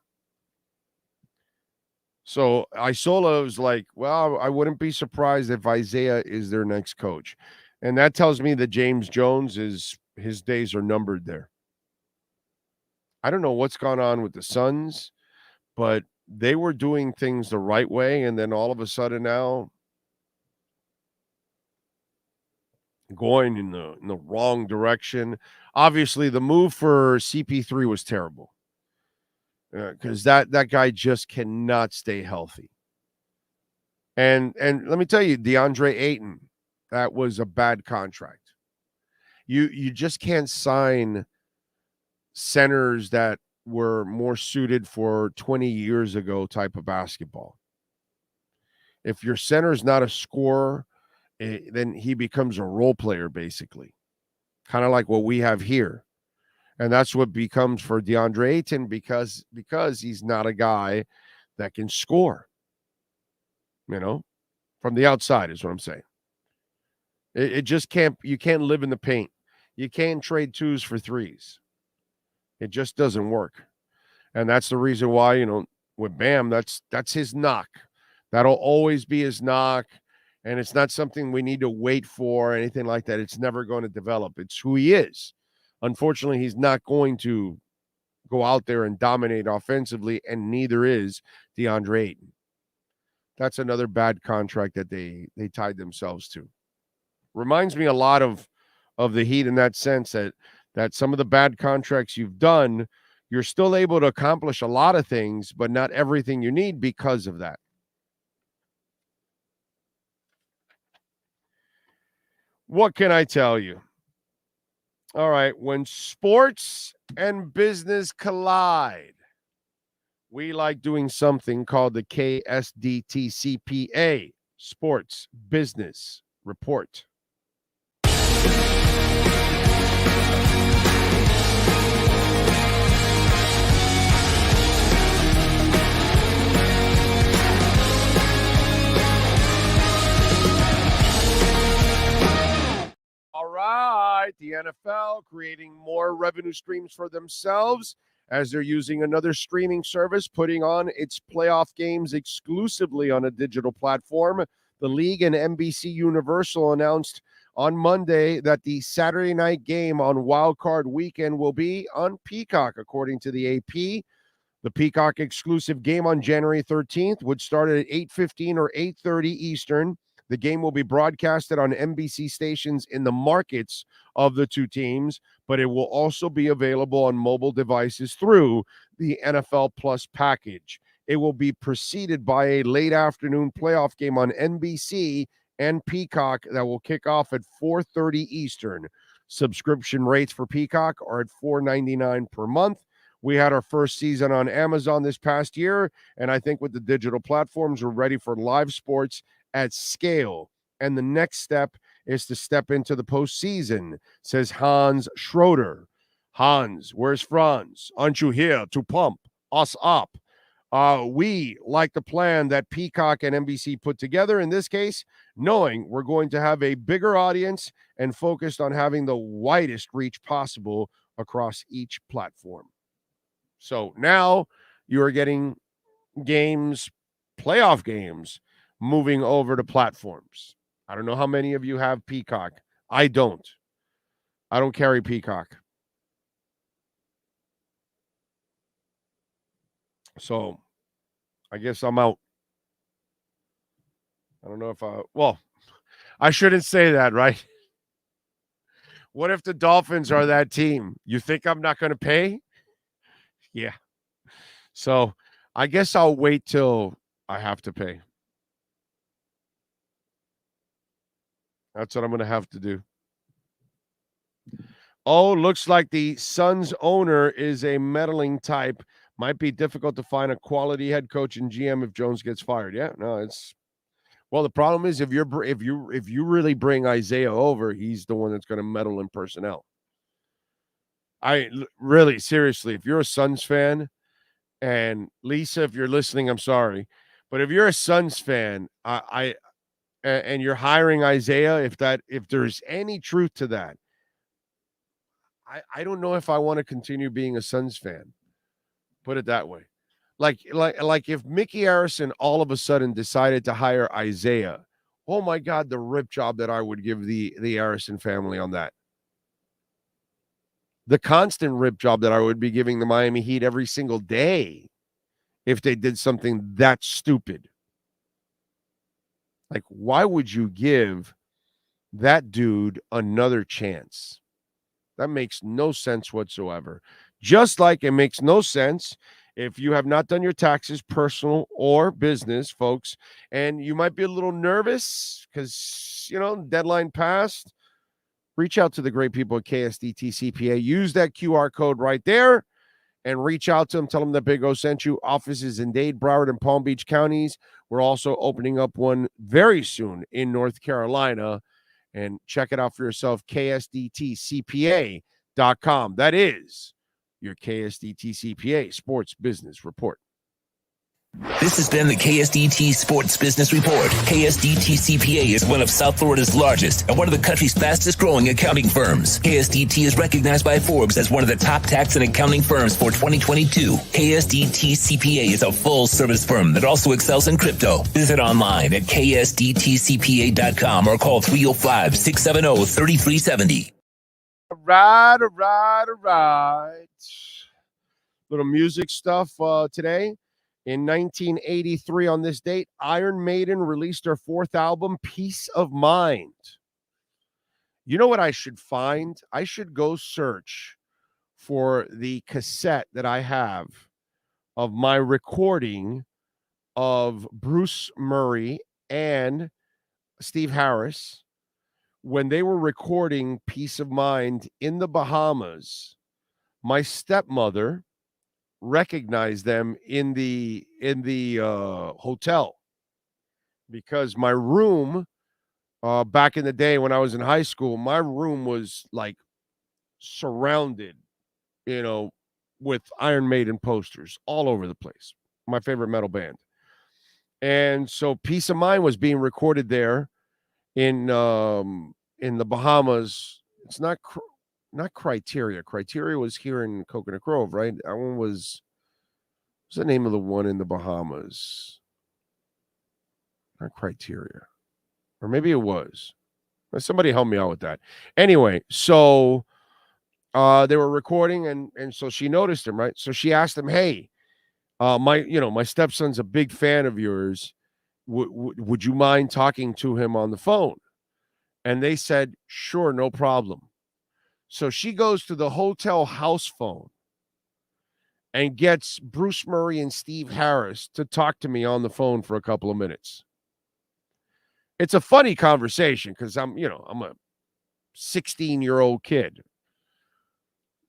So Isola was like, well, I wouldn't be surprised if Isaiah is their next coach. And that tells me that James Jones his days are numbered there. I don't know what's gone on with the Suns, but they were doing things the right way, and then all of a sudden now going in the wrong direction. Obviously, the move for CP3 was terrible because that guy just cannot stay healthy. And let me tell you, DeAndre Ayton, that was a bad contract. You just can't sign centers that were more suited for 20 years ago type of basketball. If your center is not a scorer, then he becomes a role player, basically, kind of like what we have here. And that's what becomes for DeAndre Ayton because he's not a guy that can score, from the outside is what I'm saying. It just can't, you can't live in the paint. You can't trade twos for threes. It just doesn't work. And that's the reason why, with Bam, that's his knock. That'll always be his knock. And it's not something we need to wait for or anything like that. It's never going to develop. It's who he is. Unfortunately, he's not going to go out there and dominate offensively, and neither is DeAndre Ayton. That's another bad contract that they tied themselves to. Reminds me a lot of the Heat in that sense that some of the bad contracts you've done, you're still able to accomplish a lot of things, but not everything you need because of that. What can I tell you? All right, when sports and business collide, we like doing something called the KSDTCPA, Sports Business Report. All right, the NFL creating more revenue streams for themselves as they're using another streaming service, putting on its playoff games exclusively on a digital platform. The league and NBC Universal announced on Monday that the Saturday night game on Wild Card Weekend will be on Peacock, according to the AP. The Peacock exclusive game on January 13th would start at 8:15 or 8:30 Eastern. The game will be broadcasted on NBC stations in the markets of the two teams, but it will also be available on mobile devices through the NFL Plus package. It will be preceded by a late afternoon playoff game on NBC and Peacock that will kick off at 4:30 Eastern. Subscription rates for Peacock are at $4.99 per month. We had our first season on Amazon this past year, and I think with the digital platforms, we're ready for live sports at scale. And the next step is to step into the postseason, says Hans Schroeder. Hans, where's Franz? Aren't you here to pump us up? We like the plan that Peacock and NBC put together in this case, knowing we're going to have a bigger audience and focused on having the widest reach possible across each platform. So now you are getting games, playoff games, moving over to platforms. I don't know how many of you have Peacock. I don't carry Peacock. So I guess I'm out. I don't know if I shouldn't say that, right? What if the Dolphins are that team? You think I'm not going to pay? Yeah. So I guess I'll wait till I have to pay. That's what I'm going to have to do. Oh, looks like the Suns owner is a meddling type. Might be difficult to find a quality head coach and GM if Jones gets fired. Yeah, no, it's well. The problem is if you really bring Isaiah over, he's the one that's going to meddle in personnel. I really seriously, if you're a Suns fan And Lisa, if you're listening, I'm sorry. But if you're a Suns fan, and you're hiring Isaiah, if there's any truth to that, I don't know if I want to continue being a Suns fan. Put it that way. Like if Mickey Harrison all of a sudden decided to hire Isaiah, oh my God, the rip job that I would give the Harrison family on that. The constant rip job that I would be giving the Miami Heat every single day if they did something that stupid. Like, why would you give that dude another chance? That makes no sense whatsoever. Just like it makes no sense if you have not done your taxes, personal or business, folks, and you might be a little nervous because, deadline passed. Reach out to the great people at KSDT CPA. Use that QR code right there and reach out to them. Tell them that Big O sent you. Offices in Dade, Broward, and Palm Beach counties. We're also opening up one very soon in North Carolina. And check it out for yourself, ksdtcpa.com. That is your KSDT CPA Sports Business Report. This has been the KSDT Sports Business Report. KSDT CPA is one of South Florida's largest and one of the country's fastest growing accounting firms. KSDT is recognized by Forbes as one of the top tax and accounting firms for 2022. KSDT CPA is a full service firm that also excels in crypto. Visit online at ksdtcpa.com or call 305-670-3370. All right. Little music stuff today. In 1983, on this date, Iron Maiden released their fourth album, Peace of Mind. You know what I should find? I should go search for the cassette that I have of my recording of Bruce Murray and Steve Harris when they were recording Peace of Mind in the Bahamas. My stepmother recognized them in the hotel because my room back in the day when I was in high school, my room was like surrounded, with Iron Maiden posters all over the place. My favorite metal band. And so Peace of Mind was being recorded there in the Bahamas. It's not Criteria. Criteria was here in Coconut Grove, right? That one what's the name of the one in the Bahamas? Not Criteria. Or maybe it was. Somebody help me out with that. Anyway, so they were recording and so she noticed him, right? So she asked him, hey, my stepson's a big fan of yours. Would you mind talking to him on the phone? And they said, sure, no problem. So she goes to the hotel house phone and gets Bruce Murray and Steve Harris to talk to me on the phone for a couple of minutes. It's a funny conversation because I'm a 16-year-old kid.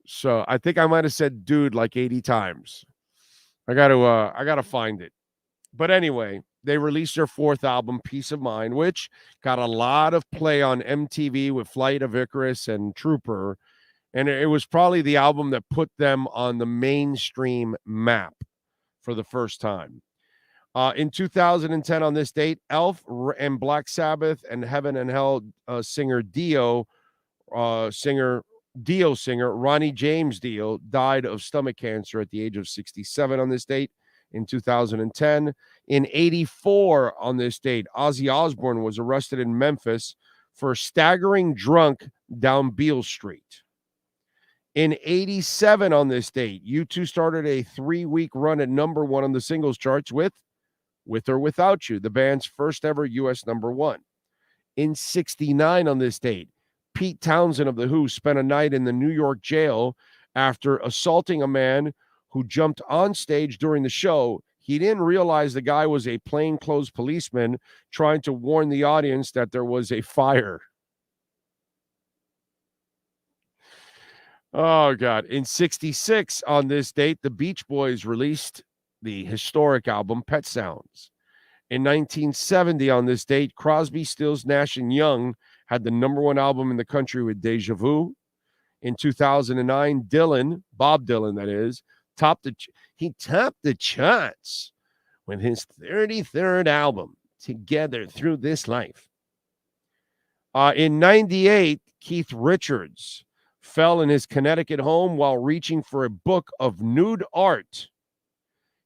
So I think I might have said dude like 80 times. I got to find it. But anyway, they released their fourth album, Peace of Mind, which got a lot of play on MTV with Flight of Icarus and Trooper. And it was probably the album that put them on the mainstream map for the first time. In 2010, on this date, Elf and Black Sabbath and Heaven and Hell singer Dio singer Ronnie James Dio died of stomach cancer at the age of 67 on this date. In 2010, in 84 on this date, Ozzy Osbourne was arrested in Memphis for staggering drunk down Beale Street. In 87 on this date, U2 started a 3-week run at number one on the singles charts with or Without You, the band's first ever U.S. number one. In 69 on this date, Pete Townsend of The Who spent a night in the New York jail after assaulting a man who jumped on stage during the show. He didn't realize the guy was a plainclothes policeman trying to warn the audience that there was a fire. Oh, God. In 66 on this date, the Beach Boys released the historic album Pet Sounds. In 1970 on this date, Crosby, Stills, Nash & Young had the number one album in the country with Deja Vu. In 2009, Bob Dylan, that is, He topped the charts with his 33rd album, Together Through This Life. In 98, Keith Richards fell in his Connecticut home while reaching for a book of nude art.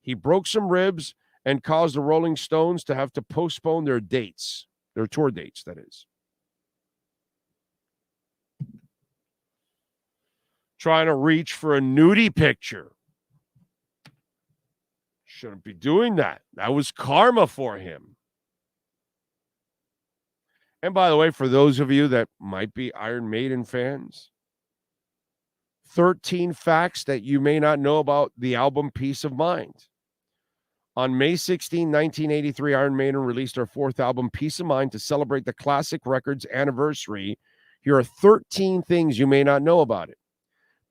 He broke some ribs and caused the Rolling Stones to have to postpone their tour dates, that is. Trying to reach for a nudie picture. Shouldn't be doing that. That was karma for him. And by the way, for those of you that might be Iron Maiden fans, 13 facts that you may not know about the album Peace of Mind. On May 16, 1983, Iron Maiden released our fourth album, Peace of Mind, to celebrate the classic record's anniversary. Here are 13 things you may not know about it.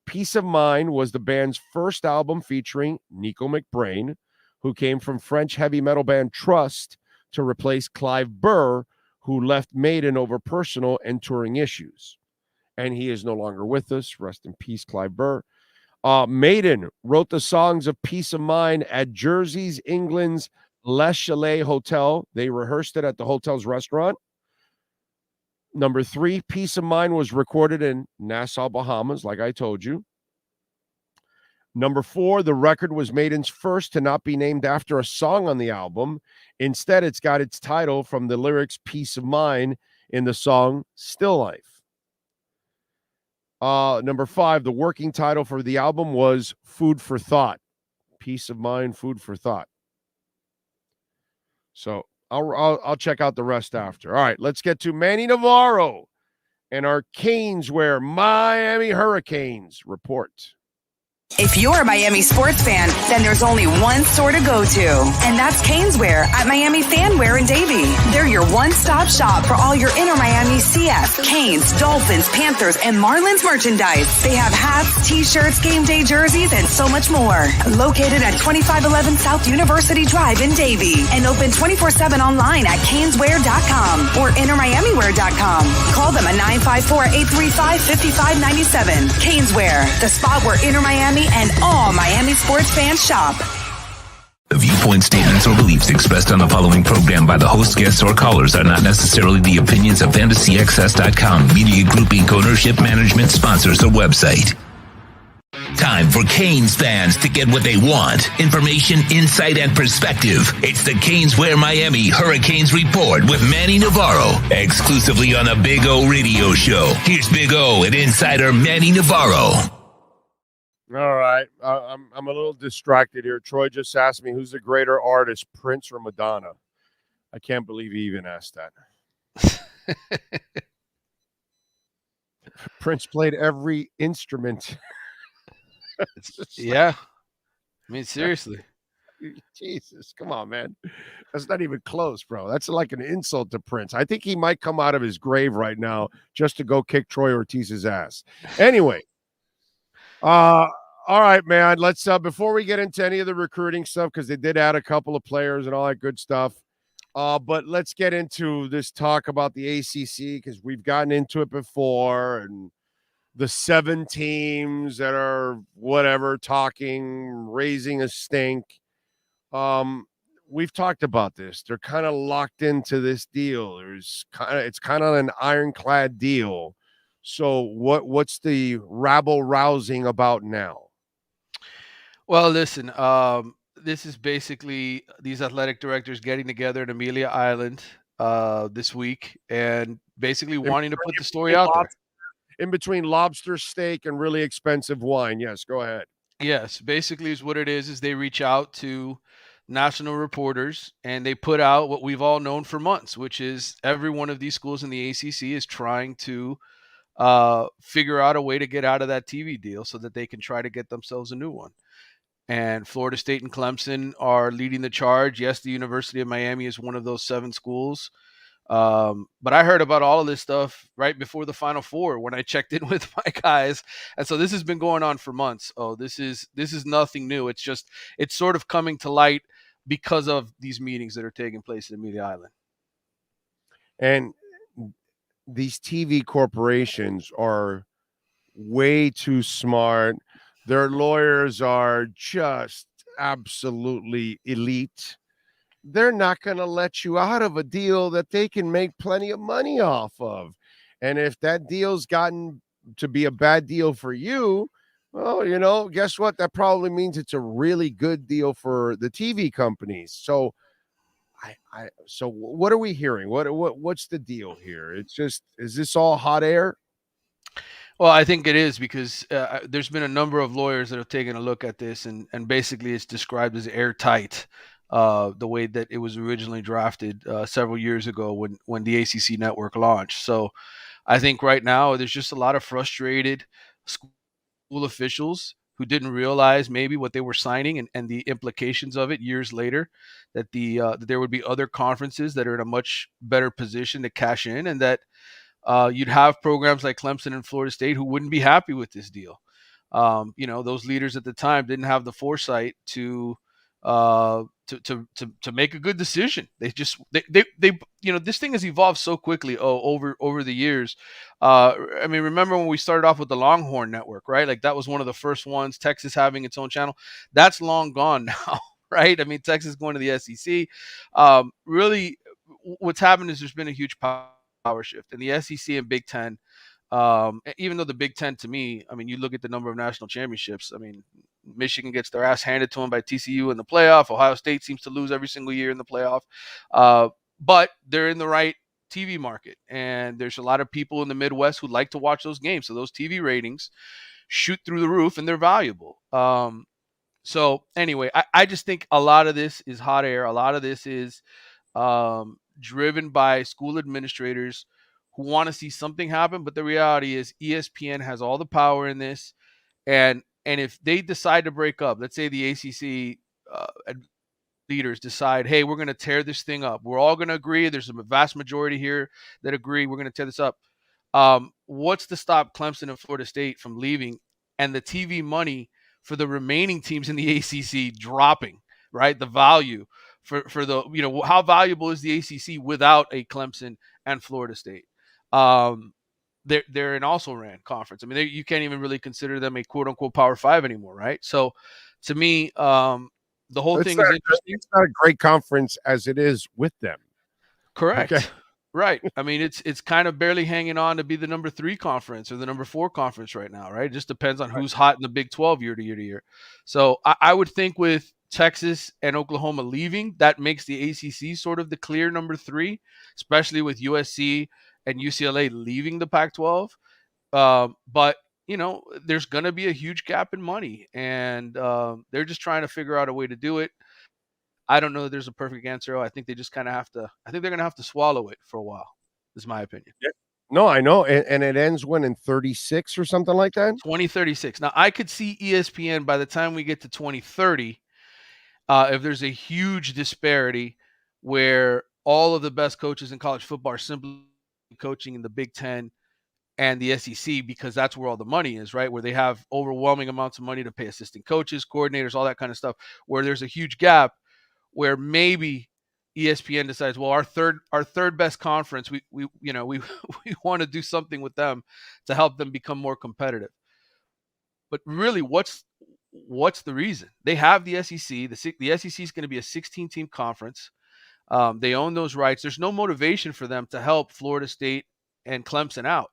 Peace of Mind was the band's first album featuring Nico McBrain, who came from French heavy metal band Trust to replace Clive Burr, who left Maiden over personal and touring issues. And he is no longer with us. Rest in peace, Clive Burr. Maiden wrote the songs of Peace of Mind at Jersey's, England's Les Chalet Hotel. They rehearsed it at the hotel's restaurant. Number 3, Peace of Mind was recorded in Nassau, Bahamas, like I told you. Number 4, the record was Maiden's first to not be named after a song on the album. Instead, it's got its title from the lyrics Peace of Mind in the song Still Life. Number 5, the working title for the album was Food for Thought. Peace of Mind, Food for Thought. So I'll check out the rest after. All right, let's get to Manny Navarro and our Caneswear Miami Hurricanes report. If you're a Miami sports fan, then there's only one store to go to, and that's Caneswear at Miami Fanwear in Davie. They're your one-stop shop for all your inner Miami CF, Canes, Dolphins, Panthers, and Marlins merchandise. They have hats, t-shirts, game day jerseys, and so much more. Located at 2511 South University Drive in Davie, and open 24/7 online at caneswear.com or innermiamiwear.com. Call them at 954-835-5597. Caneswear, the spot where inner Miami and all Miami sports fans shop. The viewpoint, statements, or beliefs expressed on the following program by the host, guests, or callers are not necessarily the opinions of FantasyXS.com, Media Group Inc. ownership, management, sponsors, or website. Time for Canes fans to get what they want. Information, insight, and perspective. It's the Caneswear Miami Hurricanes Report with Manny Navarro, exclusively on the Big O Radio Show. Here's Big O and insider Manny Navarro. All right. I'm a little distracted here. Troy just asked me who's the greater artist, Prince or Madonna. I can't believe he even asked that. Prince played every instrument. Yeah. I mean, seriously. Jesus, come on, man. That's not even close, bro. That's like an insult to Prince. I think he might come out of his grave right now just to go kick Troy Ortiz's ass. Anyway. All right, man. Let's before we get into any of the recruiting stuff, because they did add a couple of players and all that good stuff. But let's get into this talk about the ACC, because we've gotten into it before, and the 7 teams that are whatever talking, raising a stink. We've talked about this. They're kind of locked into this deal. It's kind of an ironclad deal. So what's the rabble-rousing about now? Well, listen, this is basically these athletic directors getting together in Amelia Island this week and basically wanting to put the story out there. In between lobster steak and really expensive wine. Yes, go ahead. Yes, basically is what it is they reach out to national reporters and they put out what we've all known for months, which is every one of these schools in the ACC is trying to figure out a way to get out of that TV deal so that they can try to get themselves a new one. And Florida State and Clemson are leading the charge. Yes, the University of Miami is one of those 7 schools. But I heard about all of this stuff right before the Final Four when I checked in with my guys. And so this has been going on for months. Oh, this is nothing new. It's sort of coming to light because of these meetings that are taking place in Amelia Island. And these TV corporations are way too smart. Their lawyers are just absolutely elite. They're not going to let you out of a deal that they can make plenty of money off of. And if that deal's gotten to be a bad deal for you, well, guess what? That probably means it's a really good deal for the TV companies. So so what are we hearing? What's the deal here? It's just, is this all hot air? Well, I think it is because there's been a number of lawyers that have taken a look at this, and basically it's described as airtight, the way that it was originally drafted several years ago when the ACC network launched. So I think right now there's just a lot of frustrated school officials who didn't realize maybe what they were signing and the implications of it years later, that that there would be other conferences that are in a much better position to cash in, and that you'd have programs like Clemson and Florida State who wouldn't be happy with this deal. Those leaders at the time didn't have the foresight to make a good decision. This thing has evolved so quickly over the years. Remember when we started off with the Longhorn Network, right? Like that was one of the first ones. Texas having its own channel, that's long gone now, right? I mean, Texas going to the SEC. Really, what's happened is there's been a huge power shift in the SEC and Big Ten. Even though the Big Ten, to me, I mean, you look at the number of national championships. I mean, Michigan gets their ass handed to them by TCU in the playoff. Ohio State seems to lose every single year in the playoff. But they're in the right TV market, and there's a lot of people in the Midwest who like to watch those games. So those TV ratings shoot through the roof, and they're valuable. So anyway, I just think a lot of this is hot air. A lot of this is driven by school administrators who want to see something happen. But the reality is ESPN has all the power in this. And if they decide to break up, let's say the ACC leaders decide, hey, we're going to tear this thing up. We're all going to agree. There's a vast majority here that agree we're going to tear this up. What's to stop Clemson and Florida State from leaving and the TV money for the remaining teams in the ACC dropping, right? The value for the, how valuable is the ACC without a Clemson and Florida State? They're an also ran conference. I mean, you can't even really consider them a quote unquote Power Five anymore, right? So to me, the whole thing is interesting. It's not a great conference as it is with them. Correct. Okay. Right. I mean, it's kind of barely hanging on to be the number 3 conference or the number 4 conference right now, right? It just depends on who's hot in the Big 12 year to year. So I would think with Texas and Oklahoma leaving, that makes the ACC sort of the clear number 3, especially with USC and UCLA leaving the Pac-12. But, there's going to be a huge gap in money, and they're just trying to figure out a way to do it. I don't know that there's a perfect answer. I think they just kind of have to. I think they're going to have to swallow it for a while. Is my opinion. Yeah. No, I know, and it ends when in 36 or something like that. 2036. Now I could see ESPN by the time we get to 2030, if there's a huge disparity where all of the best coaches in college football are simply coaching in the Big Ten and the SEC because that's where all the money is, right? Where they have overwhelming amounts of money to pay assistant coaches, coordinators, all that kind of stuff. Where there's a huge gap. Where maybe ESPN decides, well, our third best conference, we want to do something with them to help them become more competitive. But really, what's the reason? They have the SEC. The SEC is going to be a 16-team conference. They own those rights. There's no motivation for them to help Florida State and Clemson out.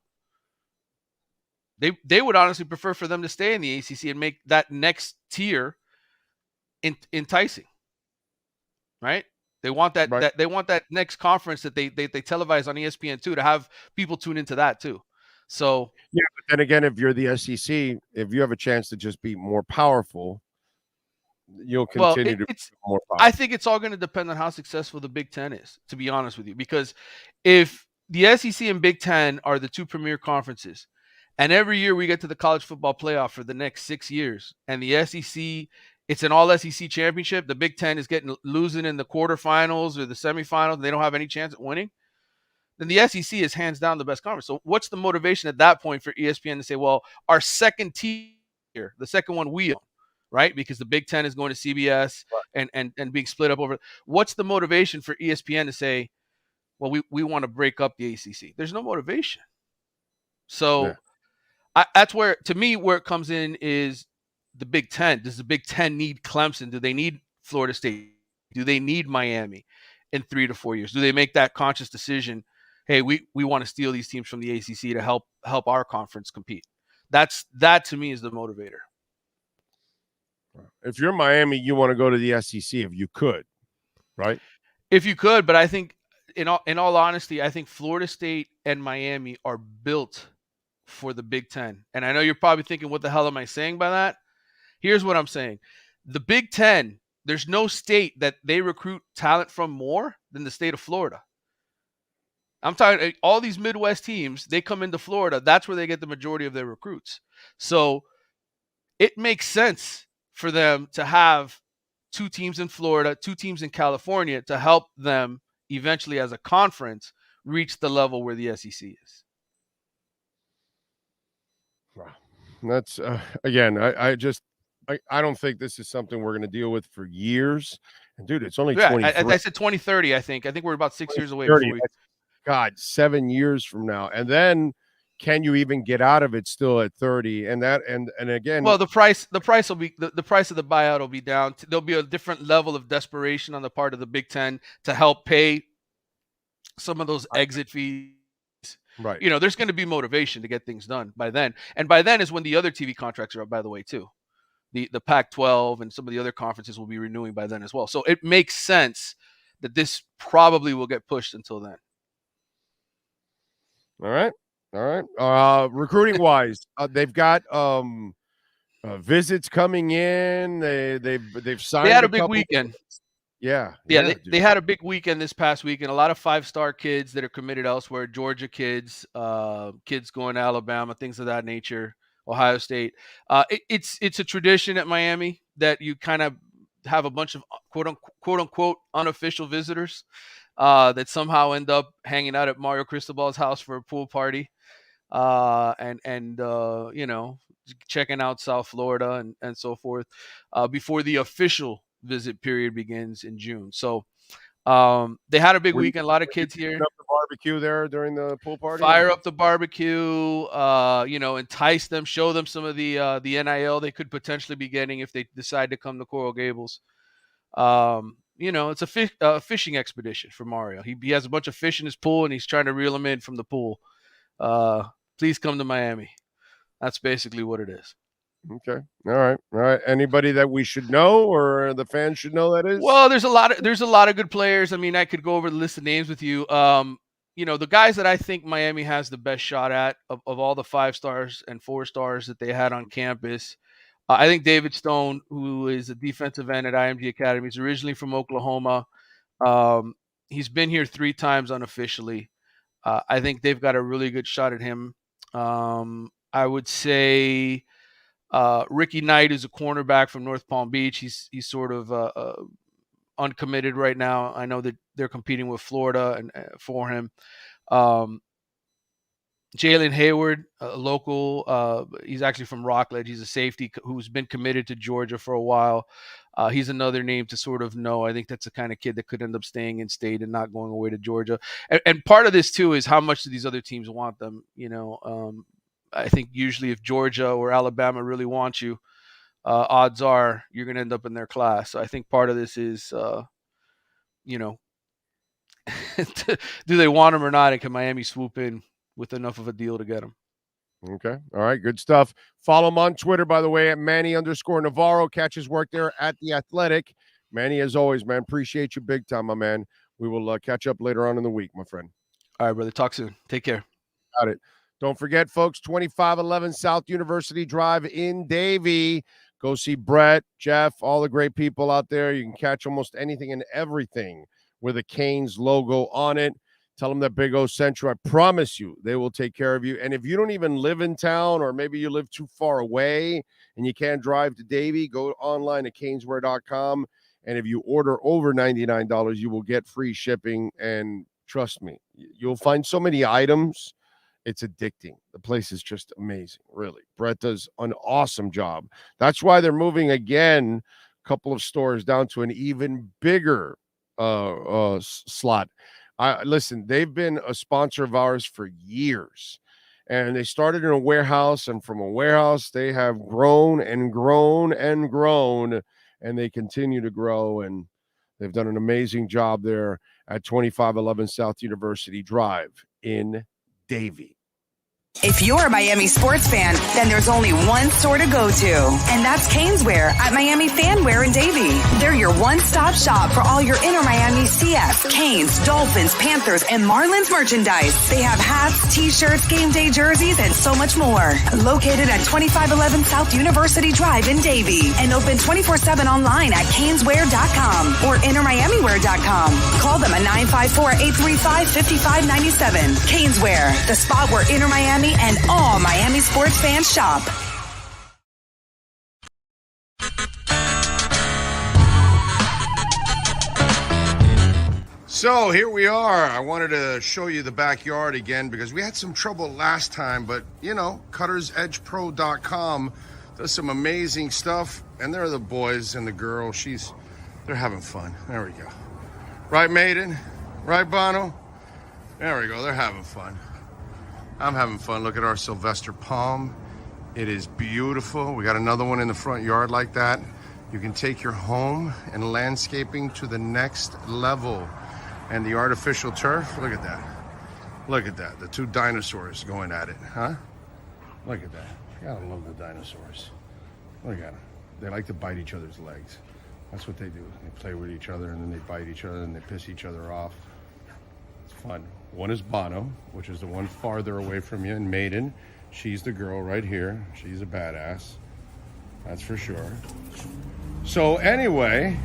They would honestly prefer for them to stay in the ACC and make that next tier enticing. Right? They want that, right. They want that next conference that they televise on ESPN2 to have people tune into that too. So yeah, but then again, if you're the SEC, if you have a chance to just be more powerful, you'll continue to be more powerful. I think it's all going to depend on how successful the Big Ten is, to be honest with you. Because if the SEC and Big Ten are the 2 premier conferences, and every year we get to the college football playoff for the next 6 years, and the SEC, it's an all SEC championship, the Big Ten is losing in the quarterfinals or the semifinals, and they don't have any chance at winning, then the SEC is hands down the best conference. So what's the motivation at that point for ESPN to say, well, our second tier, the second one we own, right? Because the Big Ten is going to CBS and being split up over. What's the motivation for ESPN to say, well, we want to break up the ACC? There's no motivation. So that's where, to me, where it comes in is the Big Ten. Does the Big Ten need Clemson? Do they need Florida State? Do they need Miami in 3 to 4 years? Do they make that conscious decision? Hey, we want to steal these teams from the ACC to help our conference compete. That to me is the motivator. If you're Miami, you want to go to the SEC if you could, right? If you could, but I think in all honesty, I think Florida State and Miami are built for the Big Ten. And I know you're probably thinking, what the hell am I saying by that? Here's what I'm saying. The Big Ten, there's no state that they recruit talent from more than the state of Florida. I'm talking all these Midwest teams, they come into Florida. That's where they get the majority of their recruits. So it makes sense for them to have 2 teams in Florida, 2 teams in California to help them eventually as a conference reach the level where the SEC is. Wow. That's again, I don't think this is something we're going to deal with for years. And dude, it's only 20. I said 2030. I think we're about 6 years away. Before God, 7 years from now, and then can you even get out of it still at 30? And again, well, the price will be the price of the buyout will be down. There'll be a different level of desperation on the part of the Big Ten to help pay some of those exit fees. Right. You know, there's going to be motivation to get things done by then. And by then is when the other TV contracts are up, by the way, too. The Pac-12 and some of the other conferences will be renewing by then as well. So it makes sense that this probably will get pushed until then. All right. Recruiting wise, they've got visits coming in. They've signed. They had a big weekend. Yeah. They had a big weekend this past weekend. A lot of 5-star kids that are committed elsewhere. Georgia kids, kids going to Alabama, things of that nature. Ohio State. It's a tradition at Miami that you kind of have a bunch of quote unquote unofficial visitors that somehow end up hanging out at Mario Cristobal's house for a pool party, and you know, checking out South Florida and so forth before the official visit period begins in June. So they had a big weekend. A lot of kids here. Up the barbecue there during the pool party. Fire up the barbecue. You know, entice them, show them some of the NIL they could potentially be getting if they decide to come to Coral Gables. You know, it's a fishing expedition for Mario. He has a bunch of fish in his pool, and he's trying to reel them in from the pool. Please come to Miami. That's basically what it is. Okay. All right. Anybody that we should know or the fans should know that is? Well, there's a lot of good players. I mean, I could go over the list of names with you. You know, the guys that I think Miami has the best shot at of all the 5-stars and 4-stars that they had on campus. I think David Stone, who is a defensive end at IMG Academy, is originally from Oklahoma. He's been here 3 times unofficially. I think they've got a really good shot at him. I would say Ricky Knight is a cornerback from North Palm Beach. He's sort of uncommitted right now. I know that they're competing with Florida and for him. Jalen Hayward, a local, he's actually from Rockledge. He's a safety who's been committed to Georgia for a while. He's another name to sort of know. I think that's the kind of kid that could end up staying in state and not going away to Georgia. And part of this, too, is how much do these other teams want them? You know, I think usually if Georgia or Alabama really want you, odds are you're going to end up in their class. So I think part of this is, you know, do they want him or not? And can Miami swoop in with enough of a deal to get him? Okay. All right. Good stuff. Follow him on Twitter, by the way, at Manny_Navarro. Catch his work there at The Athletic. Manny, as always, man, appreciate you big time, my man. We will catch up later on in the week, my friend. All right, brother. Talk soon. Take care. Got it. Don't forget, folks, 2511 South University Drive in Davie. Go see Brett, Jeff, all the great people out there. You can catch almost anything and everything with a Canes logo on it. Tell them that Big O sent you. I promise you they will take care of you. And if you don't even live in town, or maybe you live too far away and you can't drive to Davie, go online at caneswear.com. And if you order over $99, you will get free shipping. And trust me, you'll find so many items. It's addicting. The place is just amazing, really. Brett does an awesome job. That's why they're moving again, a couple of stores down to an even bigger slot. Listen, they've been a sponsor of ours for years, And they started in a warehouse, and from a warehouse, they have grown and grown and grown, and they continue to grow. And they've done an amazing job there at 2511 South University Drive in Davie. If you're a Miami sports fan, then there's only one store to go to, and that's Caneswear at Miami Fanwear in Davie. They're your one-stop shop for all your inner Miami CF, Canes, Dolphins, Panthers, and Marlins merchandise. They have hats, t-shirts, game day jerseys, and so much more. Located at 2511 South University Drive in Davie, and open 24/7 online at caneswear.com or innermiamiwear.com. Call them at 954-835-5597. Caneswear, the spot where inner Miami and all Miami sports fans shop. So here we are. I wanted to show you the backyard again because we had some trouble last time, but you know, cuttersedgepro.com does some amazing stuff, and there are the boys and the girl. They're having fun. There we go. Right, Maiden? Right, Bono? There we go. They're having fun. I'm having fun. Look at our Sylvester palm. It is beautiful. We got another one in the front yard like that. You can take your home and landscaping to the next level. And the artificial turf, look at that. Look at that. The two dinosaurs going at it, huh? Look at that. Gotta love the dinosaurs. Look at them. They like to bite each other's legs. That's what they do. They play with each other, and then they bite each other, and they piss each other off. It's fun. One is Bono, which is the one farther away from you, and Maiden. She's the girl right here. She's a badass. That's for sure. So anyway,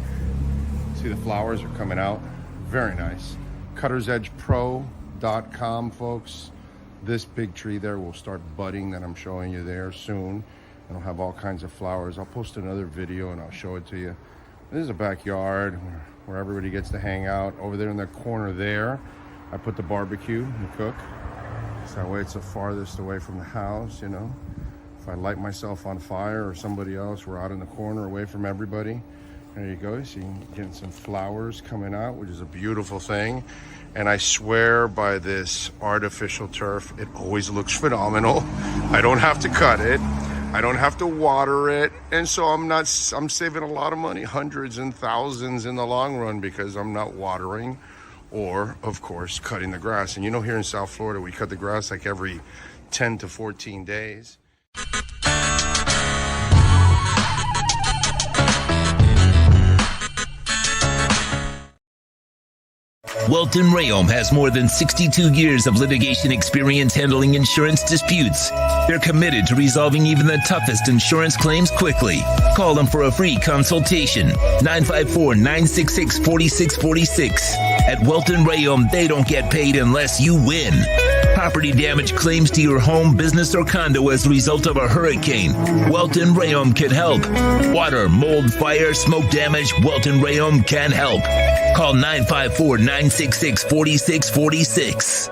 see the flowers are coming out. Very nice. cuttersedgepro.com, folks. This big tree there will start budding that I'm showing you there soon. It'll have all kinds of flowers. I'll post another video and I'll show it to you. This is a backyard where everybody gets to hang out. Over there in the corner there, I put the barbecue and cook. So that way it's the farthest away from the house, you know. If I light myself on fire or somebody else, we're out in the corner away from everybody. There you go. So you can get some flowers coming out, which is a beautiful thing. And I swear by this artificial turf, it always looks phenomenal. I don't have to cut it. I don't have to water it. And so I'm saving a lot of money, hundreds and thousands in the long run, because I'm not watering or, of course, cutting the grass. And you know, here in South Florida, we cut the grass like every 10 to 14 days. Welton Rayom has more than 62 years of litigation experience handling insurance disputes. They're committed to resolving even the toughest insurance claims quickly. Call them for a free consultation. 954-966-4646. At Welton Rayom, they don't get paid unless you win. Property damage claims to your home, business, or condo as a result of a hurricane. Welton Rayom can help. Water, mold, fire, smoke damage, Welton Rayom can help. Call 954-966-4646.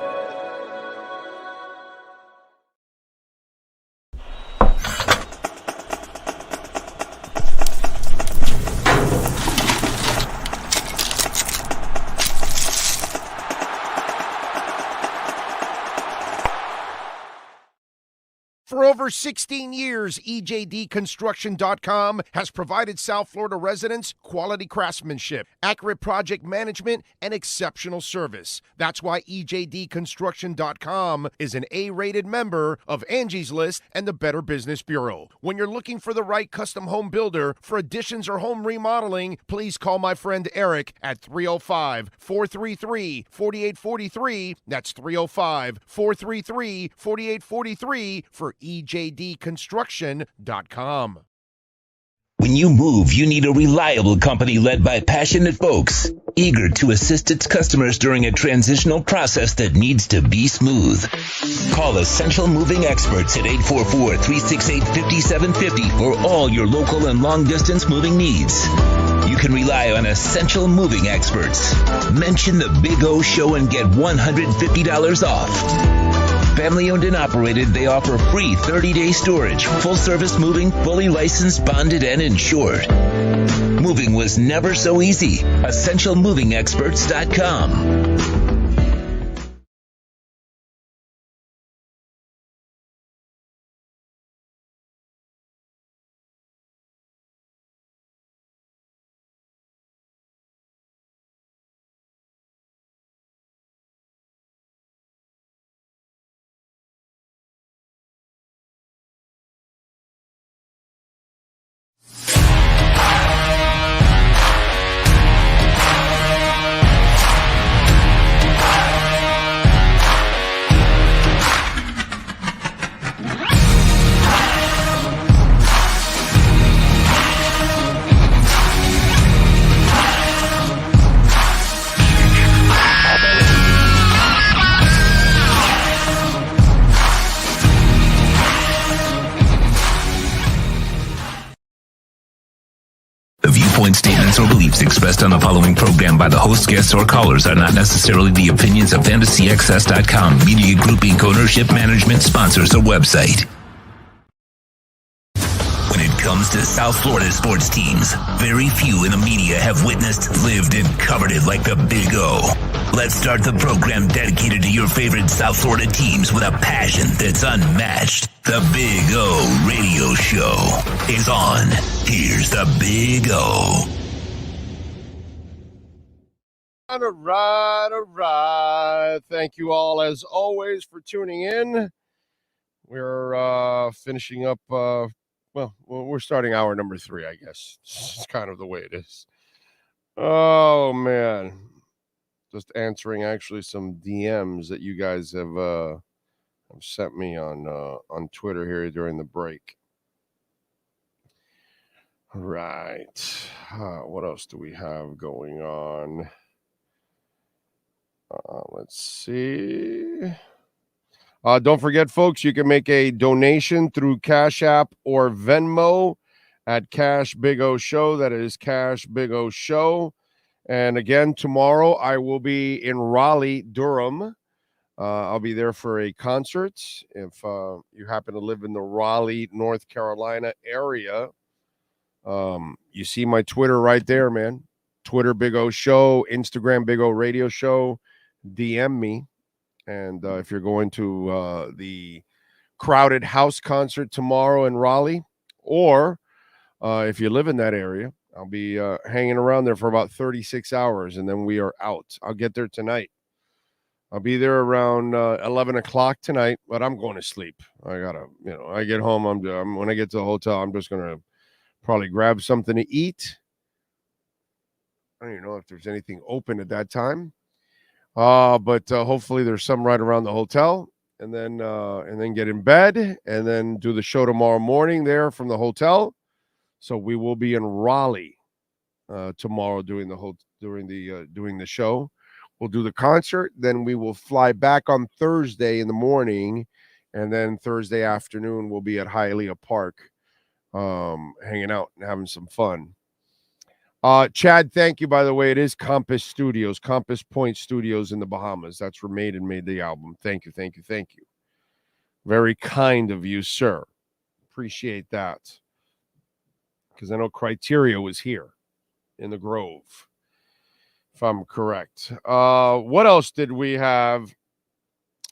For over 16 years, EJDconstruction.com has provided South Florida residents quality craftsmanship, accurate project management, and exceptional service. That's why EJDconstruction.com is an A-rated member of Angie's List and the Better Business Bureau. When you're looking for the right custom home builder for additions or home remodeling, please call my friend Eric at 305-433-4843. That's 305-433-4843 for EJDconstruction.com. When you move, you need a reliable company led by passionate folks, eager to assist its customers during a transitional process that needs to be smooth. Call Essential Moving Experts at 844-368-5750 for all your local and long-distance moving needs. You can rely on Essential Moving Experts. Mention the Big O Show and get $150 off. Family owned and operated, they offer free 30-day storage, full-service moving, fully licensed, bonded, and insured. Moving was never so easy. EssentialMovingExperts.com. or beliefs expressed on the following program by the host, guests, or callers are not necessarily the opinions of FantasyAccess.com, Media Group Inc. ownership, management, sponsors, or website. When it comes to South Florida sports teams, very few in the media have witnessed, lived, and covered it like the Big O. Let's start the program dedicated to your favorite South Florida teams with a passion that's unmatched. The Big O Radio Show is on. Here's the Big O. All right. Thank you all, as always, for tuning in. We're finishing up, we're starting hour number 3, I guess. It's kind of the way it is. Oh, man. Just answering actually some DMs that you guys have sent me on Twitter here during the break. Right. What else do we have going on? Let's see. Don't forget, folks, you can make a donation through Cash App or Venmo at Cash Big O Show. That is Cash Big O Show. And again, tomorrow I will be in Raleigh, Durham. I'll be there for a concert. If you happen to live in the Raleigh, North Carolina area, you see my Twitter right there, man. Twitter Big O Show, Instagram Big O Radio Show. DM me. And if you're going to the Crowded House concert tomorrow in Raleigh, or if you live in that area, I'll be hanging around there for about 36 hours, and then we are out. I'll get there tonight. I'll be there around 11 o'clock tonight, but I'm going to sleep. I got to, I get home. When I get to the hotel, I'm just going to probably grab something to eat. I don't even know if there's anything open at that time. But hopefully there's some right around the hotel, and then get in bed, and then do the show tomorrow morning there from the hotel. So we will be in Raleigh tomorrow doing the show. We'll do the concert, then we will fly back on Thursday in the morning, and then Thursday afternoon we'll be at Hialeah Park, hanging out and having some fun. Chad, thank you, by the way. It is Compass Point Studios in the Bahamas. That's where Maiden made the album. Thank you. Very kind of you, sir. Appreciate that. Because I know Criteria was here in the Grove, if I'm correct. What else did we have?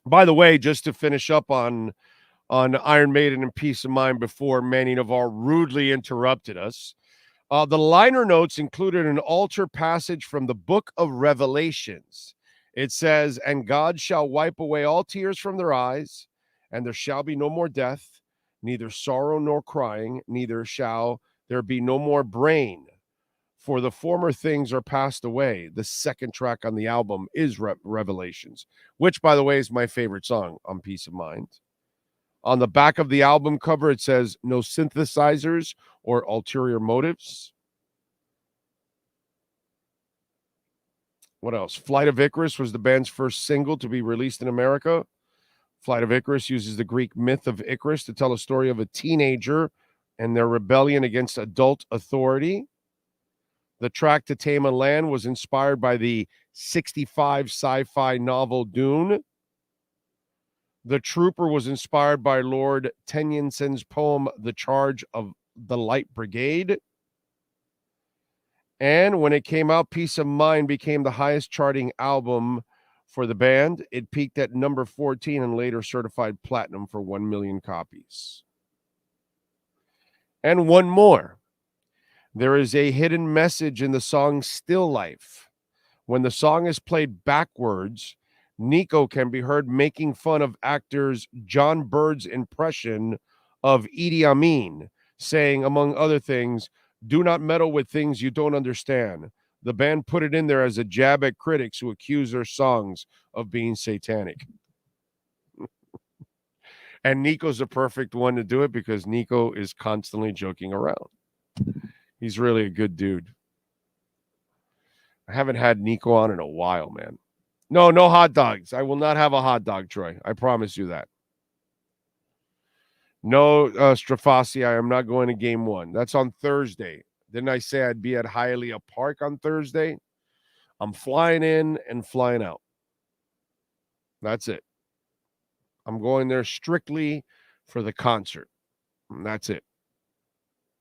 By the way, just to finish up on Iron Maiden and Peace of Mind before Manny Navarre rudely interrupted us. The liner notes included an altar passage from the book of Revelations. It says, "And God shall wipe away all tears from their eyes, and there shall be no more death, neither sorrow nor crying, neither shall there be no more brain, for the former things are passed away." The second track on the album is Revelations, which, by the way, is my favorite song on Peace of Mind. On the back of the album cover, it says, "No synthesizers or ulterior motives." What else? Flight of Icarus was the band's first single to be released in America. Flight of Icarus uses the Greek myth of Icarus to tell a story of a teenager and their rebellion against adult authority. The track To Tame a Land was inspired by the 1965 sci-fi novel Dune. The Trooper was inspired by Lord Tennyson's poem The Charge of the Light Brigade. And when it came out, Peace of Mind became the highest charting album for the band. It peaked at number 14 and later certified platinum for 1 million copies. And one more. There is a hidden message in the song Still Life. When the song is played backwards, Nico can be heard making fun of actors John Bird's impression of Idi Amin, saying, among other things, "Do not meddle with things you don't understand." The band put it in there as a jab at critics who accuse their songs of being satanic. And Nico's a perfect one to do it because Nico is constantly joking around. He's really a good dude. I haven't had Nico on in a while, man. No hot dogs. I will not have a hot dog, Troy. I promise you that. No Strafasi. I am not going to game one. That's on Thursday. Didn't I say I'd be at Hialeah Park on Thursday? I'm flying in and flying out. That's it. I'm going there strictly for the concert. And that's it.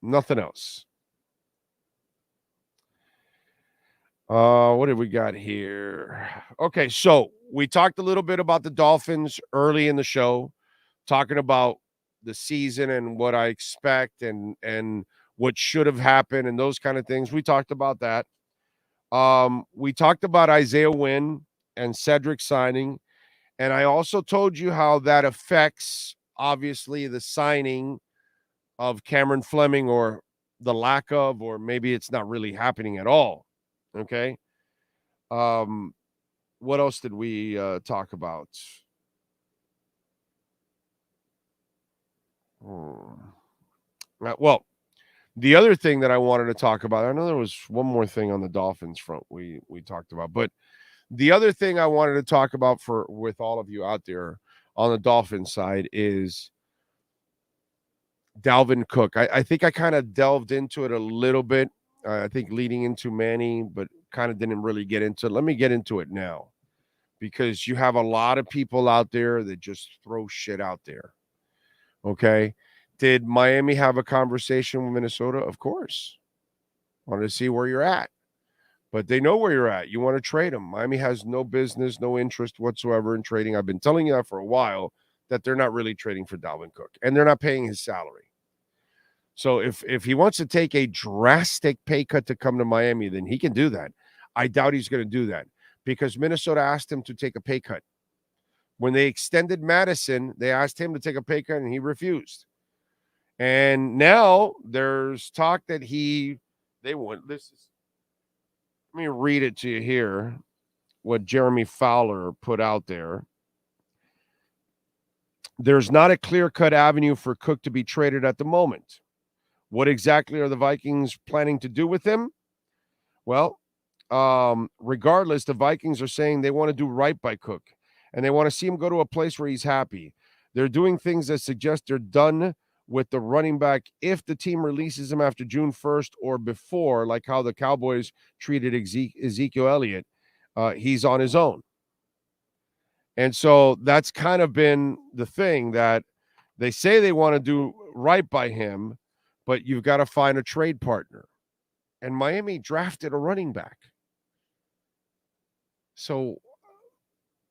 Nothing else. What did we got here? Okay, so we talked a little bit about the Dolphins early in the show, talking about the season and what I expect and what should have happened and those kind of things. We talked about that. We talked about Isaiah Wynn and Cedric signing, and I also told you how that affects, obviously, the signing of Cameron Fleming, or the lack of, or maybe it's not really happening at all. Okay. What else did we talk about? Well, the other thing that I wanted to talk about, I know there was one more thing on the Dolphins front we talked about, but the other thing I wanted to talk about with all of you out there on the Dolphins side is Dalvin Cook. I think I kind of delved into it a little bit. I think leading into Manny, but kind of didn't really get into it. Let me get into it now, because you have a lot of people out there that just throw shit out there. Okay. Did Miami have a conversation with Minnesota? Of course. Wanted to see where you're at. But they know where you're at. You want to trade them. Miami has no business, no interest whatsoever in trading. I've been telling you that for a while, that they're not really trading for Dalvin Cook, and they're not paying his salary. So if he wants to take a drastic pay cut to come to Miami, then he can do that. I doubt he's going to do that, because Minnesota asked him to take a pay cut. When they extended Madison, they asked him to take a pay cut, and he refused. And now there's talk that they want this. Let me read it to you here, what Jeremy Fowler put out there. There's not a clear-cut avenue for Cook to be traded at the moment. What exactly are the Vikings planning to do with him? Well, regardless, the Vikings are saying they want to do right by Cook, and they want to see him go to a place where he's happy. They're doing things that suggest they're done with the running back if the team releases him after June 1st or before, like how the Cowboys treated Ezekiel Elliott. He's on his own. And so that's kind of been the thing, that they say they want to do right by him, but you've got to find a trade partner. And Miami drafted a running back. So,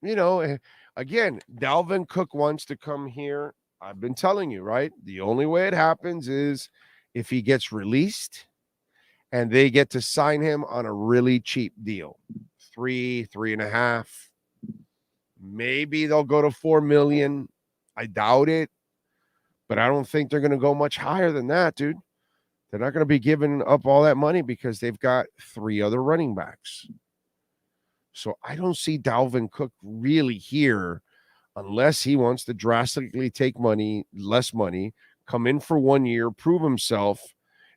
again, Dalvin Cook wants to come here. I've been telling you, right? The only way it happens is if he gets released and they get to sign him on a really cheap deal. 3.5. Maybe they'll go to $4 million. I doubt it. But I don't think they're going to go much higher than that, dude. They're not going to be giving up all that money because they've got 3 other running backs. So I don't see Dalvin Cook really here unless he wants to drastically take less money, come in for 1 year, prove himself,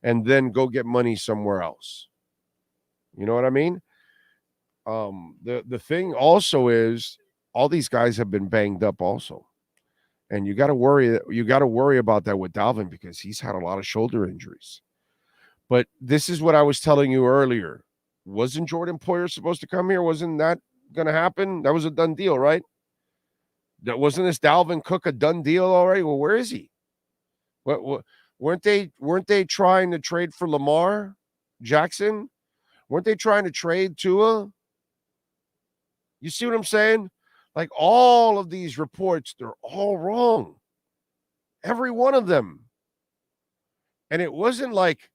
and then go get money somewhere else. You know what I mean? The thing also is all these guys have been banged up also. And you got to worry about that with Dalvin, because he's had a lot of shoulder injuries. But this is what I was telling you earlier. Wasn't Jordan Poyer supposed to come here? Wasn't that going to happen? That was a done deal, right? Wasn't this Dalvin Cook a done deal already? Well, where is he? What weren't they trying to trade for Lamar Jackson? Weren't they trying to trade Tua? You see what I'm saying? Like, all of these reports, they're all wrong. Every one of them. And it wasn't like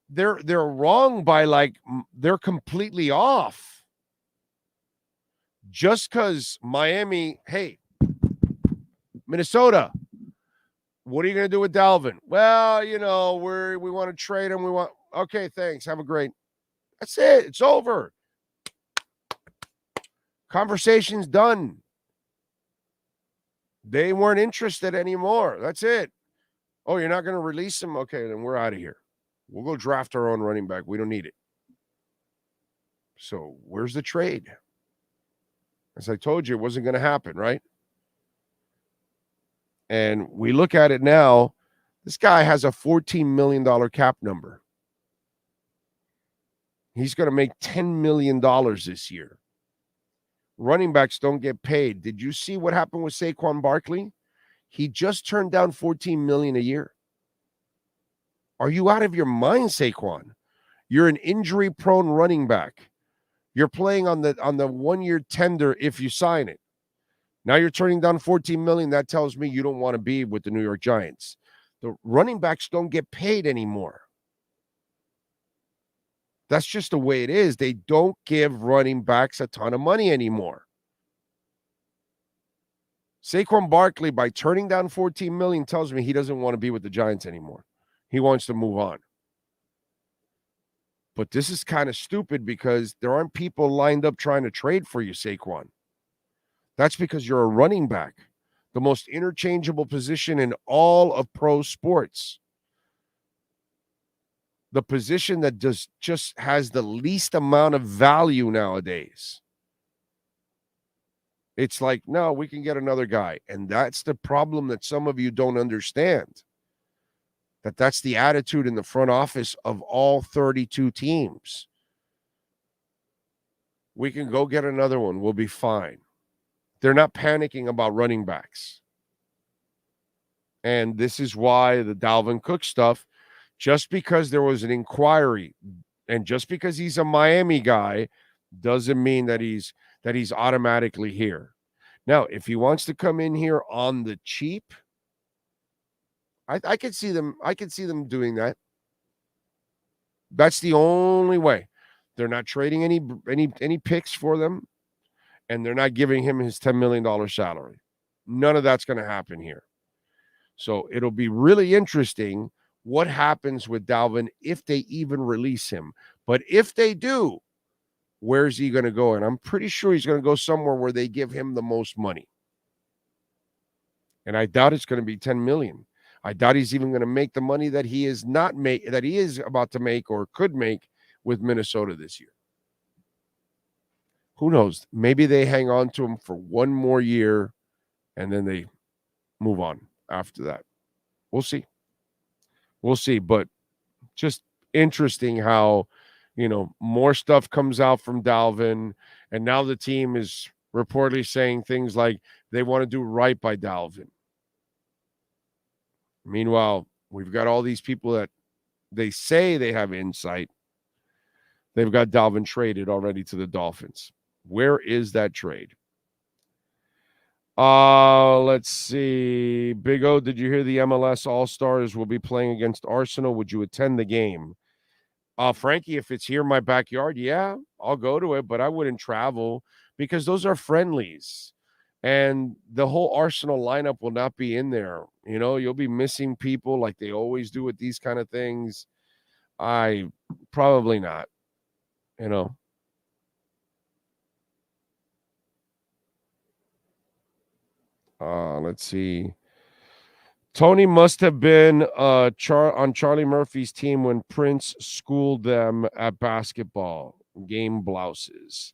they're wrong by like they're completely off. Just because Miami, hey, Minnesota, what are you going to do with Dalvin? Well, we want to trade him. Okay, thanks. Have a great. That's it. It's over. Conversation's done. They weren't interested anymore. That's it. Oh, you're not going to release him? Okay, then we're out of here. We'll go draft our own running back. We don't need it. So where's the trade? As I told you, it wasn't going to happen, right? And we look at it now. This guy has a $14 million cap number. He's going to make $10 million this year. Running backs don't get paid. Did you see what happened with Saquon Barkley? He just turned down $14 million a year. Are you out of your mind, Saquon? You're an injury-prone running back. You're playing on the 1-year tender if you sign it. Now you're turning down $14 million. That tells me you don't want to be with the New York Giants. The running backs don't get paid anymore. That's just the way it is. They don't give running backs a ton of money anymore. Saquon Barkley, by turning down $14 million, tells me he doesn't want to be with the Giants anymore. He wants to move on. But this is kind of stupid because there aren't people lined up trying to trade for you, Saquon. That's because you're a running back, the most interchangeable position in all of pro sports. The position that just has the least amount of value nowadays. It's like, no, we can get another guy. And that's the problem that some of you don't understand. That's the attitude in the front office of all 32 teams. We can go get another one. We'll be fine. They're not panicking about running backs. And this is why the Dalvin Cook stuff, just because there was an inquiry and just because he's a Miami guy doesn't mean that he's automatically here. Now, if he wants to come in here on the cheap, I could see them doing that. That's the only way. They're not trading any picks for them, and they're not giving him his $10 million salary. None of that's going to happen here. So it'll be really interesting what happens with Dalvin if they even release him. But if they do, where's he going to go? And I'm pretty sure he's going to go somewhere where they give him the most money. And I doubt it's going to be $10 million. I doubt he's even going to make the money that he is about to make or could make with Minnesota this year. Who knows? Maybe they hang on to him for one more year and then they move on after that. We'll see. We'll see. But just interesting how, more stuff comes out from Dalvin. And now the team is reportedly saying things like they want to do right by Dalvin. Meanwhile, we've got all these people that they say they have insight. They've got Dalvin traded already to the Dolphins. Where is that trade? Let's see. Big O, did you hear the MLS All-Stars will be playing against Arsenal? Would you attend the game? Frankie, if it's here in my backyard, yeah, I'll go to it, but I wouldn't travel because those are friendlies. And the whole Arsenal lineup will not be in there. You'll be missing people like they always do with these kind of things. Probably not, Let's see. Tony must have been on Charlie Murphy's team when Prince schooled them at basketball. Game blouses.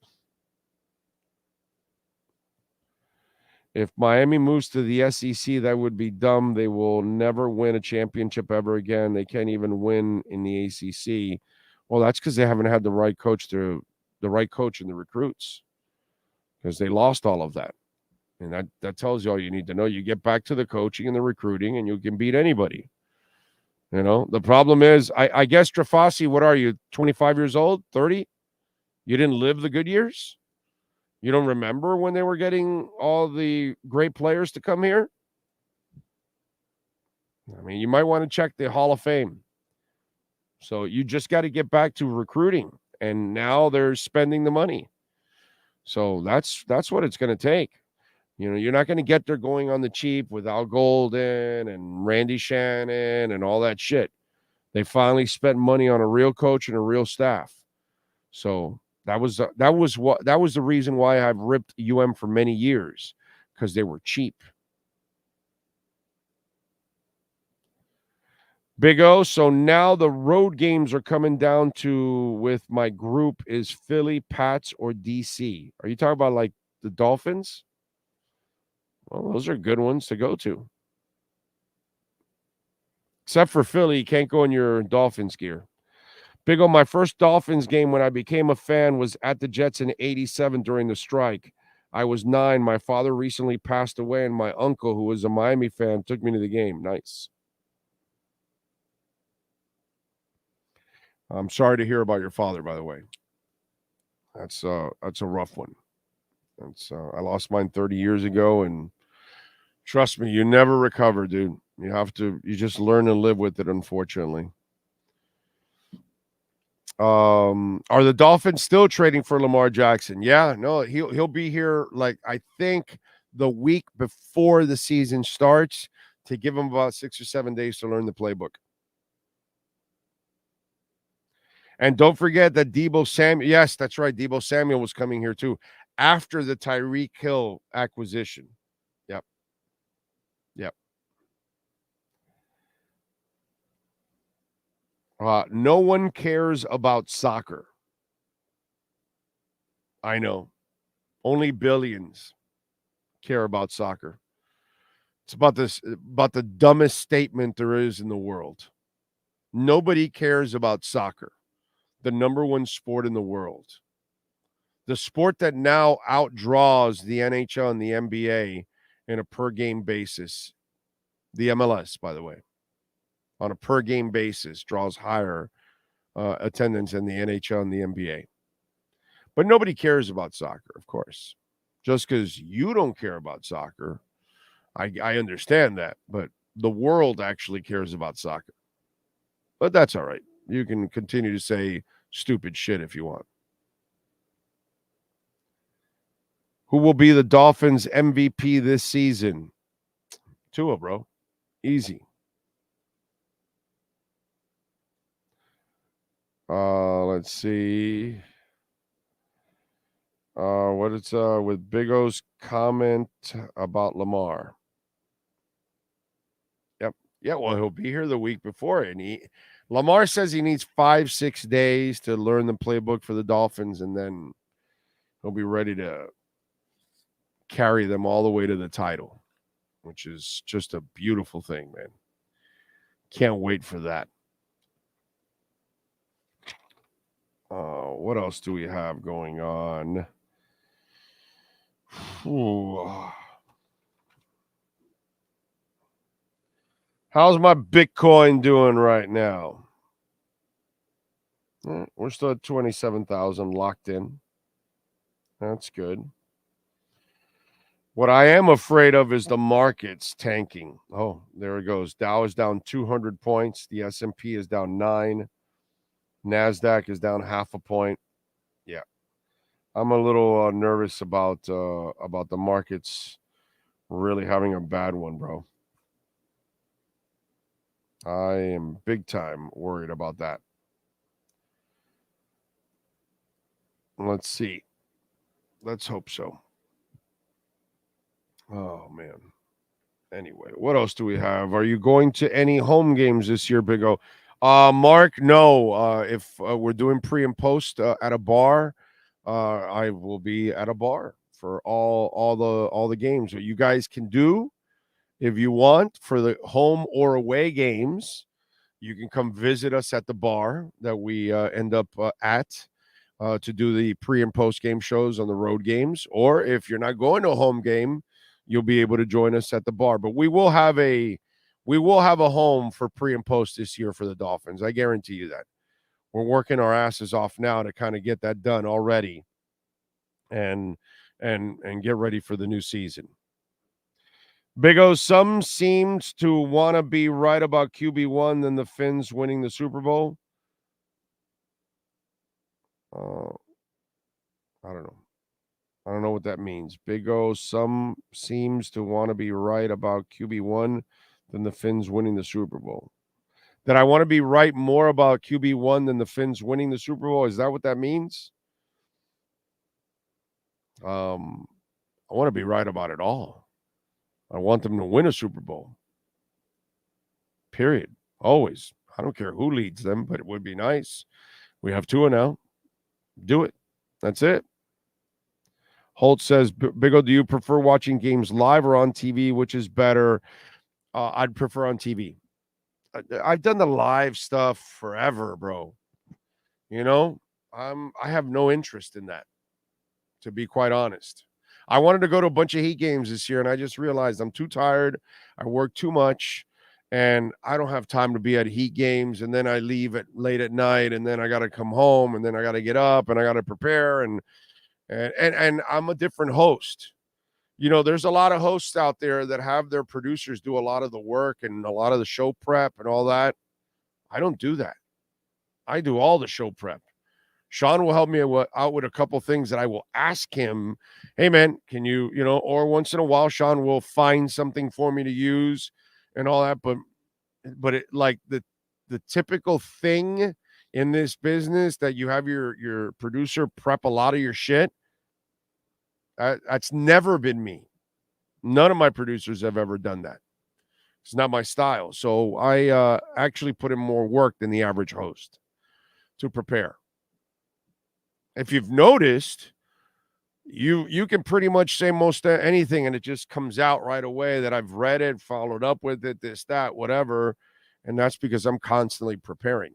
If Miami moves to the SEC, that would be dumb. They will never win a championship ever again. They can't even win in the ACC. Well, that's because they haven't had the right coach and the recruits, because they lost all of that. And that tells you all you need to know. You get back to the coaching and the recruiting, and you can beat anybody. The problem is, I guess, Trafasi, what are you, 25 years old, 30? You didn't live the good years? You don't remember when they were getting all the great players to come here? I mean, you might want to check the Hall of Fame. So you just got to get back to recruiting. And now they're spending the money. So that's what it's going to take. You're not going to get there going on the cheap with Al Golden and Randy Shannon and all that shit. They finally spent money on a real coach and a real staff. So that was the reason why I've ripped UM for many years, because they were cheap. Big O, so now the road games are coming down to, with my group, is Philly, Pats, or DC. Are you talking about like the Dolphins? Well, those are good ones to go to. Except for Philly, you can't go in your Dolphins gear. Big O, my first Dolphins game when I became a fan was at the Jets in '87 during the strike. I was 9. My father recently passed away, and my uncle, who was a Miami fan, took me to the game. Nice. I'm sorry to hear about your father, by the way. That's a rough one. I lost mine 30 years ago, and trust me, you never recover, dude. You just learn and live with it, unfortunately. Are the Dolphins still trading for Lamar Jackson? Yeah, no, he'll be here, like, I think the week before the season starts, to give him about 6 or 7 days to learn the playbook. And don't forget that Deebo Samuel, yes, that's right, Deebo Samuel was coming here too after the Tyreek Hill acquisition. Yep. No one cares about soccer. I know. Only billions care about soccer. It's about the dumbest statement there is in the world. Nobody cares about soccer, the number one sport in the world. The sport that now outdraws the NHL and the NBA in a per game basis. The MLS, by the way, on a per game basis, draws higher attendance than the NHL and the NBA. But nobody cares about soccer, of course. Just because you don't care about soccer, I understand that. But the world actually cares about soccer. But that's all right. You can continue to say stupid shit if you want. Who will be the Dolphins MVP this season? Tua, bro. Easy. Let's see. What it's with Big O's comment about Lamar. Yep. Yeah, well, he'll be here the week before, and Lamar says he needs 5-6 days to learn the playbook for the Dolphins, and then he'll be ready to carry them all the way to the title, which is just a beautiful thing, man. Can't wait for that. What else do we have going on? Ooh. How's my Bitcoin doing right now? We're still at 27,000 locked in. That's good. What I am afraid of is the markets tanking. Oh, there it goes. Dow is down 200 points. The S&P is down 9. NASDAQ is down 0.5 point. Yeah. I'm a little nervous about the markets really having a bad one, bro. I am big time worried about that. Let's see. Let's hope so. Oh, man. Anyway, what else do we have? Are you going to any home games this year, Big O? Mark, no. If we're doing pre and post at a bar, I will be at a bar for all the games. What you guys can do, if you want, for the home or away games, you can come visit us at the bar that we end up at to do the pre and post game shows on the road games. Or if you're not going to a home game, you'll be able to join us at the bar. But we will have a home for pre and post this year for the Dolphins. I guarantee you that. We're working our asses off now to kind of get that done already and get ready for the new season. Big O, some seemed to want to be right about QB1 than the Finns winning the Super Bowl. I don't know. I don't know what that means. Big O, some seems to want to be right about QB1 than the Finns winning the Super Bowl. That I want to be right more about QB1 than the Finns winning the Super Bowl? Is that what that means? I want to be right about it all. I want them to win a Super Bowl. Period. Always. I don't care who leads them, but it would be nice. We have Tua now. Do it. That's it. Holt says, Big O, do you prefer watching games live or on TV? Which is better? I'd prefer on TV. I've done the live stuff forever, bro. You know, I have no interest in that, to be quite honest. I wanted to go to a bunch of Heat games this year, and I just realized I'm too tired. I work too much, and I don't have time to be at Heat games. And then I leave at late at night, and then I got to come home, and then I got to get up, and I got to prepare, and I'm a different host. You know, there's a lot of hosts out there that have their producers do a lot of the work and a lot of the show prep and all that. I don't do that. I do all the show prep. Sean will help me out with a couple things that I will ask him, hey, man, can you, or once in a while, Sean will find something for me to use and all that. But it, like the typical thing in this business that you have your producer prep a lot of your shit, that's never been me. None of my producers have ever done that. It's not my style. So I actually put in more work than the average host to prepare. If you've noticed, you can pretty much say most anything, and it just comes out right away that I've read it, followed up with it, this, that, whatever. And that's because I'm constantly preparing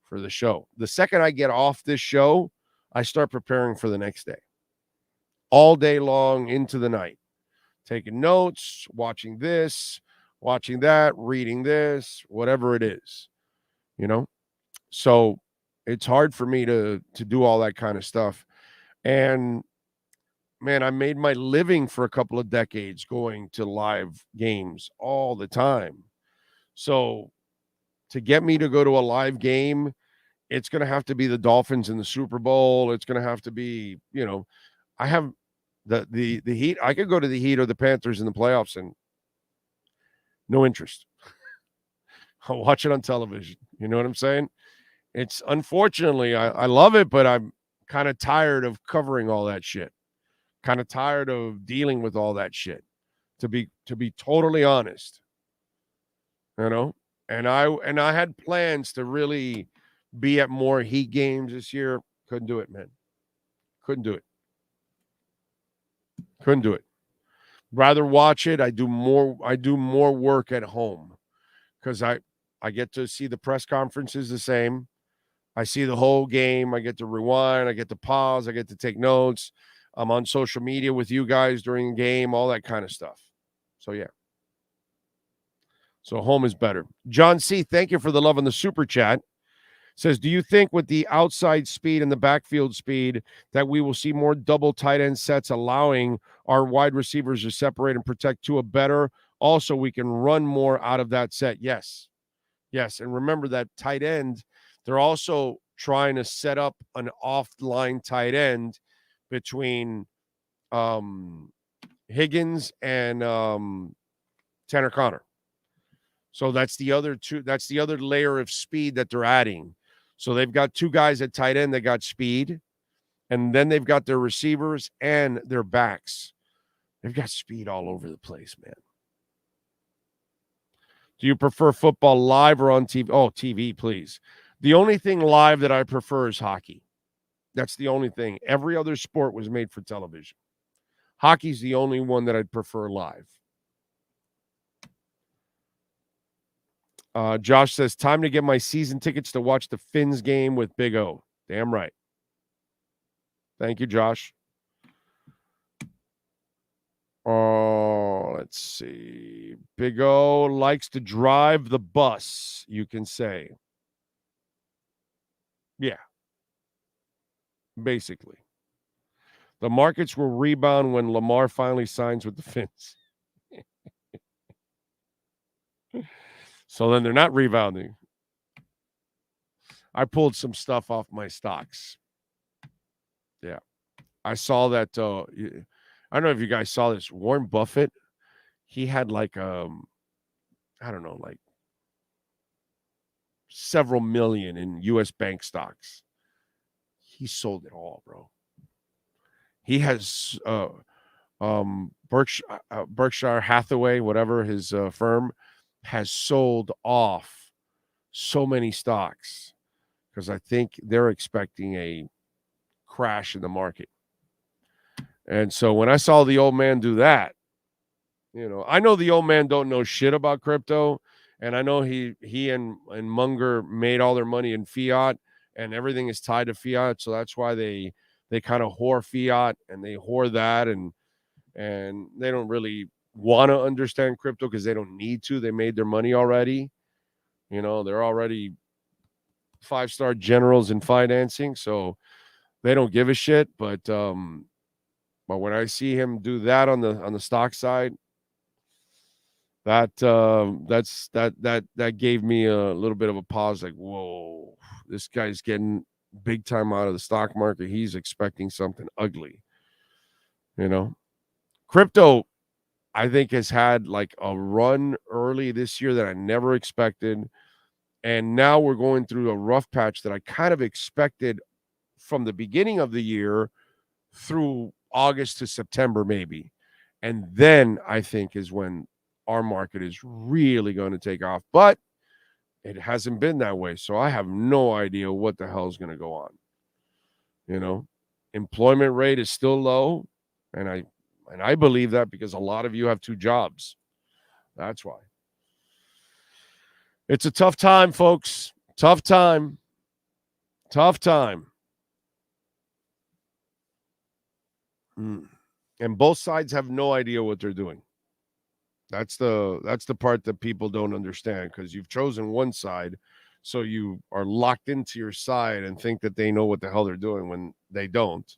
for the show. The second I get off this show, I start preparing for the next day. All day long into the night. Taking notes, watching this, watching that, reading this, whatever it is. So it's hard for me to do all that kind of stuff. And man, I made my living for a couple of decades going to live games all the time. So to get me to go to a live game, it's going to have to be the Dolphins in the Super Bowl. It's going to have to be, I have the Heat. I could go to the Heat or the Panthers in the playoffs and no interest. I'll watch it on television. You know what I'm saying? It's unfortunately, I love it, but I'm kind of tired of covering all that shit. Kind of tired of dealing with all that shit. To be totally honest, And I had plans to really be at more Heat games this year. Couldn't do it, man. Couldn't do it. Rather watch it. I do more work at home because I get to see the press conferences the same. I see the whole game. I get to rewind. I get to pause. I get to take notes. I'm on social media with you guys during the game, all that kind of stuff. So, yeah. So, home is better. John C., thank you for the love on the super chat. Says, do you think with the outside speed and the backfield speed that we will see more double tight end sets allowing our wide receivers to separate and protect Tua better? Also, we can run more out of that set. Yes. And remember that tight end, they're also trying to set up an off-line tight end between Higgins and Tanner Connor. So that's the other two. That's the other layer of speed that they're adding. So they've got two guys at tight end that got speed, and then they've got their receivers and their backs. They've got speed all over the place, man. Do you prefer football live or on TV? Oh, TV, please. The only thing live that I prefer is hockey. That's the only thing. Every other sport was made for television. Hockey's the only one that I'd prefer live. Josh says, time to get my season tickets to watch the Finns game with Big O. Damn right. Thank you, Josh. Oh, let's see. Big O likes to drive the bus, you can say. Yeah. Basically. The markets will rebound when Lamar finally signs with the Finns. So then they're not rebounding. I pulled some stuff off my stocks. Yeah. I saw that. I don't know if you guys saw this. Warren Buffett, he had like, I don't know, like several million in U.S. bank stocks. He sold it all, bro. He has Berkshire Hathaway, whatever his firm, has sold off so many stocks because I think they're expecting a crash in the market. And so when I saw the old man do that, I know the old man don't know shit about crypto, and I know he and Munger made all their money in fiat, and everything is tied to fiat. So that's why they kind of whore fiat and they whore that, and they don't really want to understand crypto because they don't need to. They made their money already. You know, they're already 5-star generals in financing, so they don't give a shit. But when I see him do that on the stock side, that gave me a little bit of a pause. Like, whoa, this guy's getting big time out of the stock market. He's expecting something ugly. You know, crypto, I think, has had like a run early this year that I never expected. And now we're going through a rough patch that I kind of expected from the beginning of the year through August to September, maybe. And then I think is when our market is really going to take off. But it hasn't been that way. So I have no idea what the hell is going to go on. You know, employment rate is still low. And I believe that because a lot of you have 2 jobs. That's why. It's a tough time, folks. Tough time. Tough time. And both sides have no idea what they're doing. That's the part that people don't understand, because you've chosen one side, so you are locked into your side and think that they know what the hell they're doing when they don't.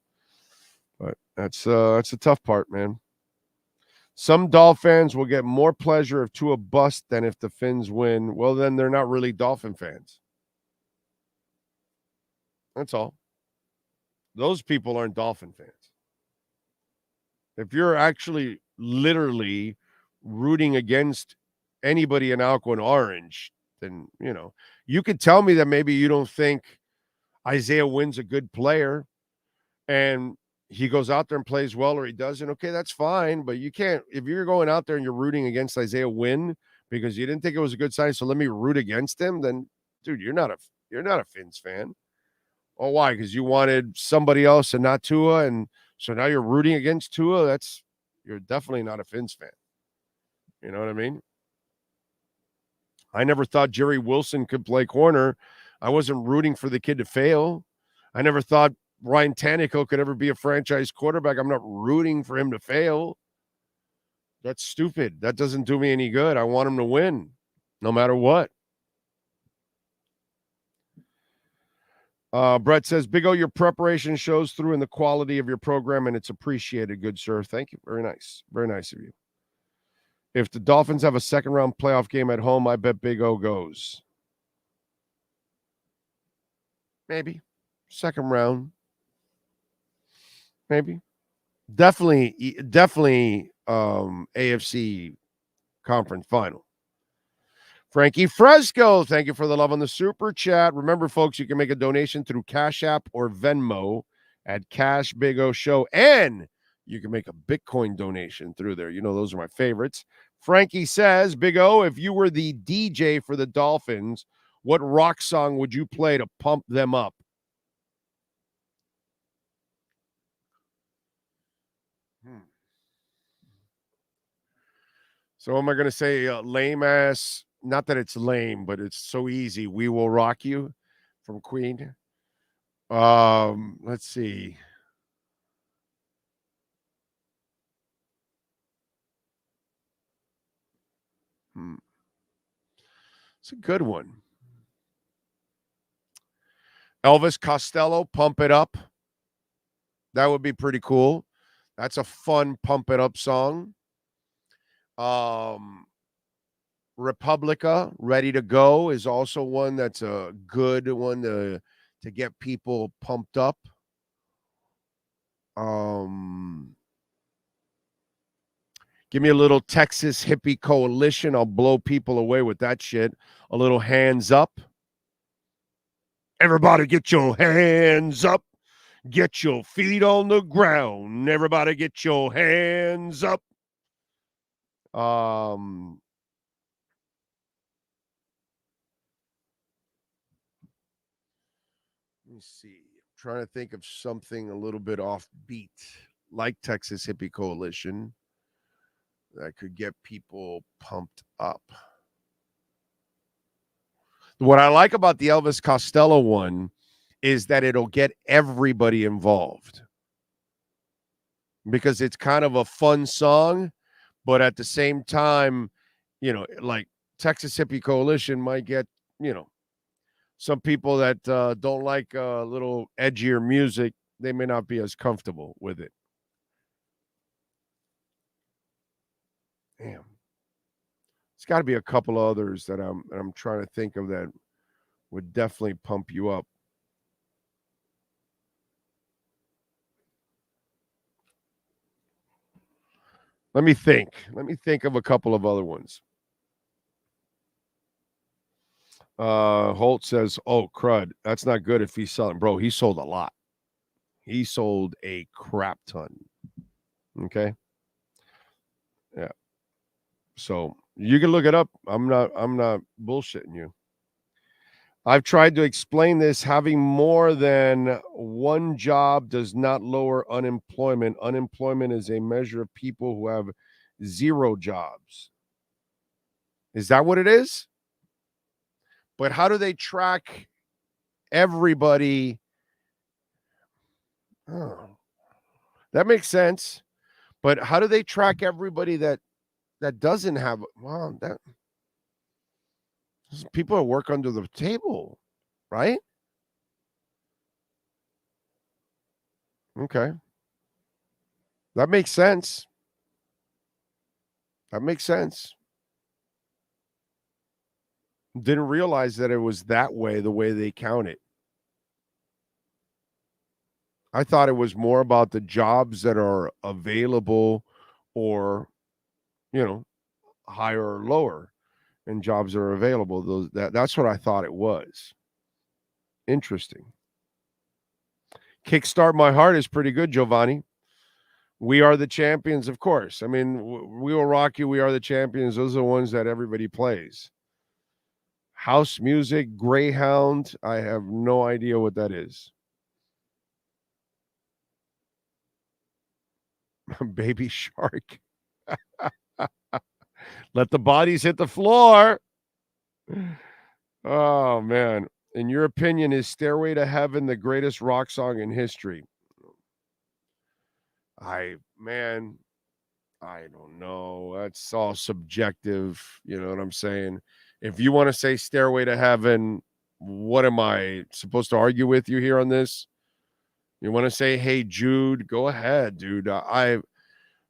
But that's a tough part, man. Some Dolphin fans will get more pleasure if Tua bust than if the Fins win. Well, then they're not really Dolphin fans. That's all. Those people aren't Dolphin fans. If you're actually literally rooting against anybody in Aqua and Orange, then, you know, you could tell me that maybe you don't think Isaiah Wynn's a good player and he goes out there and plays well, or he doesn't. Okay, that's fine. But you can't, if you're going out there and you're rooting against Isaiah Wynn because you didn't think it was a good sign, so let me root against him, then, dude, you're not a Fins fan. Oh, why? Because you wanted somebody else and not Tua, and so now you're rooting against Tua. You're definitely not a Fins fan. You know what I mean? I never thought Jerry Wilson could play corner. I wasn't rooting for the kid to fail. I never thought Ryan Tannehill could ever be a franchise quarterback. I'm not rooting for him to fail. That's stupid. That doesn't do me any good. I want him to win, no matter what. Brett says, Big O, your preparation shows through in the quality of your program, and it's appreciated, good sir. Thank you. Very nice. Very nice of you. If the Dolphins have a second-round playoff game at home, I bet Big O goes. Maybe. Second round. Maybe. Definitely AFC conference final. Frankie Fresco, thank you for the love on the super chat. Remember, folks, you can make a donation through Cash App or Venmo at Cash Big O Show, and you can make a Bitcoin donation through there. You know, those are my favorites. Frankie says, Big O, if you were the DJ for the Dolphins, what rock song would you play to pump them up? So am I going to say lame ass? Not that it's lame, but it's so easy. We Will Rock You from Queen. Let's see. It's a good one. Elvis Costello, Pump It Up. That would be pretty cool. That's a fun Pump It Up song. Republica, Ready to Go is also one that's a good one to get people pumped up. Give me a little Texas Hippie Coalition. I'll blow people away with that shit. A little Hands Up. Everybody get your hands up. Get your feet on the ground. Everybody get your hands up. Let me see. I'm trying to think of something a little bit offbeat, like Texas Hippie Coalition, that could get people pumped up. What I like about the Elvis Costello one is that it'll get everybody involved because it's kind of a fun song, but at the same time, like Texas Hippie Coalition might get, some people that don't like a little edgier music, they may not be as comfortable with it. Damn. There's got to be a couple others that I'm trying to think of that would definitely pump you up. Let me think. Let me think of a couple of other ones. Holt says, "Oh, crud, that's not good if he's selling." Bro, he sold a lot. He sold a crap ton. Okay. Yeah. So you can look it up. I'm not bullshitting you. I've tried to explain this. Having more than one job does not lower unemployment. Unemployment is a measure of people who have zero jobs. Is that what it is? But how do they track everybody? Oh, that makes sense. But how do they track everybody that doesn't have? Well, that people that work under the table, right? Okay. That makes sense. That makes sense. Didn't realize that it was that way, the way they count it. I thought it was more about the jobs that are available or, higher or lower, and jobs are available. That's what I thought it was. Interesting. Kickstart My Heart is pretty good, Giovanni. We Are the Champions, of course. I mean, We Will Rock You, We Are the Champions. Those are the ones that everybody plays. House Music, Greyhound. I have no idea what that is. Baby Shark. Let the bodies hit the floor. Oh, man. In your opinion, is Stairway to Heaven the greatest rock song in history? I don't know. That's all subjective. You know what I'm saying? If you want to say Stairway to Heaven, what am I supposed to argue with you here on this? You want to say, Hey Jude, go ahead, dude.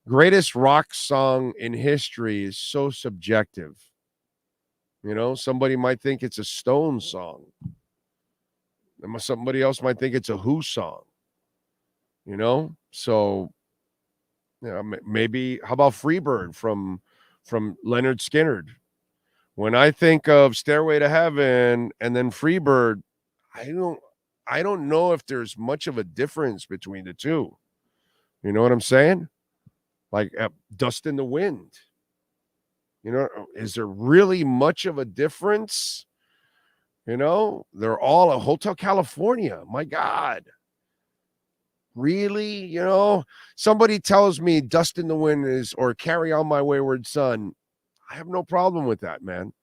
Greatest rock song in history is so subjective. Somebody might think it's a Stone song. Somebody else might think it's a Who song. So maybe how about Freebird from Leonard Skinner? When I think of Stairway to Heaven and then Freebird, I don't know if there's much of a difference between the two. You know what I'm saying? Like Dust in the Wind. Is there really much of a difference? They're all a Hotel California. My God. Really? Somebody tells me Dust in the Wind is, or Carry On My Wayward Son. I have no problem with that, man.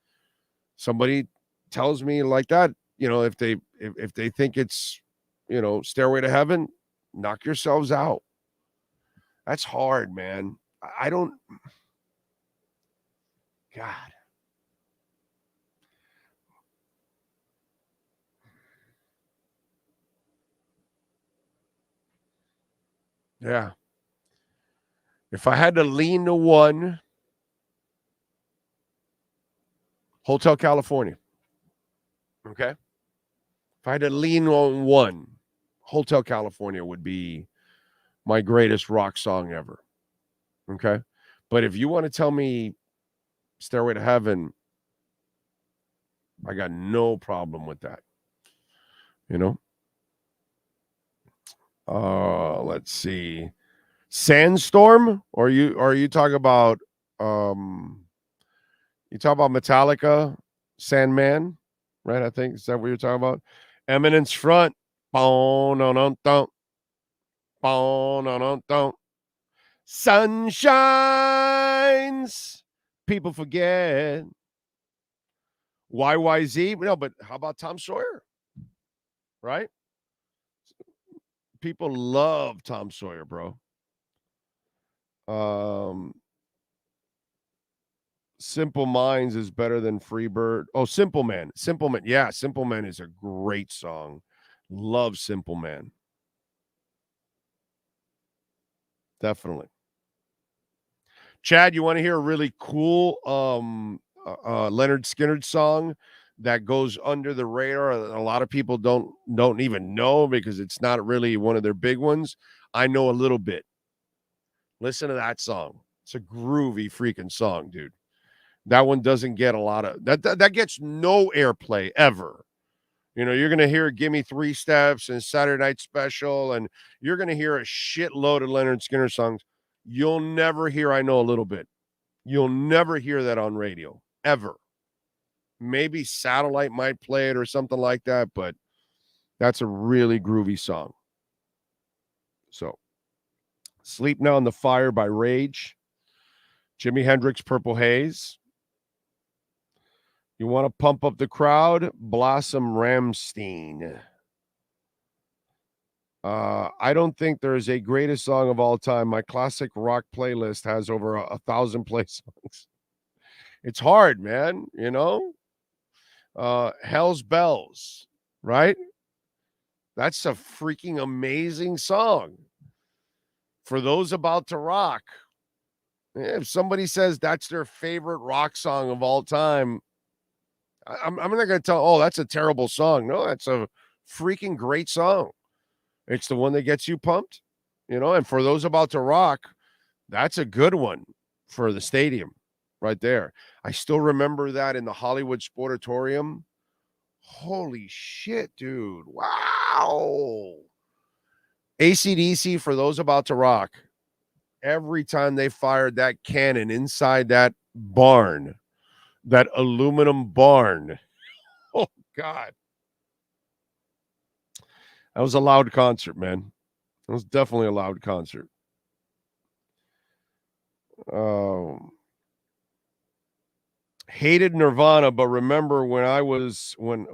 Somebody tells me like that, if they think it's, Stairway to Heaven, knock yourselves out. That's hard, man. I don't. God. Yeah. If I had to lean to one, Hotel California. Okay. If I had to lean on one, Hotel California would be my greatest rock song ever. Okay. But if you want to tell me Stairway to Heaven, I got no problem with that. Let's see. Sandstorm? Or are you talking about Metallica, Sandman, right? I think is that what you're talking about? Eminence Front. Sun shines. People forget. YYZ. No, but how about Tom Sawyer? Right? People love Tom Sawyer, bro. Simple Minds is better than Freebird. Oh, Simple Man. Simple Man. Yeah, Simple Man is a great song. Love Simple Man. Definitely. Chad, you want to hear a really cool Leonard Skinner song that goes under the radar? A lot of people don't even know because it's not really one of their big ones. I know a little bit. Listen to that song. It's a groovy freaking song, dude. That one doesn't get a lot of that gets no airplay ever. You know, you're going to hear Gimme 3 Steps and Saturday Night Special, and you're going to hear a shitload of Leonard Skinner songs. You'll never hear I Know a Little Bit. You'll never hear that on radio, ever. Maybe satellite might play it or something like that, but that's a really groovy song. So, Sleep Now in the Fire by Rage. Jimi Hendrix, Purple Haze. You want to pump up the crowd? Blossom Ramstein. I don't think there is a greatest song of all time. My classic rock playlist has over 1,000 play songs. It's hard, man, you know? Hell's Bells, right? That's a freaking amazing song. For those about to rock, if somebody says that's their favorite rock song of all time, I'm not going to tell, oh, that's a terrible song. No, that's a freaking great song. It's the one that gets you pumped, you know, and for those about to rock, that's a good one for the stadium right there. I still remember that in the Hollywood Sportatorium. Holy shit, dude. Wow. AC/DC, for those about to rock, every time they fired that cannon inside that barn, that aluminum barn, oh, God. That was a loud concert, man. It was definitely a loud concert. Hated Nirvana, but remember where I was when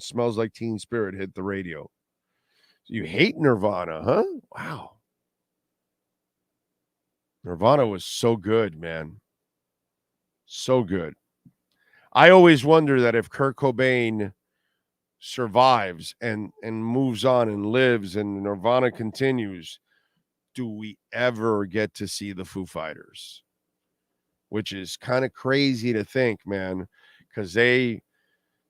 Smells Like Teen Spirit hit the radio. You hate Nirvana, huh? Wow. Nirvana was so good, man. So good. I always wonder that if Kurt Cobain survives and moves on and lives and Nirvana continues, do we ever get to see the Foo Fighters? Which is kind of crazy to think, man, because they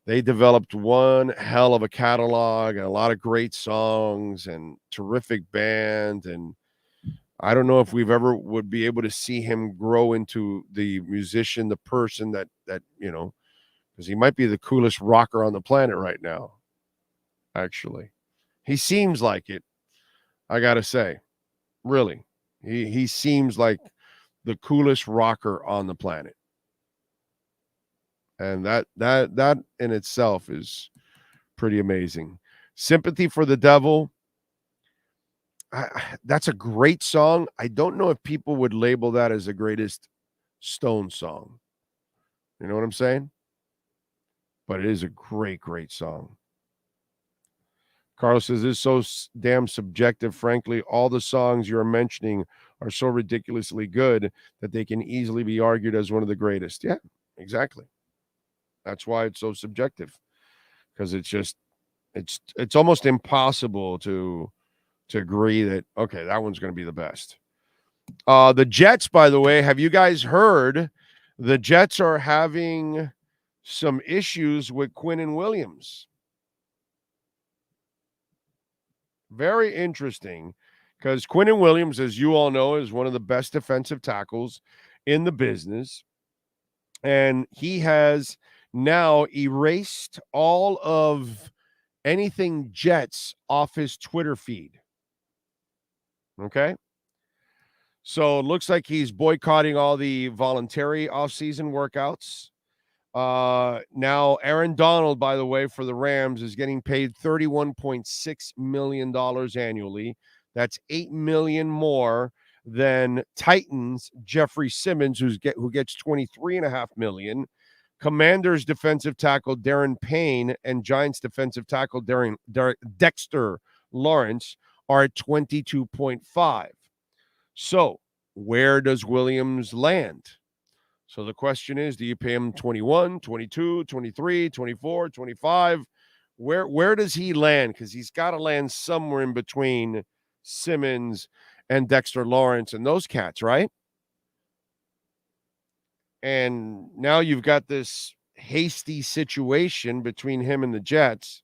developed one hell of a catalog and a lot of great songs and terrific band. And I don't know if we've ever would be able to see him grow into the musician, the person that you know, because he might be the coolest rocker on the planet right now. Actually, he seems like it. I gotta say, really, he seems like the coolest rocker on the planet. And that in itself is pretty amazing. Sympathy for the Devil. That's a great song. I don't know if people would label that as the greatest Stone song. You know what I'm saying? But it is a great, great song. Carlos says, this is so damn subjective. Frankly, all the songs you're mentioning are so ridiculously good that they can easily be argued as one of the greatest. Yeah, exactly. That's why it's so subjective, because it's almost impossible to agree that, okay, that one's going to be the best. The Jets, by the way, have you guys heard the Jets are having some issues with Quinnen Williams? Very interesting, because Quinnen Williams, as you all know, is one of the best defensive tackles in the business. And he has now erased all of anything Jets off his Twitter feed. Okay? So it looks like he's boycotting all the voluntary offseason workouts. Now, Aaron Donald, by the way, for the Rams is getting paid $31.6 million annually. That's $8 million more than Titans' Jeffrey Simmons, who gets $23.5 million. Commanders defensive tackle Darren Payne and Giants defensive tackle Dexter Lawrence are at 22.5. So where does Williams land? So the question is, do you pay him 21, 22, 23, 24, 25? Where does he land? Because he's got to land somewhere in between Simmons and Dexter Lawrence and those cats, right? And now you've got this hasty situation between him and the Jets.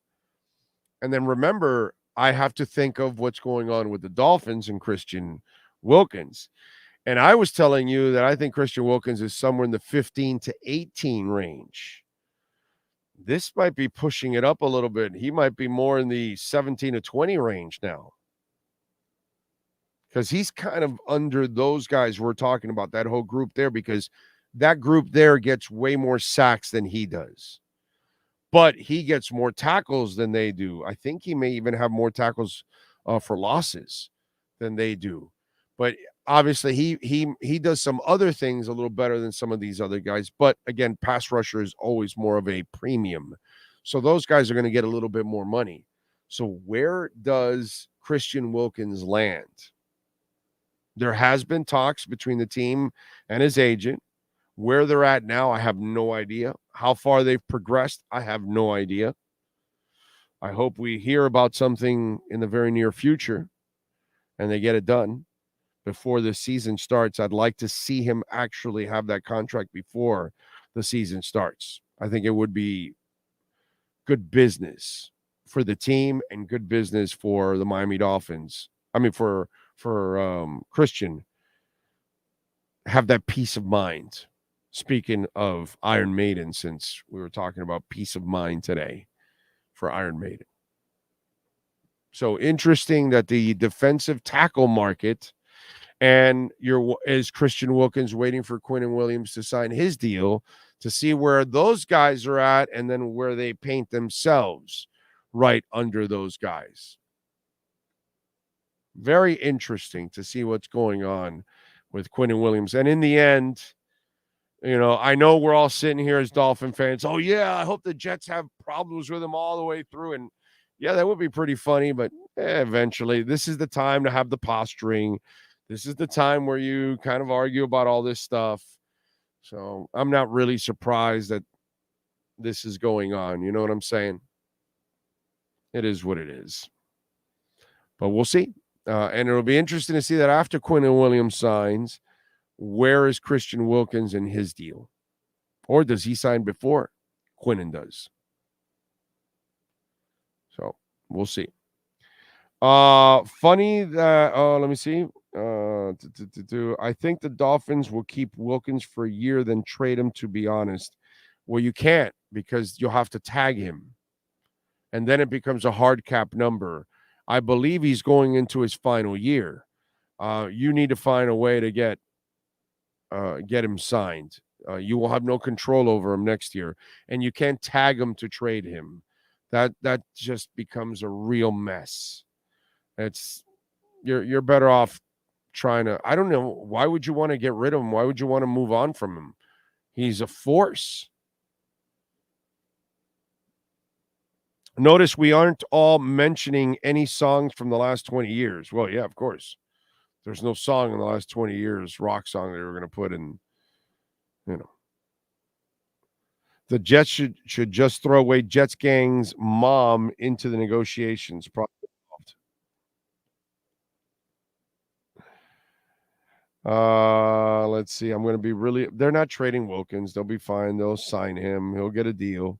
And then remember, I have to think of what's going on with the Dolphins and Christian Wilkins. And I was telling you that I think Christian Wilkins is somewhere in the 15 to 18 range. This might be pushing it up a little bit. He might be more in the 17 to 20 range now. Because he's kind of under those guys we're talking about, that whole group there, because that group there gets way more sacks than he does. But he gets more tackles than they do. I think he may even have more tackles for losses than they do. But obviously, he does some other things a little better than some of these other guys. But again, pass rusher is always more of a premium. So those guys are going to get a little bit more money. So where does Christian Wilkins land? There has been talks between the team and his agent. Where they're at now, I have no idea. How far they've progressed, I have no idea. I hope we hear about something in the very near future and they get it done before the season starts. I'd like to see him actually have that contract before the season starts. I think it would be good business for the team and good business for the Miami Dolphins. I mean, for Christian, have that peace of mind. Speaking of Iron Maiden, since we were talking about peace of mind today for Iron Maiden. So interesting that the defensive tackle market, and is Christian Wilkins waiting for Quinnen Williams to sign his deal to see where those guys are at and then where they paint themselves right under those guys. Very interesting to see what's going on with Quinnen Williams. And in the end, you know, I know we're all sitting here as Dolphin fans. Oh, yeah, I hope the Jets have problems with him all the way through. And, yeah, that would be pretty funny. But eventually, this is the time to have the posturing. This is the time where you kind of argue about all this stuff. So I'm not really surprised that this is going on. You know what I'm saying? It is what it is. But we'll see. And it'll be interesting to see that after Quinnen Williams signs, where is Christian Wilkins in his deal? Or does he sign before Quinnen does? So we'll see. Funny that, let me see. I think the Dolphins will keep Wilkins for a year, then trade him, to be honest. Well, you can't, because you'll have to tag him. And then it becomes a hard cap number. I believe he's going into his final year. You need to find a way to get him signed. You will have no control over him next year, and you can't tag him to trade him. That just becomes a real mess. You're better off trying to. I don't know. Why would you want to get rid of him? Why would you want to move on from him? He's a force. Notice we aren't all mentioning any songs from the last 20 years. Well, yeah, of course. There's no song in the last 20 years, rock song, they were going to put in, you know. The Jets should just throw away Jets gang's mom into the negotiations. Let's see. I'm going to be really. They're not trading Wilkins. They'll be fine. They'll sign him. He'll get a deal.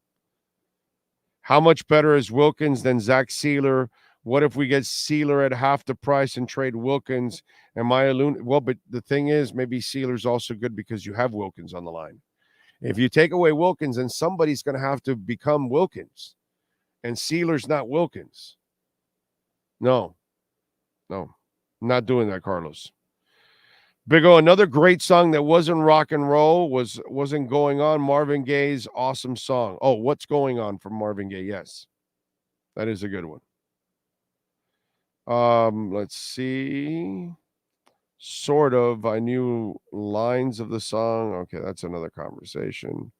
How much better is Wilkins than Zach Sealer? What if we get Sealer at half the price and trade Wilkins? Well, but the thing is, maybe Sealer's also good because you have Wilkins on the line. If you take away Wilkins, then somebody's going to have to become Wilkins. And Sealer's not Wilkins. No. I'm not doing that, Carlos. Big O, another great song that wasn't rock and roll, wasn't going on. Marvin Gaye's awesome song. Oh, What's Going On from Marvin Gaye. Yes. That is a good one. Let's see. Sort of. I knew lines of the song. Okay, that's another conversation.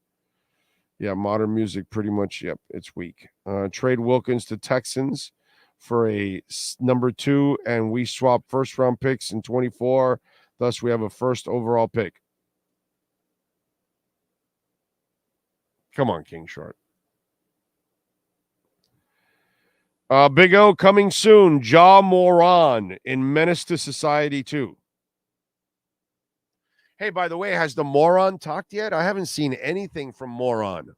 Yeah, modern music pretty much, yep, it's weak. Trade Wilkins to Texans for a number 2, and we swap first-round picks in 24. Thus, we have a first overall pick. Come on, King Short. Big O coming soon. Ja Moran in Menace to Society 2. Hey, by the way, has the Moron talked yet? I haven't seen anything from Moron.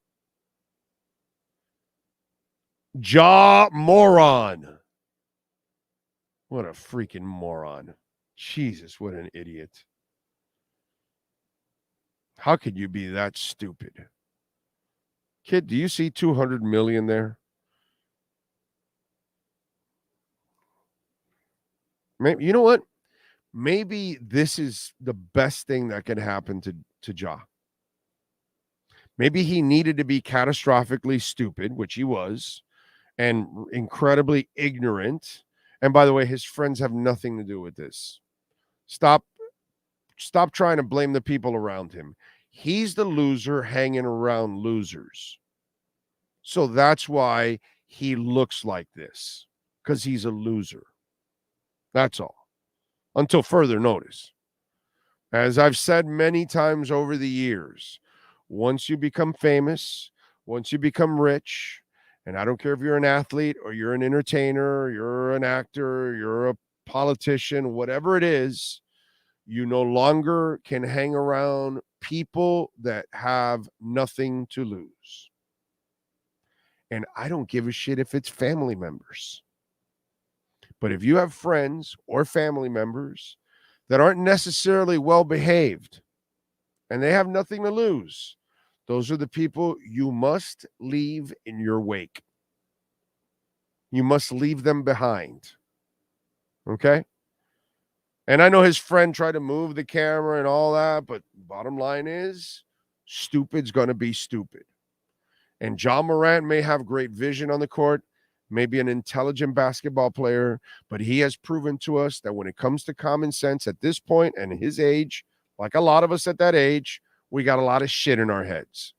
Ja Moran. What a freaking moron. Jesus, what an idiot. How could you be that stupid? Kid, do you see 200 million there? Maybe, you know what? Maybe this is the best thing that can happen to Ja. Maybe he needed to be catastrophically stupid, which he was, and incredibly ignorant. And by the way, his friends have nothing to do with this. Stop trying to blame the people around him. He's the loser hanging around losers. So that's why he looks like this, because he's a loser. That's all. Until further notice. As I've said many times over the years, once you become famous, once you become rich, and I don't care if you're an athlete or you're an entertainer, you're an actor, you're a politician, whatever it is, you no longer can hang around people that have nothing to lose. And I don't give a shit if it's family members. But if you have friends or family members that aren't necessarily well behaved and they have nothing to lose, those are the people you must leave in your wake. You must leave them behind. Okay? And I know his friend tried to move the camera and all that, but bottom line is, stupid's going to be stupid. And John Morant may have great vision on the court, maybe an intelligent basketball player, but he has proven to us that when it comes to common sense at this point and his age, like a lot of us at that age, we got a lot of shit in our heads.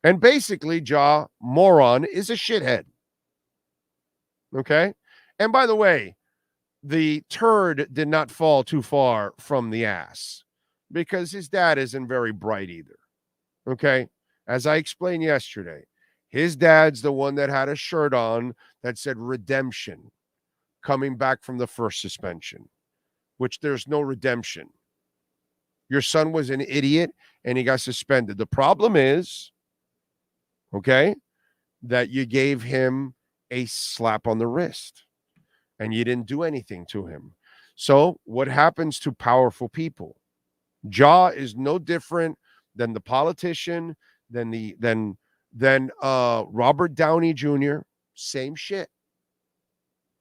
And basically, Ja Moran is a shithead. Okay? And by the way, the turd did not fall too far from the ass because his dad isn't very bright either. Okay? As I explained yesterday, his dad's the one that had a shirt on that said redemption coming back from the first suspension, which there's no redemption. Your son was an idiot and he got suspended. The problem is, okay, that you gave him a slap on the wrist and you didn't do anything to him. So what happens to powerful people? Ja is no different than the politician, than Robert Downey Jr., same shit.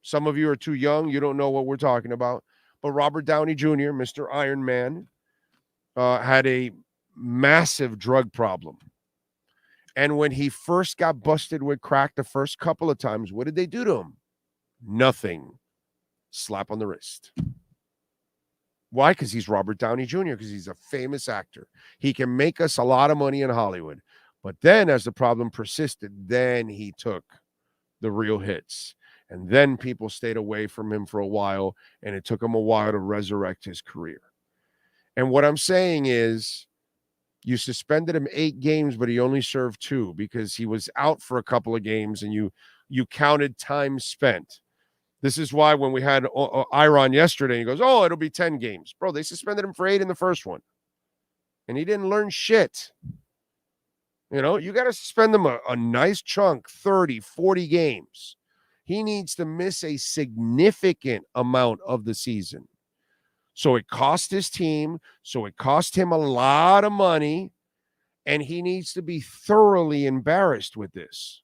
Some of you are too young. You don't know what we're talking about. But Robert Downey Jr., Mr. Iron Man, had a massive drug problem. And when he first got busted with crack the first couple of times, what did they do to him? Nothing. Slap on the wrist. Why? Because he's Robert Downey Jr., because he's a famous actor. He can make us a lot of money in Hollywood. But then as the problem persisted, then he took the real hits. And then people stayed away from him for a while, and it took him a while to resurrect his career. And what I'm saying is, you suspended him 8 games, but he only served 2 because he was out for a couple of games, and you counted time spent. This is why when we had Iron yesterday, he goes, oh, it'll be 10 games. Bro, they suspended him for 8 in the first one. And he didn't learn shit. You know, you got to suspend him a nice chunk, 30, 40 games. He needs to miss a significant amount of the season. So it cost his team. So it cost him a lot of money. And he needs to be thoroughly embarrassed with this.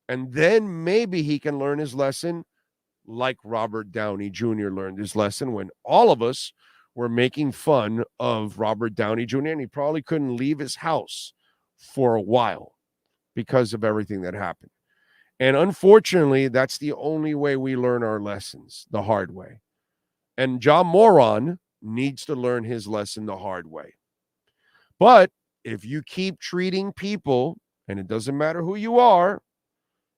And then maybe he can learn his lesson like Robert Downey Jr. learned his lesson when all of us were making fun of Robert Downey Jr. And he probably couldn't leave his house for a while because of everything that happened. And unfortunately, that's the only way we learn our lessons, the hard way. And Ja Moran needs to learn his lesson the hard way. But if you keep treating people, and it doesn't matter who you are,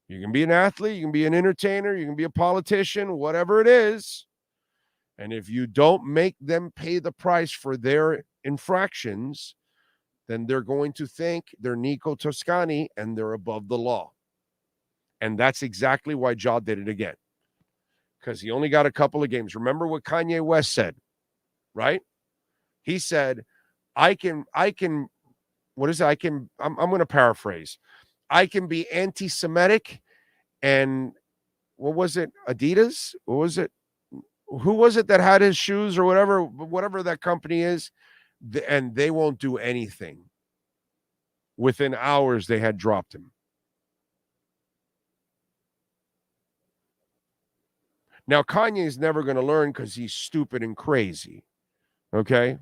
you can be an athlete, you can be an entertainer, you can be a politician, whatever it is. And if you don't make them pay the price for their infractions, then they're going to think they're Nico Toscani and they're above the law. And that's exactly why Ja did it again. Because he only got a couple of games. Remember what Kanye West said, right? He said, I'm going to paraphrase. I can be anti-Semitic and what was it? Adidas? What was it? Who was it that had his shoes or whatever that company is? And they won't do anything. Within hours, they had dropped him. Now, Kanye's never going to learn because he's stupid and crazy. Okay?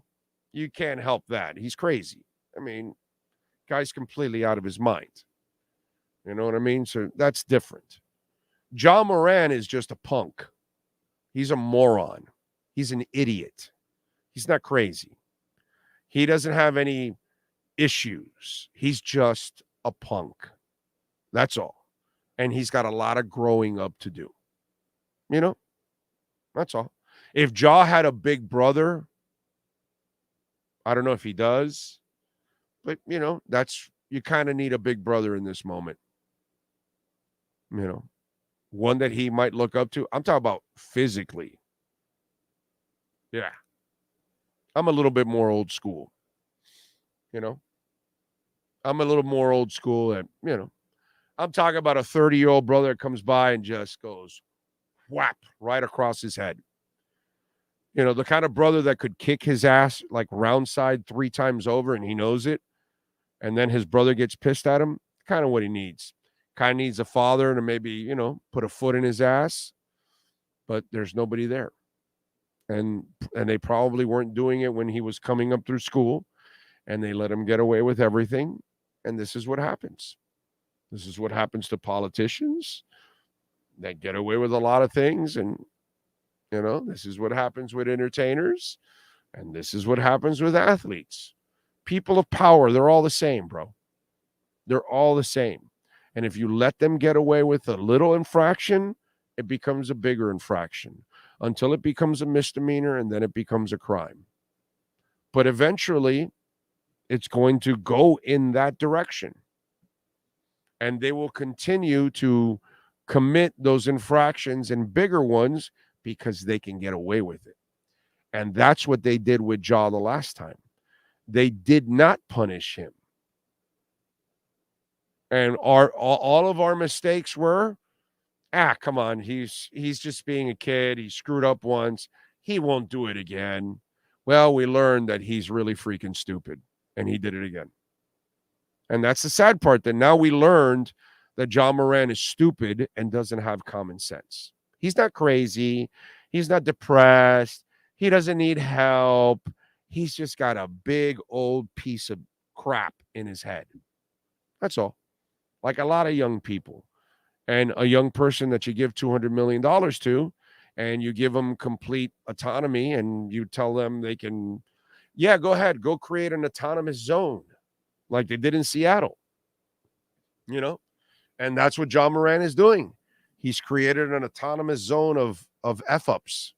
You can't help that. He's crazy. I mean, guy's completely out of his mind. You know what I mean? So that's different. Ja Morant is just a punk. He's a moron. He's an idiot. He's not crazy. He doesn't have any issues. He's just a punk. That's all. And he's got a lot of growing up to do. You know? That's all. If Ja had a big brother, I don't know if he does, but, you know, you kind of need a big brother in this moment. You know, one that he might look up to. I'm talking about physically. Yeah. I'm a little bit more old school. You know, I'm a little more old school. And, you know, I'm talking about a 30-year-old brother that comes by and just goes whap right across his head. You know, the kind of brother that could kick his ass like round side 3 times over and he knows it. And then his brother gets pissed at him. Kind of what he needs. Kind of needs a father to maybe, you know, put a foot in his ass. But there's nobody there. And they probably weren't doing it when he was coming up through school. And they let him get away with everything. And this is what happens. This is what happens to politicians. They get away with a lot of things. And, you know, this is what happens with entertainers. And this is what happens with athletes. People of power, they're all the same, bro. They're all the same. And if you let them get away with a little infraction, it becomes a bigger infraction until it becomes a misdemeanor and then it becomes a crime. But eventually, it's going to go in that direction. And they will continue to commit those infractions and bigger ones because they can get away with it. And that's what they did with Ja the last time. They did not punish him. And all of our mistakes were, come on, he's just being a kid. He screwed up once. He won't do it again. Well, we learned that he's really freaking stupid, and he did it again. And that's the sad part, that now we learned that Ja Morant is stupid and doesn't have common sense. He's not crazy. He's not depressed. He doesn't need help. He's just got a big old piece of crap in his head. That's all. Like a lot of young people. And a young person that you give $200 million to, and you give them complete autonomy, and you tell them they can, go ahead, go create an autonomous zone like they did in Seattle. You know? And that's what Ja Morant is doing. He's created an autonomous zone of F-ups.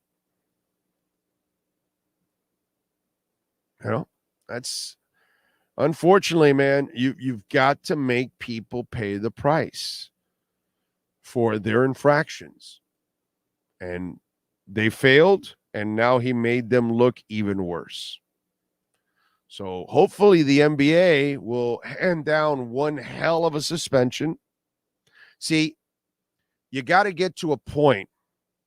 You know? That's... Unfortunately, man, you've got to make people pay the price for their infractions. And they failed, and now he made them look even worse. So hopefully the NBA will hand down one hell of a suspension. See, you got to get to a point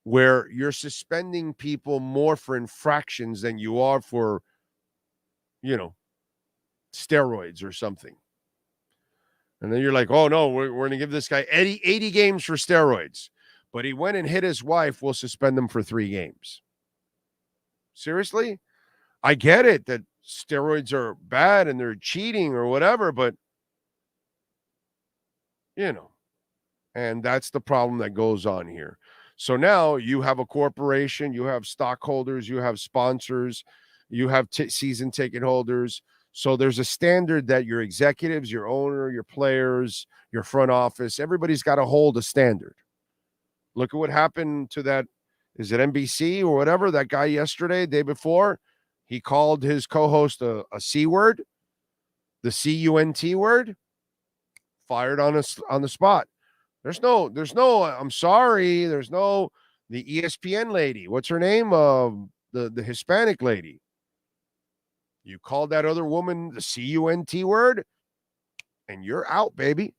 where you're suspending people more for infractions than you are for, you know, steroids or something. And then you're like, oh no, we're going to give this guy 80 games for steroids, but he went and hit his wife. We'll suspend him for 3 games. Seriously? I get it that steroids are bad and they're cheating or whatever, but you know, and that's the problem that goes on here. So now you have a corporation, you have stockholders, you have sponsors, you have season ticket holders. So there's a standard that your executives, your owner, your players, your front office, everybody's got to hold a standard. Look at what happened to that, is it NBC or whatever, that guy yesterday, day before, he called his co-host a C word, the C-U-N-T word, fired on the spot. There's no, I'm sorry, there's no, the ESPN lady, what's her name? The Hispanic lady. You called that other woman the C-U-N-T word, and you're out, baby.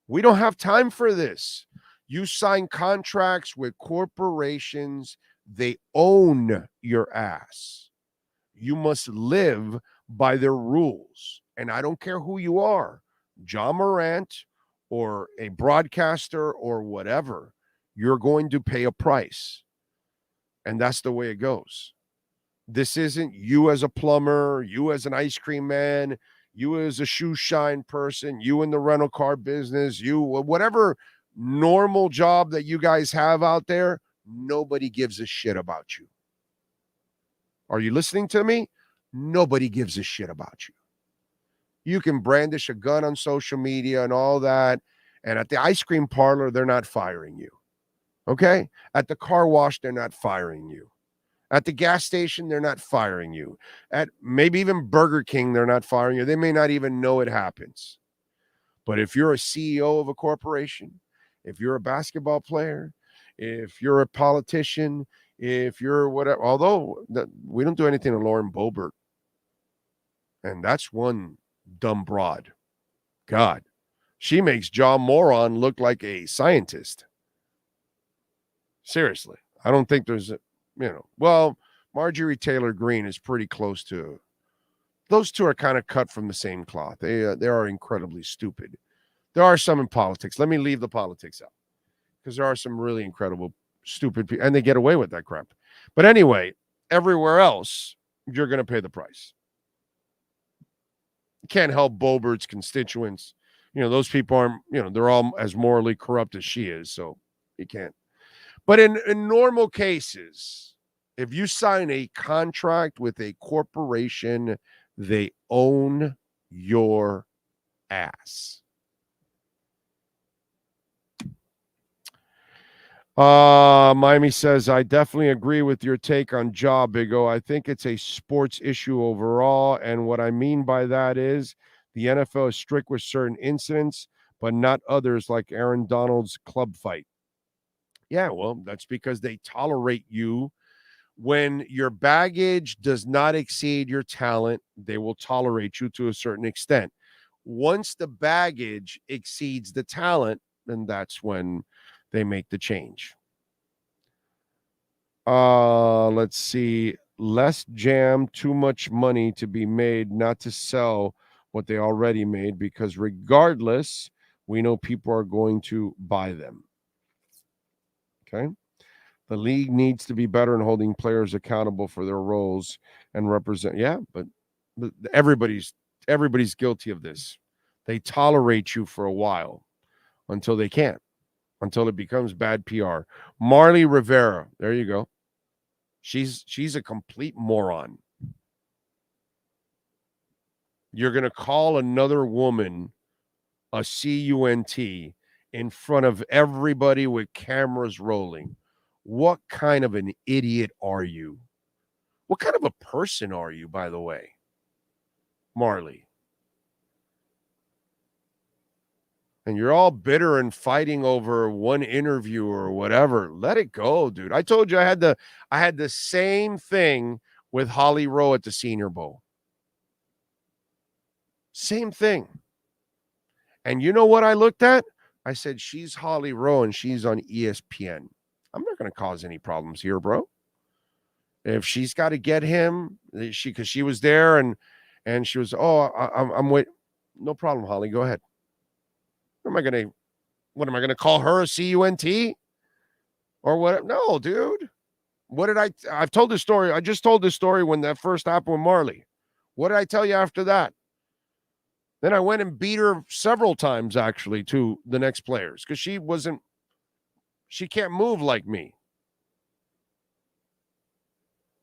We don't have time for this. You sign contracts with corporations, they own your ass. You must live by their rules. And I don't care who you are, John Morant or a broadcaster or whatever, you're going to pay a price. And that's the way it goes. This isn't you as a plumber, you as an ice cream man, you as a shoe shine person, you in the rental car business, you, whatever normal job that you guys have out there, nobody gives a shit about you. Are you listening to me? Nobody gives a shit about you. You can brandish a gun on social media and all that, and at the ice cream parlor, they're not firing you. Okay? At the car wash, they're not firing you. At the gas station, they're not firing you. At maybe even Burger King, they're not firing you. They may not even know it happens. But if you're a CEO of a corporation, if you're a basketball player, if you're a politician, if you're whatever, although we don't do anything to Lauren Boebert. And that's one dumb broad. God, she makes John Moron look like a scientist. Seriously. I don't think there's well, Marjorie Taylor Greene is pretty close to. Those two are kind of cut from the same cloth. They are incredibly stupid. There are some in politics. Let me leave the politics out because there are some really incredible stupid people, and they get away with that crap. But anyway, everywhere else, you're going to pay the price. You can't help Boebert's constituents. Those people aren't, they're all as morally corrupt as she is, so you can't. But in normal cases, if you sign a contract with a corporation, they own your ass. Miami says, I definitely agree with your take on Ja, Big O. I think it's a sports issue overall. And what I mean by that is the NFL is strict with certain incidents, but not others, like Aaron Donald's club fight. Yeah, well, that's because they tolerate you. When your baggage does not exceed your talent, they will tolerate you to a certain extent. Once the baggage exceeds the talent, then that's when they make the change. Let's see. Less jam, too much money to be made, not to sell what they already made, because regardless, we know people are going to buy them. Okay. The league needs to be better in holding players accountable for their roles and represent. Yeah, but everybody's guilty of this. They tolerate you for a while until they can't, until it becomes bad PR. Marley Rivera, there you go. She's a complete moron. You're going to call another woman a CUNT in front of everybody with cameras rolling. What kind of an idiot are you? What kind of a person are you, by the way, Marley? And you're all bitter and fighting over one interview or whatever. Let it go, dude. I told you I had the same thing with Holly Rowe at the Senior Bowl. Same thing. And you know what I looked at? I said, she's Holly Rowe and she's on ESPN. I'm not going to cause any problems here, bro. If she's got to get him, because she was there and she was, I'm waiting. No problem, Holly. Go ahead. What am I going to call her a CUNT? Or what? No, dude. What did I've told this story. I just told this story when that first happened with Marley. What did I tell you after that? Then I went and beat her several times, actually, to the next players, because she can't move like me.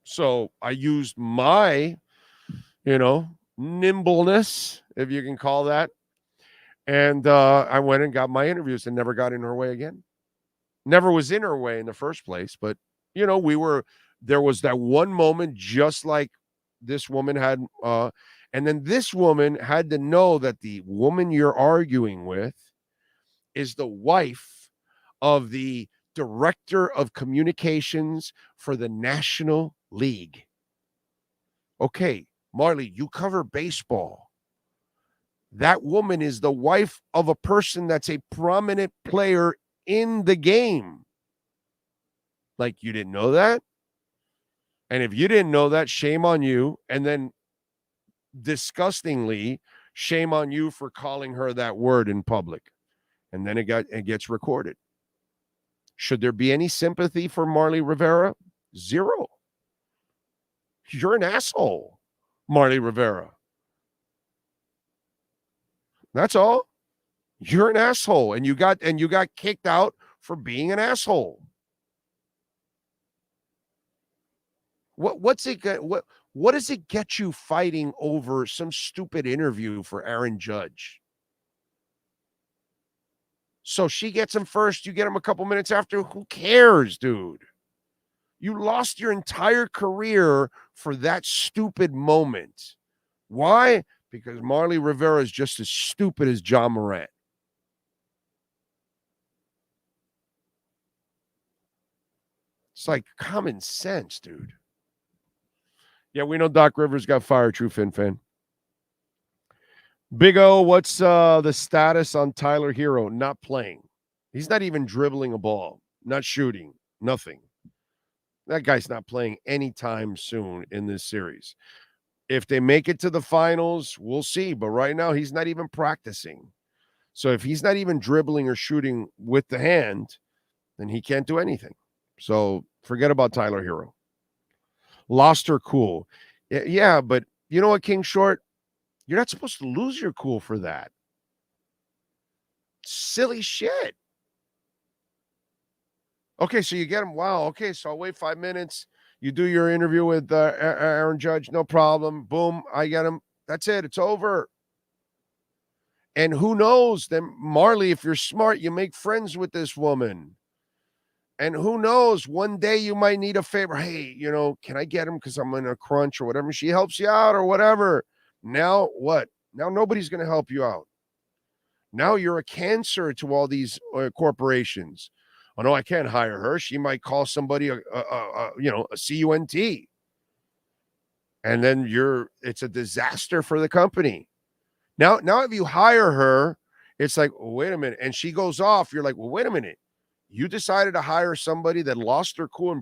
So I used my nimbleness, if you can call that. And I went and got my interviews and never got in her way again. Never was in her way in the first place. But, there was that one moment just like this woman had. And then this woman had to know that the woman you're arguing with is the wife of the director of communications for the National League. Okay, Marley, you cover baseball. That woman is the wife of a person that's a prominent player in the game. Like, you didn't know that? And if you didn't know that, shame on you. And then disgustingly, shame on you for calling her that word in public. And then it gets recorded. Should there be any sympathy for Marley Rivera? Zero. You're an asshole, Marley Rivera. That's all. You're an asshole, and you got kicked out for being an asshole. What does it get you fighting over some stupid interview for Aaron Judge? So she gets him first, you get him a couple minutes after. Who cares, dude? You lost your entire career for that stupid moment. Why? Because Marley Rivera is just as stupid as John Morant. It's like common sense, dude. Yeah, we know Doc Rivers got fired, true Fin fan. Big O, what's the status on Tyler Hero? Not playing. He's not even dribbling a ball, not shooting, nothing. That guy's not playing anytime soon in this series. If they make it to the finals, we'll see. But right now, he's not even practicing. So if he's not even dribbling or shooting with the hand, then he can't do anything. So forget about Tyler Hero. Lost her cool. Yeah, but you know what, King Short? You're not supposed to lose your cool for that. Silly shit. Okay, so you get him. Wow, okay, so I'll wait 5 minutes. You do your interview with Aaron Judge, no problem. Boom, I get him. That's it. It's over. And who knows? Then, Marley, if you're smart, you make friends with this woman. And who knows? One day you might need a favor. Hey, can I get him because I'm in a crunch or whatever? She helps you out or whatever. Now what? Now nobody's going to help you out. Now you're a cancer to all these corporations. Oh, no, I can't hire her. She might call somebody a CUNT. And then it's a disaster for the company. Now if you hire her, it's like, oh, wait a minute. And she goes off. You're like, well, wait a minute. You decided to hire somebody that lost her cool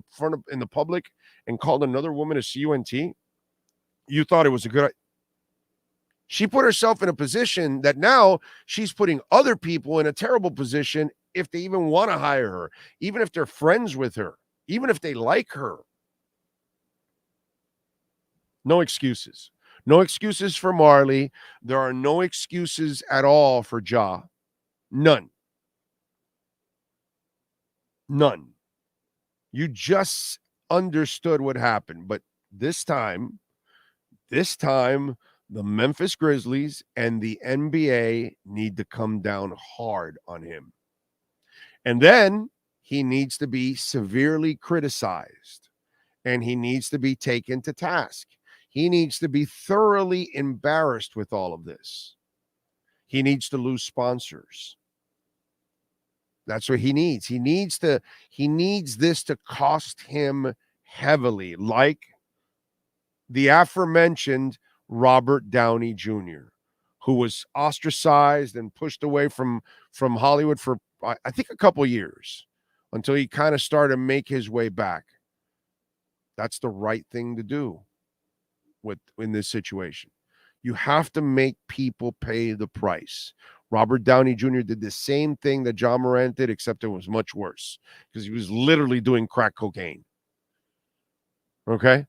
in the public and called another woman a CUNT? You thought it was a good idea. She put herself in a position that now she's putting other people in a terrible position if they even want to hire her, even if they're friends with her, even if they like her. No excuses. No excuses for Marley. There are no excuses at all for Ja. None. None. You just understood what happened. But this time, the Memphis Grizzlies and the NBA need to come down hard on him. And then he needs to be severely criticized, and he needs to be taken to task. He needs to be thoroughly embarrassed with all of this. He needs to lose sponsors. That's what he needs. He needs this to cost him heavily, like the aforementioned Robert Downey Jr., who was ostracized and pushed away from Hollywood for, I think, a couple years until he kind of started to make his way back. That's the right thing to do in this situation. You have to make people pay the price. Robert Downey Jr. did the same thing that John Morant did, except it was much worse because he was literally doing crack cocaine. Okay?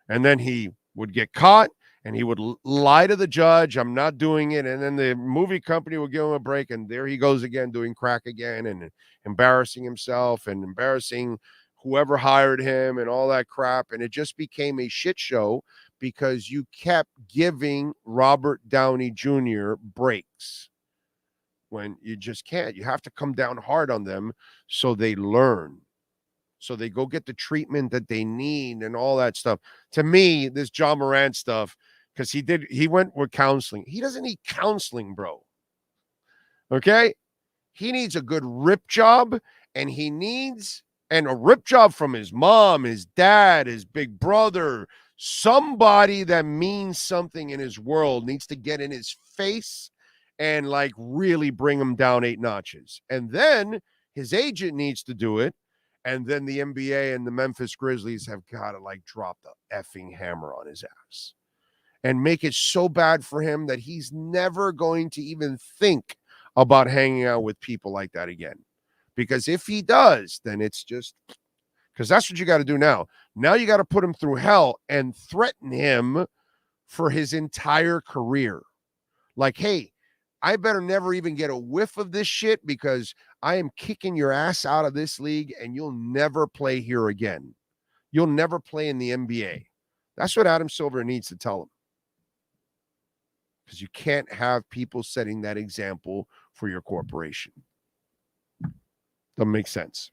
And then he would get caught and he would lie to the judge, I'm not doing it. And then the movie company would give him a break. And there he goes again, doing crack again and embarrassing himself and embarrassing whoever hired him and all that crap. And it just became a shit show because you kept giving Robert Downey Jr. breaks when you just can't. You have to come down hard on them so they learn, so they go get the treatment that they need and all that stuff. To me, this John Morant stuff, because he went with counseling. He doesn't need counseling, bro. Okay? He needs a good rip job, and a rip job from his mom, his dad, his big brother, somebody that means something in his world needs to get in his face and like really bring him down 8 notches. And then his agent needs to do it. And then the NBA and the Memphis Grizzlies have got to like drop the effing hammer on his ass and make it so bad for him that he's never going to even think about hanging out with people like that again. Because if he does, then it's just because that's what you got to do now. Now you got to put him through hell and threaten him for his entire career. Like, hey, I better never even get a whiff of this shit because I am kicking your ass out of this league and you'll never play here again. You'll never play in the NBA. That's what Adam Silver needs to tell him. Because you can't have people setting that example for your corporation. Doesn't make sense.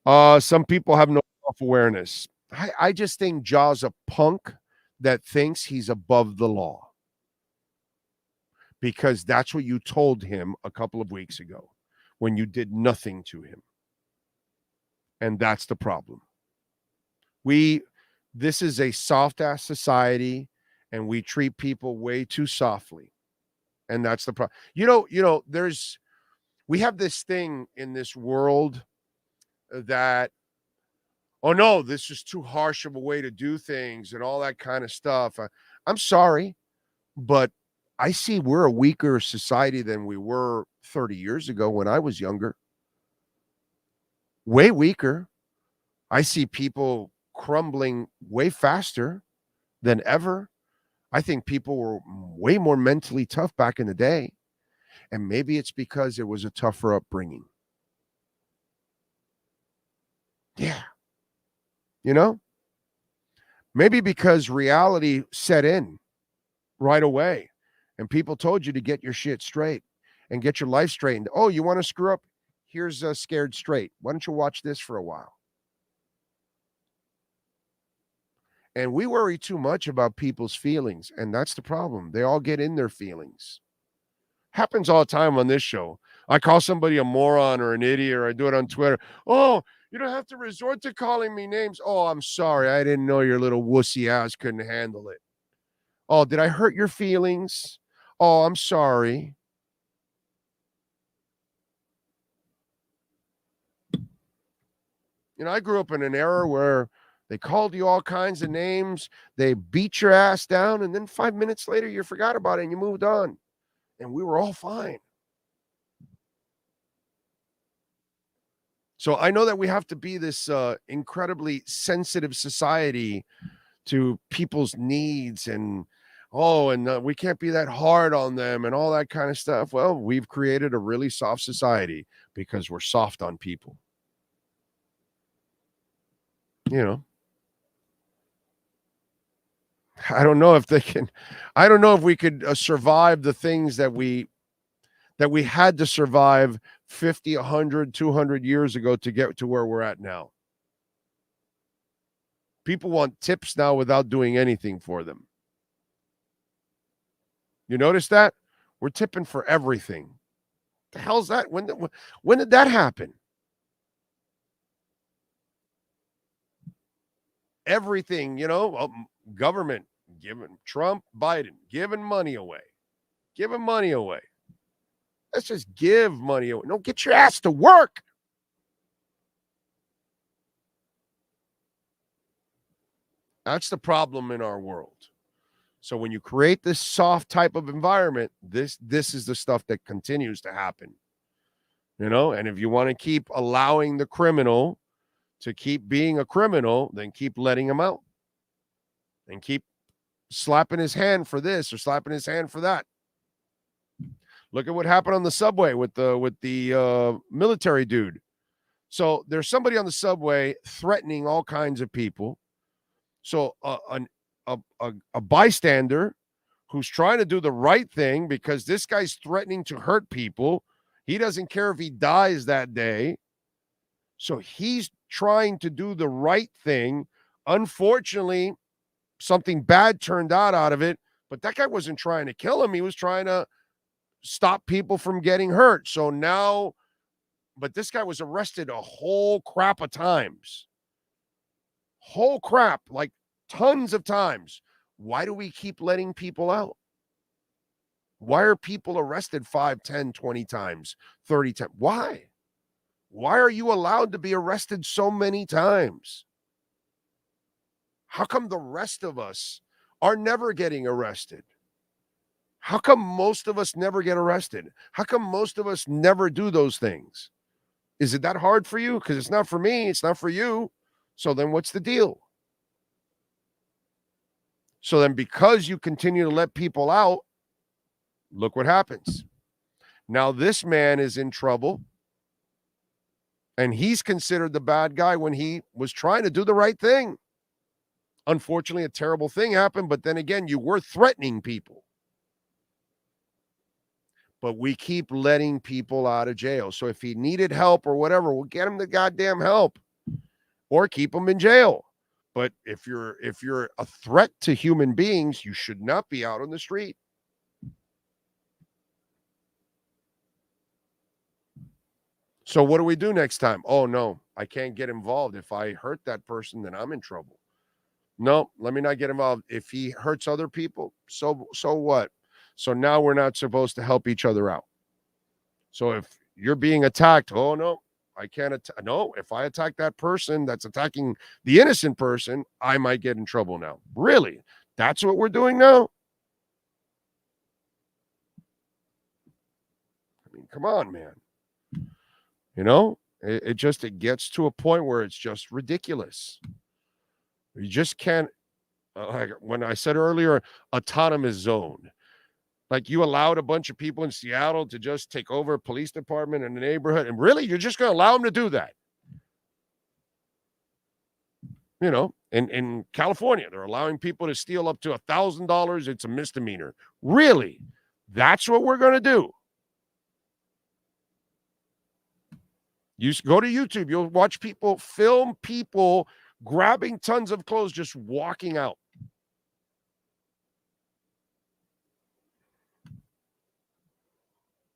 Some people have no self-awareness. I just think Ja's a punk that thinks he's above the law. Because that's what you told him a couple of weeks ago when you did nothing to him. And that's the problem. This is a soft-ass society, and we treat people way too softly. And that's the problem. We have this thing in this world that, oh no, this is too harsh of a way to do things and all that kind of stuff. I'm sorry, but I see we're a weaker society than we were 30 years ago when I was younger. Way weaker. I see people crumbling way faster than ever. I think people were way more mentally tough back in the day. And maybe it's because it was a tougher upbringing. Yeah. Maybe because reality set in right away. And people told you to get your shit straight and get your life straightened. Oh, you want to screw up? Here's Scared Straight. Why don't you watch this for a while? And we worry too much about people's feelings. And that's the problem. They all get in their feelings. Happens all the time on this show. I call somebody a moron or an idiot, or I do it on Twitter. Oh, you don't have to resort to calling me names. Oh, I'm sorry. I didn't know your little wussy ass couldn't handle it. Oh, did I hurt your feelings? Oh, I'm sorry. I grew up in an era where they called you all kinds of names. They beat your ass down. And then 5 minutes later, you forgot about it and you moved on. And we were all fine. So I know that we have to be this incredibly sensitive society to people's needs and we can't be that hard on them and all that kind of stuff. Well, we've created a really soft society because we're soft on people. I don't know if we could survive the things that we had to survive 50, 100, 200 years ago to get to where we're at now. People want tips now without doing anything for them. You notice that? We're tipping for everything. The hell's that? When did that happen? Everything, government giving Trump, Biden, giving money away. Let's just give money away. No, get your ass to work. That's the problem in our world. So when you create this soft type of environment, this is the stuff that continues to happen. And if you want to keep allowing the criminal to keep being a criminal, then keep letting him out. And keep slapping his hand for this or slapping his hand for that. Look at what happened on the subway with the military dude. So there's somebody on the subway threatening all kinds of people. So a bystander who's trying to do the right thing because this guy's threatening to hurt people. He doesn't care if he dies that day. So he's trying to do the right thing. Unfortunately, something bad turned out of it, but that guy wasn't trying to kill him. He was trying to stop people from getting hurt. So now, but this guy was arrested a whole crap of times. Whole crap, like tons of times. Why do we keep letting people out? Why are people arrested 5, 10, 20 times, 30 times? Why? Why are you allowed to be arrested so many times? How come the rest of us are never getting arrested? How come most of us never get arrested? How come most of us never do those things? Is it that hard for you? Because it's not for me. It's not for you. So then what's the deal? So then because you continue to let people out, look what happens. Now this man is in trouble. And he's considered the bad guy when he was trying to do the right thing. Unfortunately, a terrible thing happened, but then again, you were threatening people. But we keep letting people out of jail. So if he needed help or whatever, we'll get him the goddamn help or keep him in jail. But if you're a threat to human beings, you should not be out on the street. So what do we do next time? Oh, no, I can't get involved. If I hurt that person, then I'm in trouble. No, let me not get involved. If he hurts other people, so what? So now we're not supposed to help each other out. So if you're being attacked, oh, no, I can't attack. No, if I attack that person that's attacking the innocent person, I might get in trouble now. Really? That's what we're doing now? I mean, come on, man. You know, it gets to a point where it's just ridiculous. You just can't, like when I said earlier, autonomous zone. Like you allowed a bunch of people in Seattle to just take over a police department in the neighborhood. And really, you're just going to allow them to do that. You know, in California, they're allowing people to steal up to $1,000. It's a misdemeanor. Really? That's what we're going to do. You go to YouTube, you'll watch people film people grabbing tons of clothes, just walking out.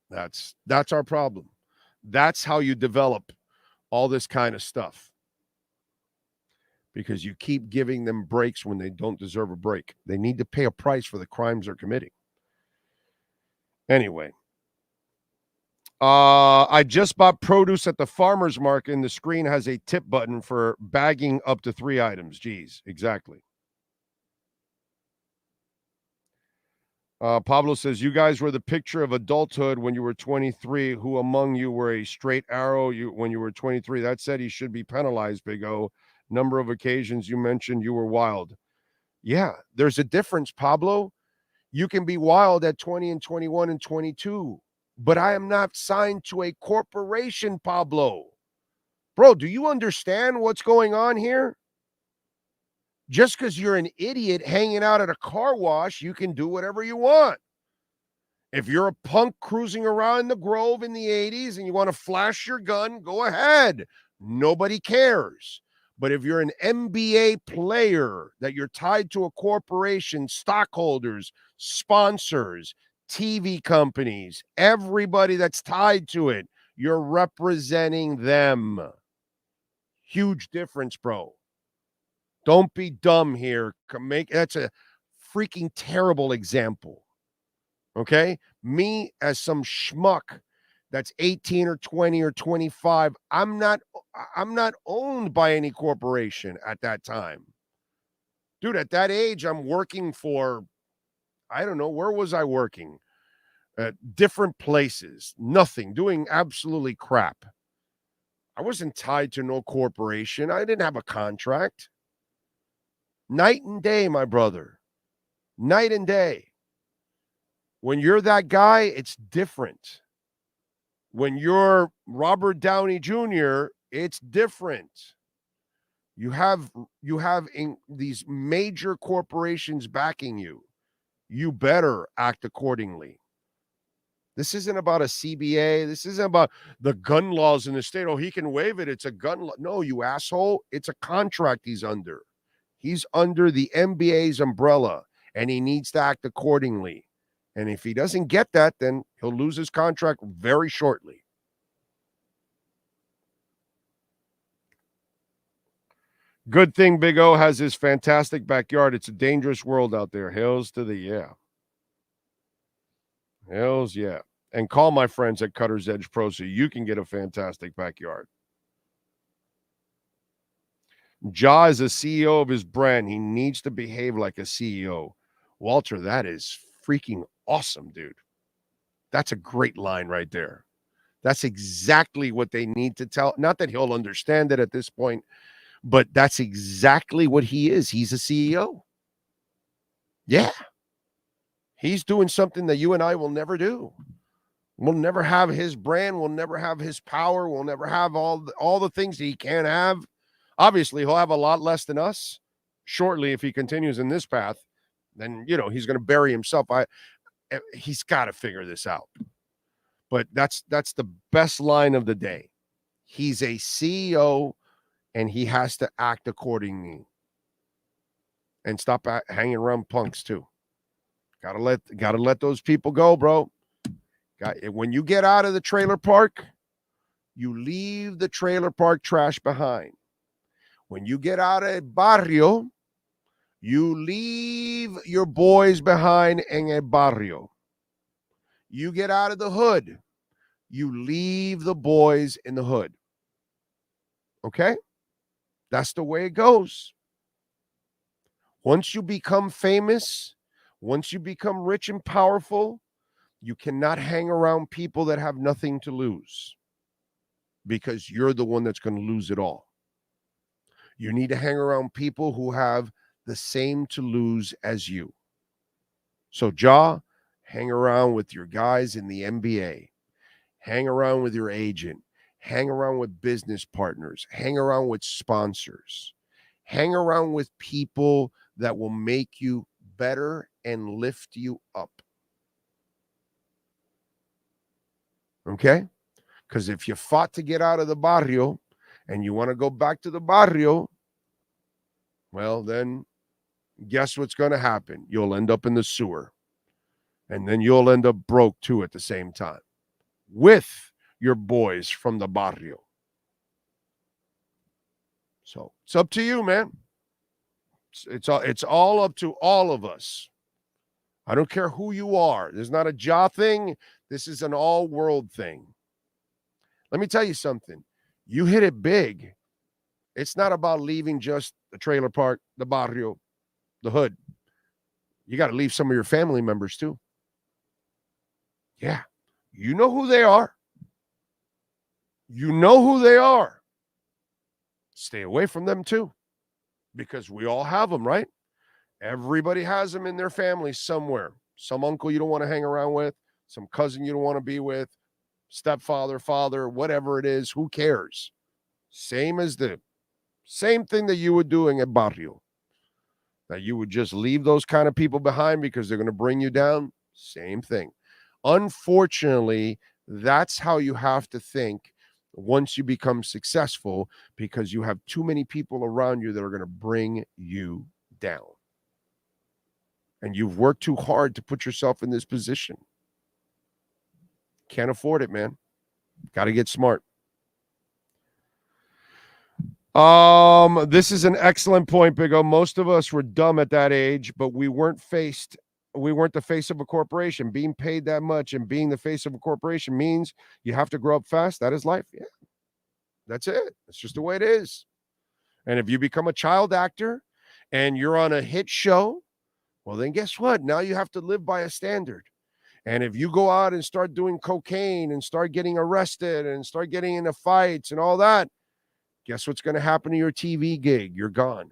That's our problem. That's how you develop all this kind of stuff. Because you keep giving them breaks when they don't deserve a break. They need to pay a price for the crimes they're committing. Anyway. I just bought produce at the farmer's market, and the screen has a tip button for bagging up to 3 items. Geez, exactly. Pablo says, you guys were the picture of adulthood when you were 23. Who among you were a straight arrow when you were 23? That said, he should be penalized, Big O. Number of occasions you mentioned you were wild. Yeah, there's a difference, Pablo. You can be wild at 20 and 21 and 22. But I am not signed to a corporation, Pablo. Bro, do you understand what's going on here? Just because you're an idiot hanging out at a car wash, you can do whatever you want. If you're a punk cruising around the Grove in the 80s and you want to flash your gun, go ahead. Nobody cares. But if you're an NBA player that you're tied to a corporation, stockholders, sponsors, TV companies, everybody that's tied to it, you're representing them. Huge difference, bro. Don't be dumb here. That's a freaking terrible example. Okay? Me as some schmuck that's 18 or 20 or 25, I'm not owned by any corporation at that time. Dude, at that age, I'm working for, I don't know, where was I working? Different places, nothing, doing absolutely crap. I wasn't tied to no corporation. I didn't have a contract. Night and day, my brother. Night and day. When you're that guy, it's different. When you're Robert Downey Jr., It's different. You have these major corporations backing you. You better act accordingly. This isn't about a CBA. This isn't about the gun laws in the state. Oh, he can waive it. It's a gun law. No, you asshole. It's a contract he's under. He's under the NBA's umbrella, and he needs to act accordingly. And if he doesn't get that, then he'll lose his contract very shortly. Good thing Big O has his fantastic backyard. It's a dangerous world out there. Hills to the yeah. Hills, yeah. And call my friends at Cutter's Edge Pro so you can get a fantastic backyard. Ja is a CEO of his brand. He needs to behave like a CEO. Walter, that is freaking awesome, dude. That's a great line right there. That's exactly what they need to tell. Not that he'll understand it at this point, but that's exactly what he is. He's a CEO. Yeah. He's doing something that you and I will never do. We'll never have his brand. We'll never have his power. We'll never have all the things that he can have. Obviously, he'll have a lot less than us shortly if he continues in this path. Then, he's going to bury himself. He's got to figure this out. But that's the best line of the day. He's a CEO, and he has to act accordingly. And stop hanging around punks, too. Gotta let those people go, bro. When you get out of the trailer park, you leave the trailer park trash behind. When you get out of barrio, you leave your boys behind in a barrio. You get out of the hood, you leave the boys in the hood. Okay? That's the way it goes. Once you become famous, once you become rich and powerful, you cannot hang around people that have nothing to lose because you're the one that's going to lose it all. You need to hang around people who have the same to lose as you. So, Ja, hang around with your guys in the NBA. Hang around with your agent. Hang around with business partners. Hang around with sponsors. Hang around with people that will make you better and lift you up. Okay? Because if you fought to get out of the barrio and you want to go back to the barrio, well, then guess what's going to happen? You'll end up in the sewer. And then you'll end up broke too at the same time with your boys from the barrio. So it's up to you, man. It's all up to all of us. I don't care who you are. There's not a Ja thing. This is an all-world thing. Let me tell you something. You hit it big. It's not about leaving just the trailer park, the barrio, the hood. You got to leave some of your family members too. Yeah. You know who they are. You know who they are. Stay away from them too. Because we all have them, right? Everybody has them in their family somewhere. Some uncle you don't want to hang around with, some cousin you don't want to be with, stepfather, father, whatever it is, who cares? Same thing that you were doing at barrio. That you would just leave those kind of people behind because they're going to bring you down. Same thing. Unfortunately, that's how you have to think once you become successful, because you have too many people around you that are going to bring you down. And you've worked too hard to put yourself in this position. Can't afford it, man. Got to get smart. This is an excellent point, Big O. Most of us were dumb at that age, but we weren't the face of a corporation. Being paid that much and being the face of a corporation means you have to grow up fast. That is life. Yeah. That's it. That's just the way it is. And if you become a child actor and you're on a hit show, well, then guess what? Now you have to live by a standard. And if you go out and start doing cocaine and start getting arrested and start getting into fights and all that, guess what's going to happen to your TV gig? You're gone.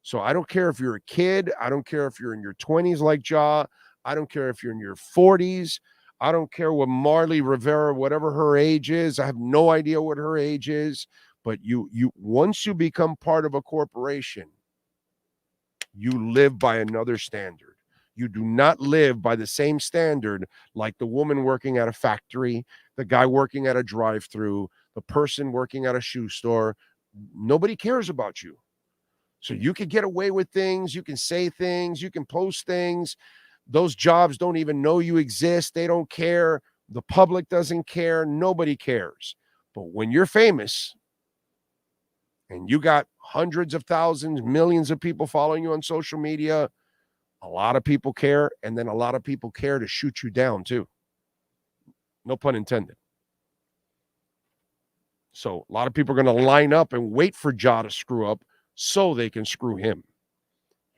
So I don't care if you're a kid. I don't care if you're in your 20s like Ja. I don't care if you're in your 40s. I don't care what Marley Rivera, whatever her age is. I have no idea what her age is. But you once you become part of a corporation, you live by another standard. You do not live by the same standard like the woman working at a factory, the guy working at a drive-through, the person working at a shoe store. Nobody cares about you. So you can get away with things, you can say things, you can post things. Those jobs don't even know you exist. They don't care. The public doesn't care. Nobody cares. But when you're famous and you got hundreds of thousands, millions of people following you on social media, a lot of people care, and then a lot of people care to shoot you down too. No pun intended. So a lot of people are going to line up and wait for Ja to screw up so they can screw him.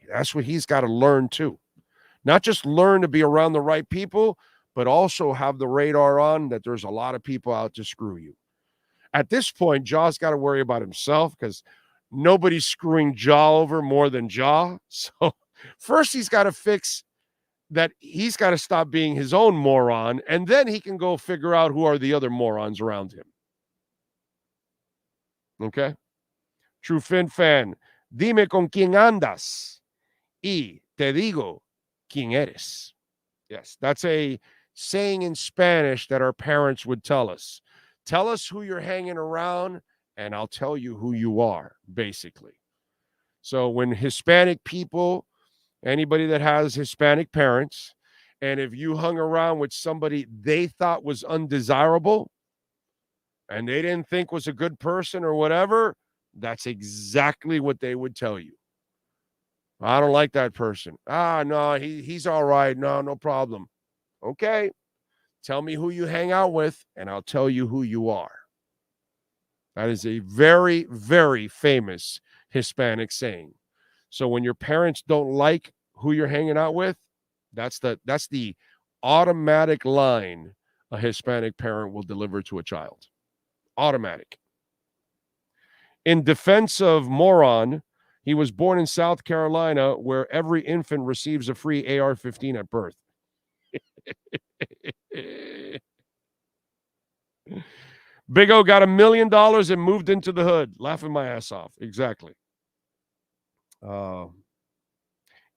That's what he's got to learn too. Not just learn to be around the right people, but also have the radar on that there's a lot of people out to screw you. At this point, Ja's got to worry about himself because nobody's screwing Ja over more than Ja. So first he's got to fix that. He's got to stop being his own moron, and then he can go figure out who are the other morons around him. Okay? True Fin fan, dime con quién andas y te digo quién eres. Yes, that's a saying in Spanish that our parents would tell us. Tell us who you're hanging around, and I'll tell you who you are, basically. So when Hispanic people, anybody that has Hispanic parents, and if you hung around with somebody they thought was undesirable and they didn't think was a good person or whatever, that's exactly what they would tell you. I don't like that person. No, he's all right. No problem. Okay. Tell me who you hang out with, and I'll tell you who you are. That is a very, very famous Hispanic saying. So when your parents don't like who you're hanging out with, that's the automatic line a Hispanic parent will deliver to a child. Automatic. In defense of Morant, he was born in South Carolina, where every infant receives a free AR-15 at birth. Big O got $1 million and moved into the hood. Laughing my ass off. Exactly.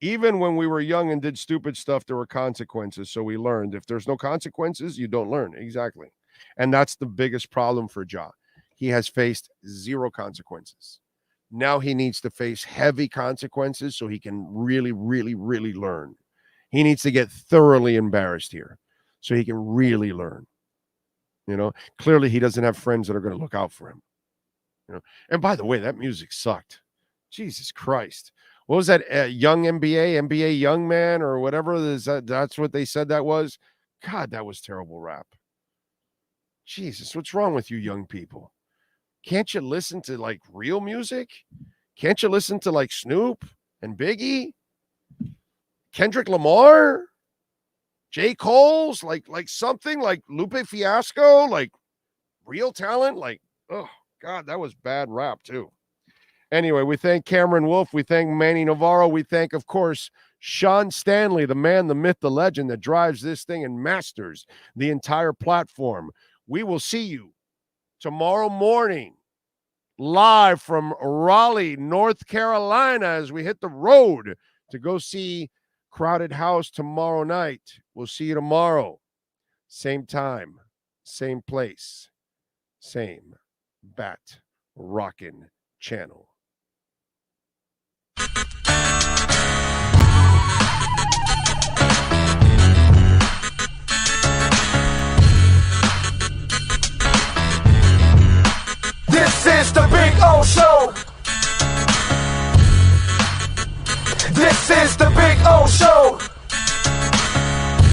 Even when we were young and did stupid stuff, there were consequences. So we learned. If there's no consequences, you don't learn. Exactly. And that's the biggest problem for Ja. He has faced 0 consequences. Now he needs to face heavy consequences so he can really, really, really learn. He needs to get thoroughly embarrassed here so he can really learn. You know, clearly he doesn't have friends that are going to look out for him. You know, and by the way, that music sucked. Jesus Christ. What was that? Young NBA Young Man or whatever? That's what they said that was. God, that was terrible rap. Jesus, what's wrong with you young people? Can't you listen to like real music? Can't you listen to like Snoop and Biggie? Kendrick Lamar? J. Cole's? Like something like Lupe Fiasco? Like real talent? Like, oh, God, that was bad rap too. Anyway, we thank Cameron Wolfe. We thank Manny Navarro. We thank, of course, Sean Stanley, the man, the myth, the legend that drives this thing and masters the entire platform. We will see you tomorrow morning live from Raleigh, North Carolina, as we hit the road to go see Crowded House tomorrow night. We'll see you tomorrow. Same time, same place, same Bat Rockin' channel. This is the Big O Show. This is the Big O Show.